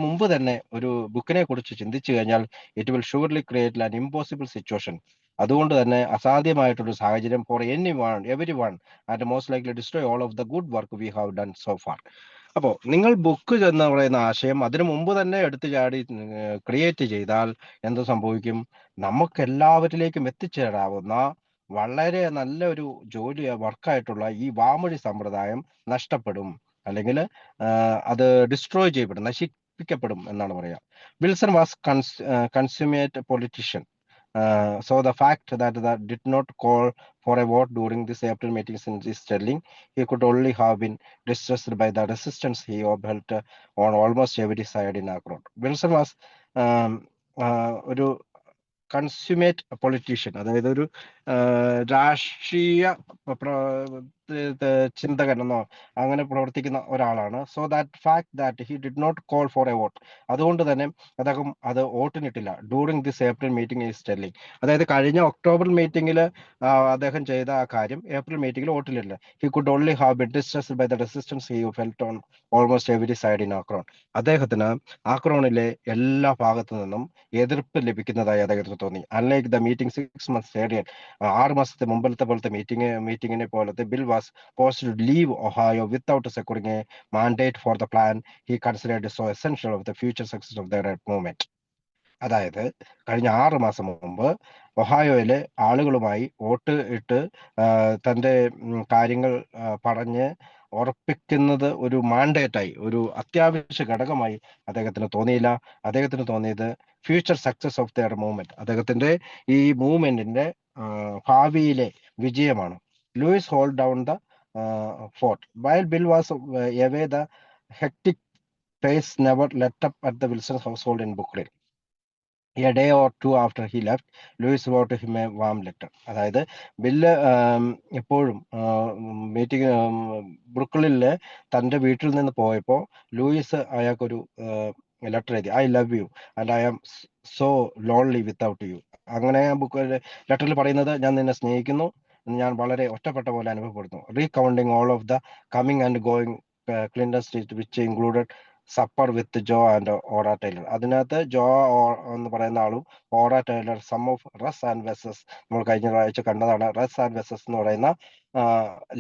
മുമ്പ് തന്നെ ഒരു ബുക്കിനെ കുറിച്ച് ചിന്തിച്ചു കഴിഞ്ഞാൽ it will surely create an impossible situation. അതുകൊണ്ട് തന്നെ അസാധ്യമായിട്ടൊരു സാഹചര്യം for every one and most likely destroy all of the good work we have done so far. അപ്പോൾ നിങ്ങൾ ബുക്ക് എന്ന് പറയുന്ന ആശയം അതിനു മുമ്പ് തന്നെ എടുത്തു ചാടി ക്രിയേറ്റ് ചെയ്താൽ എന്ത് സംഭവിക്കും? നമുക്ക് എല്ലാവരിലേക്കും എത്തിച്ചേരാവുന്ന വളരെ നല്ലൊരു വർക്കായിട്ടുള്ള ഈ വാമൊഴി സമ്പ്രദായം നഷ്ടപ്പെടും, അല്ലെങ്കിൽ അത് ഡിസ്ട്രോയ് ചെയ്യപ്പെടും, നശിപ്പിക്കപ്പെടും എന്നാണ് പറയാം. Wilson was consummate politician. So the fact that did not call for a vote during this April meeting is telling. He could only have been distressed by the resistance he obhelt on almost every side in Akron. Wilson was ഒരു കൺസ്യൂമേറ്റ് പൊളിറ്റീഷ്യൻ, അതായത് ഒരു രാഷ്ട്രീയ ചിന്തകൻ എന്നോ അങ്ങനെ പ്രവർത്തിക്കുന്ന ഒരാളാണ്. So that fact that he did not call for a vote, അതുകൊണ്ട് തന്നെ അദ്ദേഹം അത് വോട്ടിനിട്ടില്ല. During this April meeting is telling, അതായത് കഴിഞ്ഞ ഒക്ടോബർ മീറ്റിംഗിൽ അദ്ദേഹം ചെയ്ത ആ കാര്യം ഏപ്രിൽ മീറ്റിംഗിൽ വോട്ടിലില്ല. He could only have been distressed by the resistance he felt on almost every side in Akron. അദ്ദേഹത്തിന് ആക്രോണിലെ എല്ലാ ഭാഗത്തു നിന്നും എതിർപ്പ് ലഭിക്കുന്നതായി അദ്ദേഹത്തിന് തോന്നി. Unlike the meeting 6 months earlier, 6 മാസത്തെ മുമ്പത്തെ പോലത്തെ മീറ്റിംഗിനെ പോലത്തെ Bill was post to leave Ohio without securing a mandate for the plan he considered so essential of the future success of the movement. അതായത് കഴിഞ്ഞ 6 മാസം മുമ്പ് ഒഹായോയിലെ ആളുകളുമായി വോട്ട് ഇട്ട് തന്റെ കാര്യങ്ങൾ പറഞ്ഞ് ഉറപ്പിക്കുന്നത് ഒരു മാൻഡേറ്റായി, ഒരു അത്യാവശ്യ ഘടകമായി അദ്ദേഹത്തിന് തോന്നിയില്ല. അദ്ദേഹത്തിന് തോന്നിയത് future success of their movement, അദ്ദേഹത്തിന്റെ ഈ മൂവ്മെന്റിന്റെ ഭാവിയിലെ വിജയമാണ്. Lois hold down the fort while Bill was away the hectic pace never let up at the Wilson household in Brooklyn. A day or two after he left, Lewis wrote him a warm letter. അതായത് ബില്ല് എപ്പോഴും മീറ്റിംഗ് ബ്രുക്ലിനിലെ തന്റെ വീട്ടിൽ നിന്ന് പോയപ്പോൾ ലൂയിസ് അയാൾക്കൊരു ലെറ്റർ എഴുതി. I love you and I am so lonely without you. അങ്ങനെ ലെറ്ററിൽ പറയുന്നത്, ഞാൻ നിന്നെ സ്നേഹിക്കുന്നു, ഞാൻ വളരെ ഒറ്റപ്പെട്ട പോലെ അനുഭവപ്പെടുന്നു. Recounting all of the coming and going Clinton street which included supper with Jo and Ora Taylor. അതിനകത്ത് ജോ എന്ന് പറയുന്ന ആളും Ora Taylor, some of Russ and Wes's, നമ്മൾ കഴിഞ്ഞ ആഴ്ച കണ്ടതാണ്. റസ് ആൻഡ് വെസസ് എന്ന് പറയുന്ന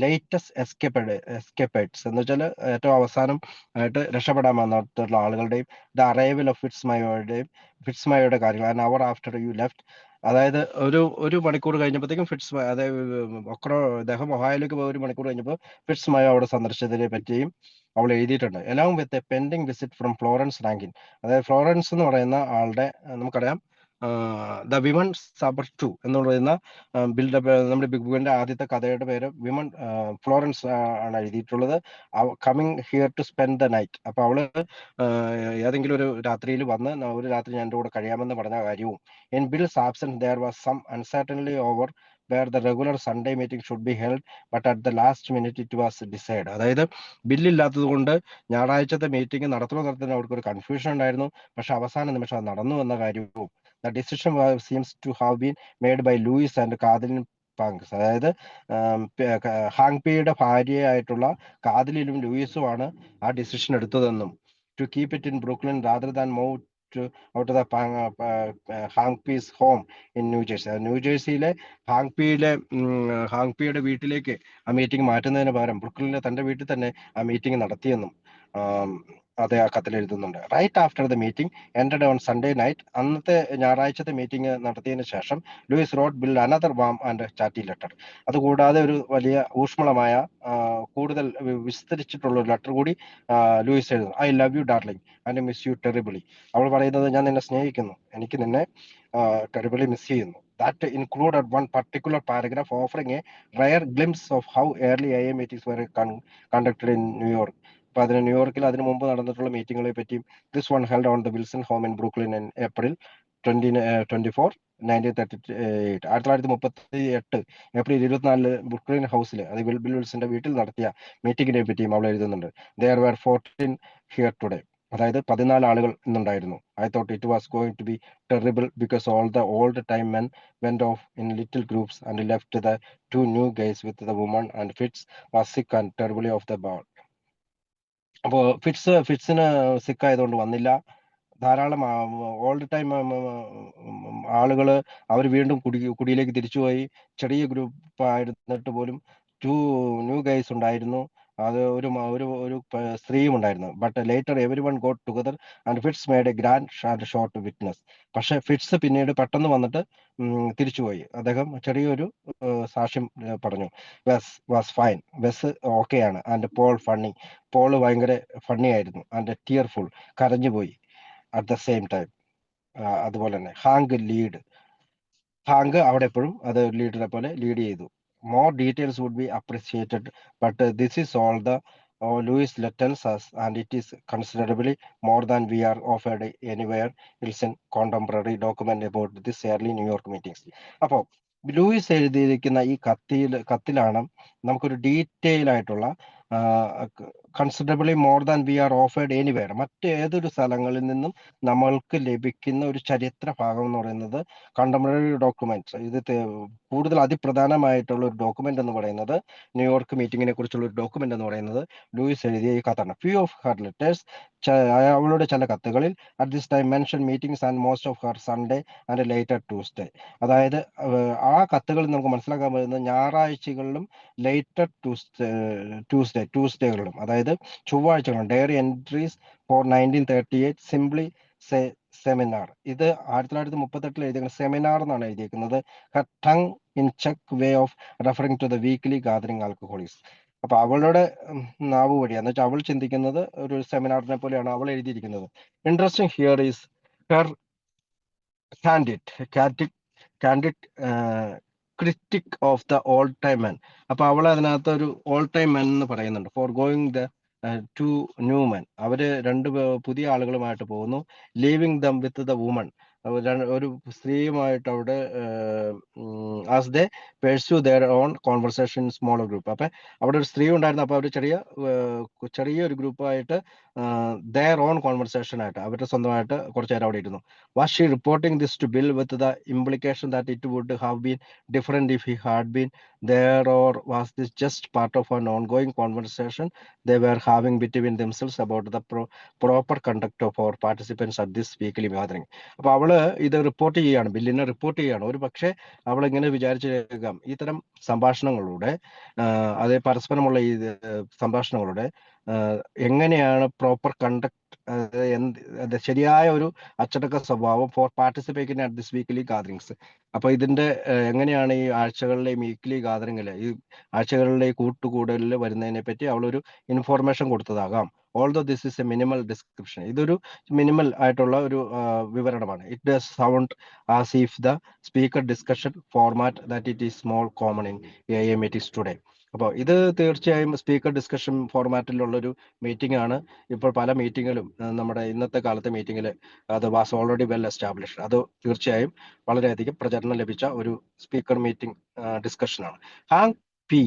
ലേറ്റസ്റ്റ് എസ്കേപ്പേഡ്സ് എന്ന് വെച്ചാൽ ഏറ്റവും അവസാനം ആയിട്ട് രക്ഷപ്പെടാൻ വന്നിട്ടുള്ള ആളുകളുടെയും ദ അറൈവൽ ഓഫ് ഫിറ്റ്സ്മയുടെ കാര്യങ്ങൾ. And hour after you left, അതായത് ഒരു മണിക്കൂർ കഴിഞ്ഞപ്പോഴത്തേക്കും അദ്ദേഹം ഒഹായോയിലേക്ക് പോയ 1 മണിക്കൂർ കഴിഞ്ഞപ്പോൾ ഫിറ്റ്സ്മയോ അവിടെ സന്ദർശിച്ചതിനെ പറ്റിയും അവൾ എഴുതിയിട്ടുണ്ട്. എല്ലാം with a pending visit from Florence Rankine. അതായത് ഫ്ലോറൻസ് എന്ന് പറയുന്ന ആളുടെ, നമുക്കറിയാം ദ വിമൺ സബർ 2 എന്ന് പറയുന്ന ബിൽഡപ്പ്, നമ്മുടെ ബിഗ് ബുക്കിന്റെ ആദ്യത്തെ കഥയുടെ പേര് വിമൺ ഫ്ലോറൻസ് ആണ് എഴുതിയിട്ടുള്ളത്. Coming here to spend the night. അപ്പൊ അവള് ഏതെങ്കിലും ഒരു രാത്രിയിൽ വന്ന് ഒരു രാത്രി ഞാൻ എൻ്റെ കൂടെ കഴിയാമെന്ന് പറഞ്ഞ കാര്യവും. In Bill's absence there was some uncertainty over where the regular Sunday meeting should be held, but at the last minute it was decided. അതായത് ബില്ലില്ലാത്തത് കൊണ്ട് ഞായറാഴ്ചത്തെ മീറ്റിംഗ് നടത്തുന്ന അവർക്കൊരു കൺഫ്യൂഷൻ ഉണ്ടായിരുന്നു. പക്ഷെ അവസാന നിമിഷം അത് നടന്നു എന്ന കാര്യവും. The decision seems to have been made by Lois and Kathleen Panks. അതായത് ഹാങ് പിയുടെ ഭാര്യയായിട്ടുള്ള കാതലിലും ലൂയിസുമാണ് ആ ഡിസിഷൻ എടുത്തതെന്നും, to keep it in Brooklyn rather than move out the Hank P's home in New Jersey. ന്യൂജേഴ്സിയിലെ ഹാങ് പിയുടെ വീട്ടിലേക്ക് ആ മീറ്റിംഗ് മാറ്റുന്നതിന് പകരം ബ്രുക്ലിനിലെ തന്റെ വീട്ടിൽ തന്നെ ആ മീറ്റിംഗ് നടത്തിയെന്നും അതേ ആ കത്തിൽ എഴുതുന്നുണ്ട്. Right after the meeting ended on Sunday night, അന്നത്തെ ഞായറാഴ്ചത്തെ മീറ്റിംഗ് നടത്തിയതിനു ശേഷം Lois wrote Bill another warm and chatty letter. അതുകൂടാതെ ഒരു വലിയ ഊഷ്മളമായ കൂടുതൽ വിസ്തരിച്ചിട്ടുള്ള ഒരു ലെറ്റർ കൂടി ലൂയിസ് എഴുതുന്നു. I love you darling and miss you terribly. അവൾ പറയുന്നത്, ഞാൻ നിന്നെ സ്നേഹിക്കുന്നു, എനിക്ക് നിന്നെ ടെറിബിളി മിസ് ചെയ്യുന്നു. That included one particular paragraph offering a rare glimpse of how early AA meetings were conducted in New York. അപ്പൊ അതിന് ന്യൂയോർക്കിൽ അതിനു മുമ്പ് നടന്നിട്ടുള്ള മീറ്റിങ്ങുകളെ പറ്റിയും. This one held on the Wilson home in Brooklyn in April 24, 1938. 1938 April 24 Brooklyn ഹൗസിൽ, അത് ബിൽ വിൽസന്റെ വീട്ടിൽ നടത്തിയ മീറ്റിംഗിനെ പറ്റിയും അവൾ എഴുതുന്നുണ്ട്. There were 14 here today. അതായത് 14 ആളുകൾ ഇന്നുണ്ടായിരുന്നു. I thought it was going to be terrible because all the old time men went off in little groups and left the 2 new guys with the woman, and Fitz was sick and terribly off the ball. അപ്പോ ഫിറ്റ്സിന് സിക്ക് ആയതുകൊണ്ട് വന്നില്ല. ധാരാളം ഓൾഡ് ടൈം ആളുകള് അവർ വീണ്ടും കുടിയിലേക്ക് തിരിച്ചുപോയി. ചെറിയ ഗ്രൂപ്പ് ആയിരുന്നിട്ട് പോലും 2 ന്യൂ ഗൈസ് ഉണ്ടായിരുന്നു. അത് ഒരു സ്ത്രീയും ഉണ്ടായിരുന്നു. But later every one got together and Fitz made a grand and short witness. പക്ഷെ ഫിറ്റ്സ് പിന്നീട് പെട്ടെന്ന് വന്നിട്ട് തിരിച്ചുപോയി. അദ്ദേഹം ചെറിയൊരു സാക്ഷ്യം പറഞ്ഞു. വെസ് വാസ് ഫൈൻ, വെസ് ഓക്കെയാണ്. ആൻഡ് പോൾ ഫണ്ണി, പോള് ഭയങ്കര ഫണ്ണി ആയിരുന്നു. ആൻഡ് ടിയർഫുൾ, കരഞ്ഞുപോയി അറ്റ് ദ സെയിം ടൈം. അതുപോലെ തന്നെ ഹാങ്ക് അവിടെ എപ്പോഴും അത് ലീഡറെ പോലെ ലീഡ് ചെയ്തു. More details would be appreciated, but this is all the Lewis tells us, and it is considerably more than we are offered anywhere else in contemporary document about this early New York meetings. അപ്പോൾ ലൂയിസ് എഴുതിയിരിക്കുന്ന ഈ കത്തിലാണ് നമുക്കൊരു ഡീറ്റെയിൽ ആയിട്ടുള്ള considerably more than we are offered anywhere, മറ്റേതൊരു സ്ഥലങ്ങളിൽ നിന്നും നമ്മൾക്ക് ലഭിക്കുന്ന ഒരു ചരിത്ര ഭാഗം എന്ന് പറയുന്നത് കണ്ടംപററി ഡോക്യുമെന്റ്സ്. കൂടുതൽ അതിപ്രധാനമായിട്ടുള്ള ഒരു ഡോക്യുമെന്റ് എന്ന് പറയുന്നത് ന്യൂയോർക്ക് മീറ്റിങ്ങിനെ കുറിച്ചുള്ള ഒരു ഡോക്യുമെന്റ് എന്ന് പറയുന്നത് ലൂയിസ് എഴുതിയ ഈ കത്താണ്. ഫ്യൂ ഓഫ് ഹർ ലെറ്റേഴ്സ്, അവളുടെ ചില കത്തുകളിൽ at this time mention meetings and most of her Sunday and later Tuesday. അതായത് ആ കത്തുകളിൽ നമുക്ക് മനസ്സിലാക്കാൻ പറ്റുന്നത് ഞായറാഴ്ചകളിലും ലേറ്റർ ട്യൂസ്ഡേകളിലും, അതായത് ചൊവ്വാഴ്ചകളും. Diary entries for 1938 simply seminar. ഇത് 1938 എഴുതിയിരിക്കുന്ന സെമിനാർ എന്നാണ് എഴുതിയിരിക്കുന്നത്. Tongue in cheek way of referring to the weekly gathering alcoholics. അപ്പൊ അവളുടെ നാവ് വഴിയാണ്, എന്ന് വെച്ചാൽ അവൾ ചിന്തിക്കുന്നത് ഒരു സെമിനാറിനെ പോലെയാണ് അവൾ എഴുതിയിരിക്കുന്നത്. Interesting here is her candid critic of the old time men. അപ്പൊ അവൾ അതിനകത്ത് ഒരു ഓൾഡ് ടൈം മെൻ എന്ന് പറയുന്നുണ്ട്. For going the to new men, അവര് പുതിയ ആളുകളുമായിട്ട് പോകുന്നു. Leaving them with the woman, ഒരു സ്ത്രീയുമായിട്ട് അവിടെ as they pursue their own conversation smaller group. അപ്പൊ അവിടെ ഒരു സ്ത്രീ ഉണ്ടായിരുന്നു. അപ്പൊ അവർ ചെറിയൊരു ഗ്രൂപ്പായിട്ട് ദെയർ ഓൺ കോൺവെർസേഷൻ ആയിട്ട് അവരുടെ സ്വന്തമായിട്ട് കുറച്ചു നേരം അവിടെ ഇരുന്നു. Was she reporting this to Bill with the implication that it would have been different if he had been there, or was this just part of an ongoing conversation they were having between themselves about the proper conduct of our participants at this weekly gathering? അപ്പൊ അവള് ഇത് റിപ്പോർട്ട് ചെയ്യാണ്, ബില്ലിനെ റിപ്പോർട്ട് ചെയ്യാണ്. ഒരു പക്ഷേ അവൾ ഇങ്ങനെ വിചാരിച്ചേക്കാം, ഇത്തരം സംഭാഷണങ്ങളുടെ അതേ പരസ്പരമുള്ള ഈ സംഭാഷണങ്ങളുടെ എങ്ങനെയാണ് പ്രോപ്പർ കണ്ടക്ട്, ശരിയായ ഒരു അച്ചടക്ക സ്വഭാവം four participating at this weekly gatherings. അപ്പൊ ഇതിന്റെ എങ്ങനെയാണ് ഈ ആഴ്ചകളിലെയും വീക്ക്ലി ഗാദറിംഗില്, ഈ ആഴ്ചകളിലെ കൂട്ടുകൂടലിൽ വരുന്നതിനെ പറ്റി അവളൊരു ഇൻഫോർമേഷൻ കൊടുത്തതാകാം. Although this is a minimal description, ഇതൊരു മിനിമൽ ആയിട്ടുള്ള ഒരു വിവരണമാണ്. It does sound as if the speaker discussion format that it is small common in a meetings today. അപ്പോൾ ഇത് തീർച്ചയായും സ്പീക്കർ ഡിസ്കഷൻ ഫോർമാറ്റിലുള്ളൊരു മീറ്റിംഗ് ആണ്. ഇപ്പോൾ പല മീറ്റിങ്ങിലും നമ്മുടെ ഇന്നത്തെ കാലത്തെ മീറ്റിങ്ങിൽ അത് വാസ് ഓൾറെഡി വെൽ എസ്റ്റാബ്ലിഷ്ഡ്. അത് തീർച്ചയായും വളരെയധികം പ്രചരണം ലഭിച്ച ഒരു സ്പീക്കർ മീറ്റിംഗ് ഡിസ്കഷനാണ്. Hank P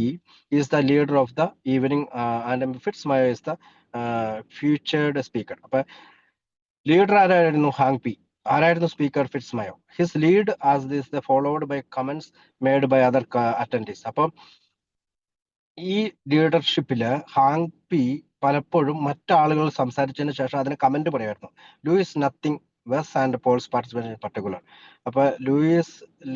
is the leader of the evening and Fitz Mayo is the featured speaker. അപ്പൊ ലീഡർ ആരായിരുന്നു? Hank P. ആരായിരുന്നു speaker? Fitz Mayo. His lead as this followed by comments made by other attendees. അപ്പം ഈ ലീഡർഷിപ്പില് ഹാങ് പി പലപ്പോഴും മറ്റാളുകൾ സംസാരിച്ചതിന് ശേഷം അതിന് കമന്റ് പറയായിരുന്നു. Lois nothing Wes and Paul's participation in particular. അപ്പൊ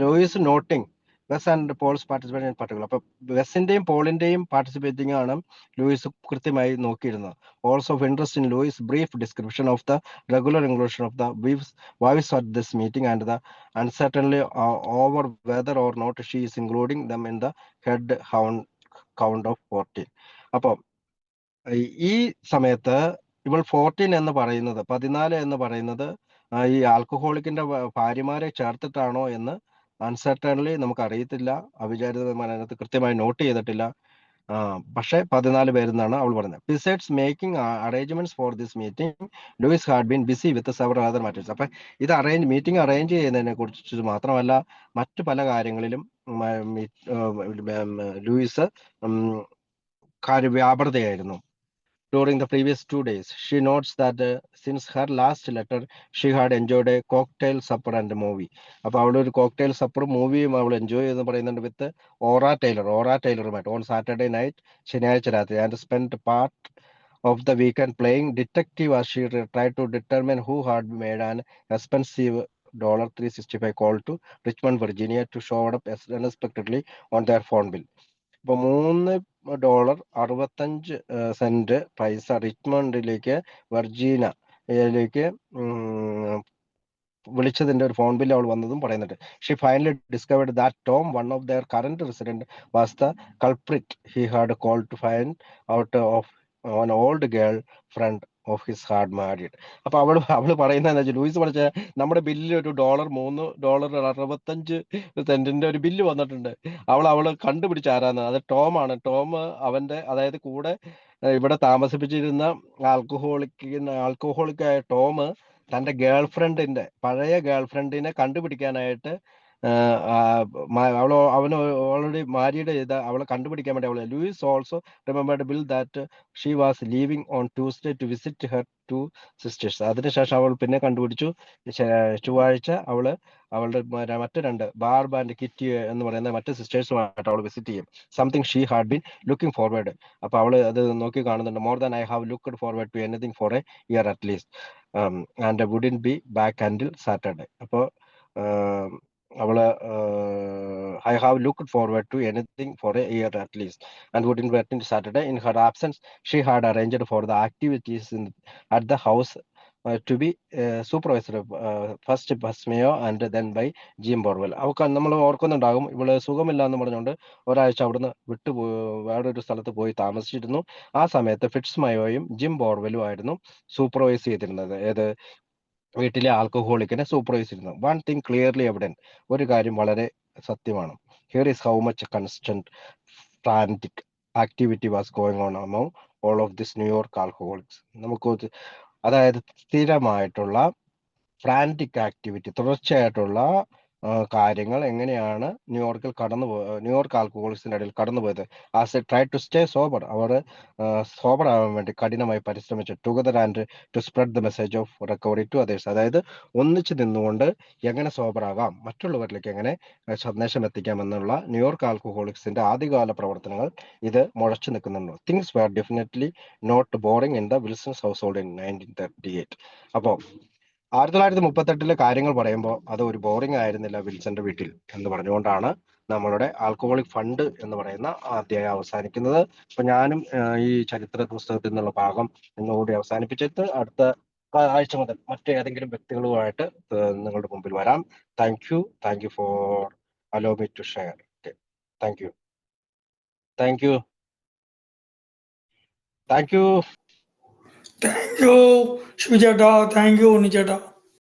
Lois noting Wes and Paul's participation in particular. അപ്പൊ വെസിന്റെയും പോളിന്റെയും പാർട്ടിസിപ്പേറ്റിംഗ് ആണ് ലൂയിസ് കൃത്യമായി നോക്കിയിരുന്നത്. Also of interest in Lois brief description of the regular inclusion of the wives at this meeting and the uncertainty over whether or not she is including them in the head count of 14. അപ്പൊ ഈ സമയത്ത് ഇവൾ 14 എന്ന് പറയുന്നത്, 14 എന്ന് പറയുന്നത് ഈ ആൽക്കഹോളിക്കിന്റെ ഭാര്യമാരെ ചേർത്തിട്ടാണോ എന്ന് അൺസർട്ടൻലി നമുക്ക് അറിയത്തില്ല. അവിചാരിതമായി അതിനകത്ത് കൃത്യമായി നോട്ട് ചെയ്തിട്ടില്ല. പക്ഷെ 14 പേരെന്നാണ് അവൾ പറയുന്നത്. Besides making arrangements for this meeting Lois had been busy with several other matters. അപ്പൊ ഇത് മീറ്റിംഗ് അറേഞ്ച് ചെയ്യുന്നതിനെ കുറിച്ച് മാത്രമല്ല മറ്റു പല കാര്യങ്ങളിലും Luis കാര്യവ്യാപൃതയായിരുന്നു. During the previous 2 days, she notes that since her last letter, she had enjoyed a cocktail supper and a movie. അപ്പോൾ അവൾ ഒരു കോക്ടെയിൽ സപ്പറും മൂവിയും അവൾ എൻജോയ് ചെയ്തെന്ന് പറയുന്നുണ്ട് വിത്ത് ഓറ ടൈലറുമായിട്ട് ഓൺ സാറ്റർഡേ നൈറ്റ്, ശനിയാഴ്ച രാത്രി, and spend part of the weekend playing detective as she tried to determine who had made an expensive $365 call to Richmond, Virginia to show up unexpectedly on their phone bill. ഇപ്പൊ $3.65 പൈസ റിച്ച്മണ്ടിലേക്ക് വെർജീനിയയിലേക്ക് വിളിച്ചതിന്റെ ഒരു ഫോൺ ബില്ല് അവൾ വന്നതും പറയുന്നുണ്ട്. She finally discovered that Tom, one of their current resident, was the culprit he had called to find out of an old girl friend of his hard married. അപ്പൊ അവള് പറയുന്നതെന്ന് വെച്ചാൽ, ലൂയിസ് പഠിച്ച നമ്മുടെ ബില്ലിൽ ഒരു $65 ഒരു ബില്ല് വന്നിട്ടുണ്ട്. അവള് കണ്ടുപിടിച്ച ആരാന്ന്, അത് ടോം ആണ്. ടോം അവന്റെ, അതായത് കൂടെ ഇവിടെ താമസിപ്പിച്ചിരുന്ന ആൽക്കഹോളിക്കായ ടോം തന്റെ പഴയ ഗേൾഫ്രണ്ടിനെ കണ്ടുപിടിക്കാനായിട്ട് അവന് ഓൾറെഡി മാരീഡ് ചെയ്ത അവളെ കണ്ടുപിടിക്കാൻ വേണ്ടി Lois also remembered Bill that she was leaving on Tuesday to visit her two sisters. അതിനുശേഷം അവൾ പിന്നെ കണ്ടുപിടിച്ചു ചൊവ്വാഴ്ച അവളുടെ മറ്റു രണ്ട് ബാർബ് ആൻഡ് കിറ്റി എന്ന് പറയുന്ന മറ്റ് സിസ്റ്റേഴ്സുമായിട്ട് അവൾ വിസിറ്റ് ചെയ്യും. Something she had been looking forward. അപ്പൊ അവള് അത് നോക്കി കാണുന്നുണ്ട്. More than I have looked forward to anything for a year at least and wouldn't be back until Saturday. അപ്പോൾ അവള് I have looked forward to anything for a year at least and wouldn't be at Saturday. In her absence she had arranged for the activities at the house to be supervised first Basmeo and then by Jim Burwell. അവൾക്ക് നമ്മൾ ഓർക്കുന്നുണ്ടാകും, ഇവള് സുഖമില്ല എന്ന് പറഞ്ഞുകൊണ്ട് ഒരാഴ്ച അവിടുന്ന് വേറൊരു സ്ഥലത്ത് പോയി താമസിച്ചിരുന്നു. ആ സമയത്ത് ഫിറ്റ്സ്മയോയും ജിം ബോർവെലും ആയിരുന്നു സൂപ്പർവൈസ് ചെയ്തിരുന്നത്. ഏത് വീട്ടിലെ ആൽക്കഹോളിക്കിനെ സൂപ്പർവൈസ് ചെയ്യുന്നു. വൺ തിങ് ക്ലിയർലി എവിഡന്റ്, ഒരു കാര്യം വളരെ സത്യമാണ്. Here is how much constant frantic activity was going on among all of this New York alcoholics. നമുക്ക് അതായത് സ്ഥിരമായിട്ടുള്ള ഫ്രാന്റിക് ആക്ടിവിറ്റി, തുടർച്ചയായിട്ടുള്ള കാര്യങ്ങൾ എങ്ങനെയാണ് ന്യൂയോർക്ക് ആൽക്കഹോളിക്സിന്റെ ഇടയിൽ കടന്നുപോയത്. As a try to stay sober, അവർ സോബർ ആവാൻ വേണ്ടി കഠിനമായി പരിശ്രമിച്ചു. Together and to spread the message of recovery to others. അതായത് ഒന്നിച്ചു നിന്നുകൊണ്ട് എങ്ങനെ സോബർ ആകാം, മറ്റുള്ളവരിലേക്ക് എങ്ങനെ സന്ദേശം എത്തിക്കാം എന്നുള്ള ന്യൂയോർക്ക് ആൽക്കഹോളിക്സിന്റെ ആദ്യകാല പ്രവർത്തനങ്ങൾ ഇത് മുഴച്ചു നിൽക്കുന്നുണ്ട്. Things were definitely not boring in the Wilsons household in 1938. അപ്പോൾ 1938 കാര്യങ്ങൾ പറയുമ്പോൾ അത് ഒരു ബോറിംഗ് ആയിരുന്നില്ല വിൽസന്റെ വീട്ടിൽ എന്ന് പറഞ്ഞുകൊണ്ടാണ് നമ്മളുടെ ആൽക്കഹോളിക് ഫണ്ട് എന്ന് പറയുന്ന അധ്യായം അവസാനിക്കുന്നത്. അപ്പൊ ഞാനും ഈ ചരിത്ര പുസ്തകത്തിൽ നിന്നുള്ള ഭാഗം ഇന്നുകൂടി അവസാനിപ്പിച്ചിട്ട് അടുത്ത ആഴ്ച മുതൽ മറ്റേതെങ്കിലും വ്യക്തികളുമായിട്ട് നിങ്ങളുടെ മുമ്പിൽ വരാം. Thank you for allow me to share. Thank you. Thank you, Shivijata. Thank you, Unnicheta.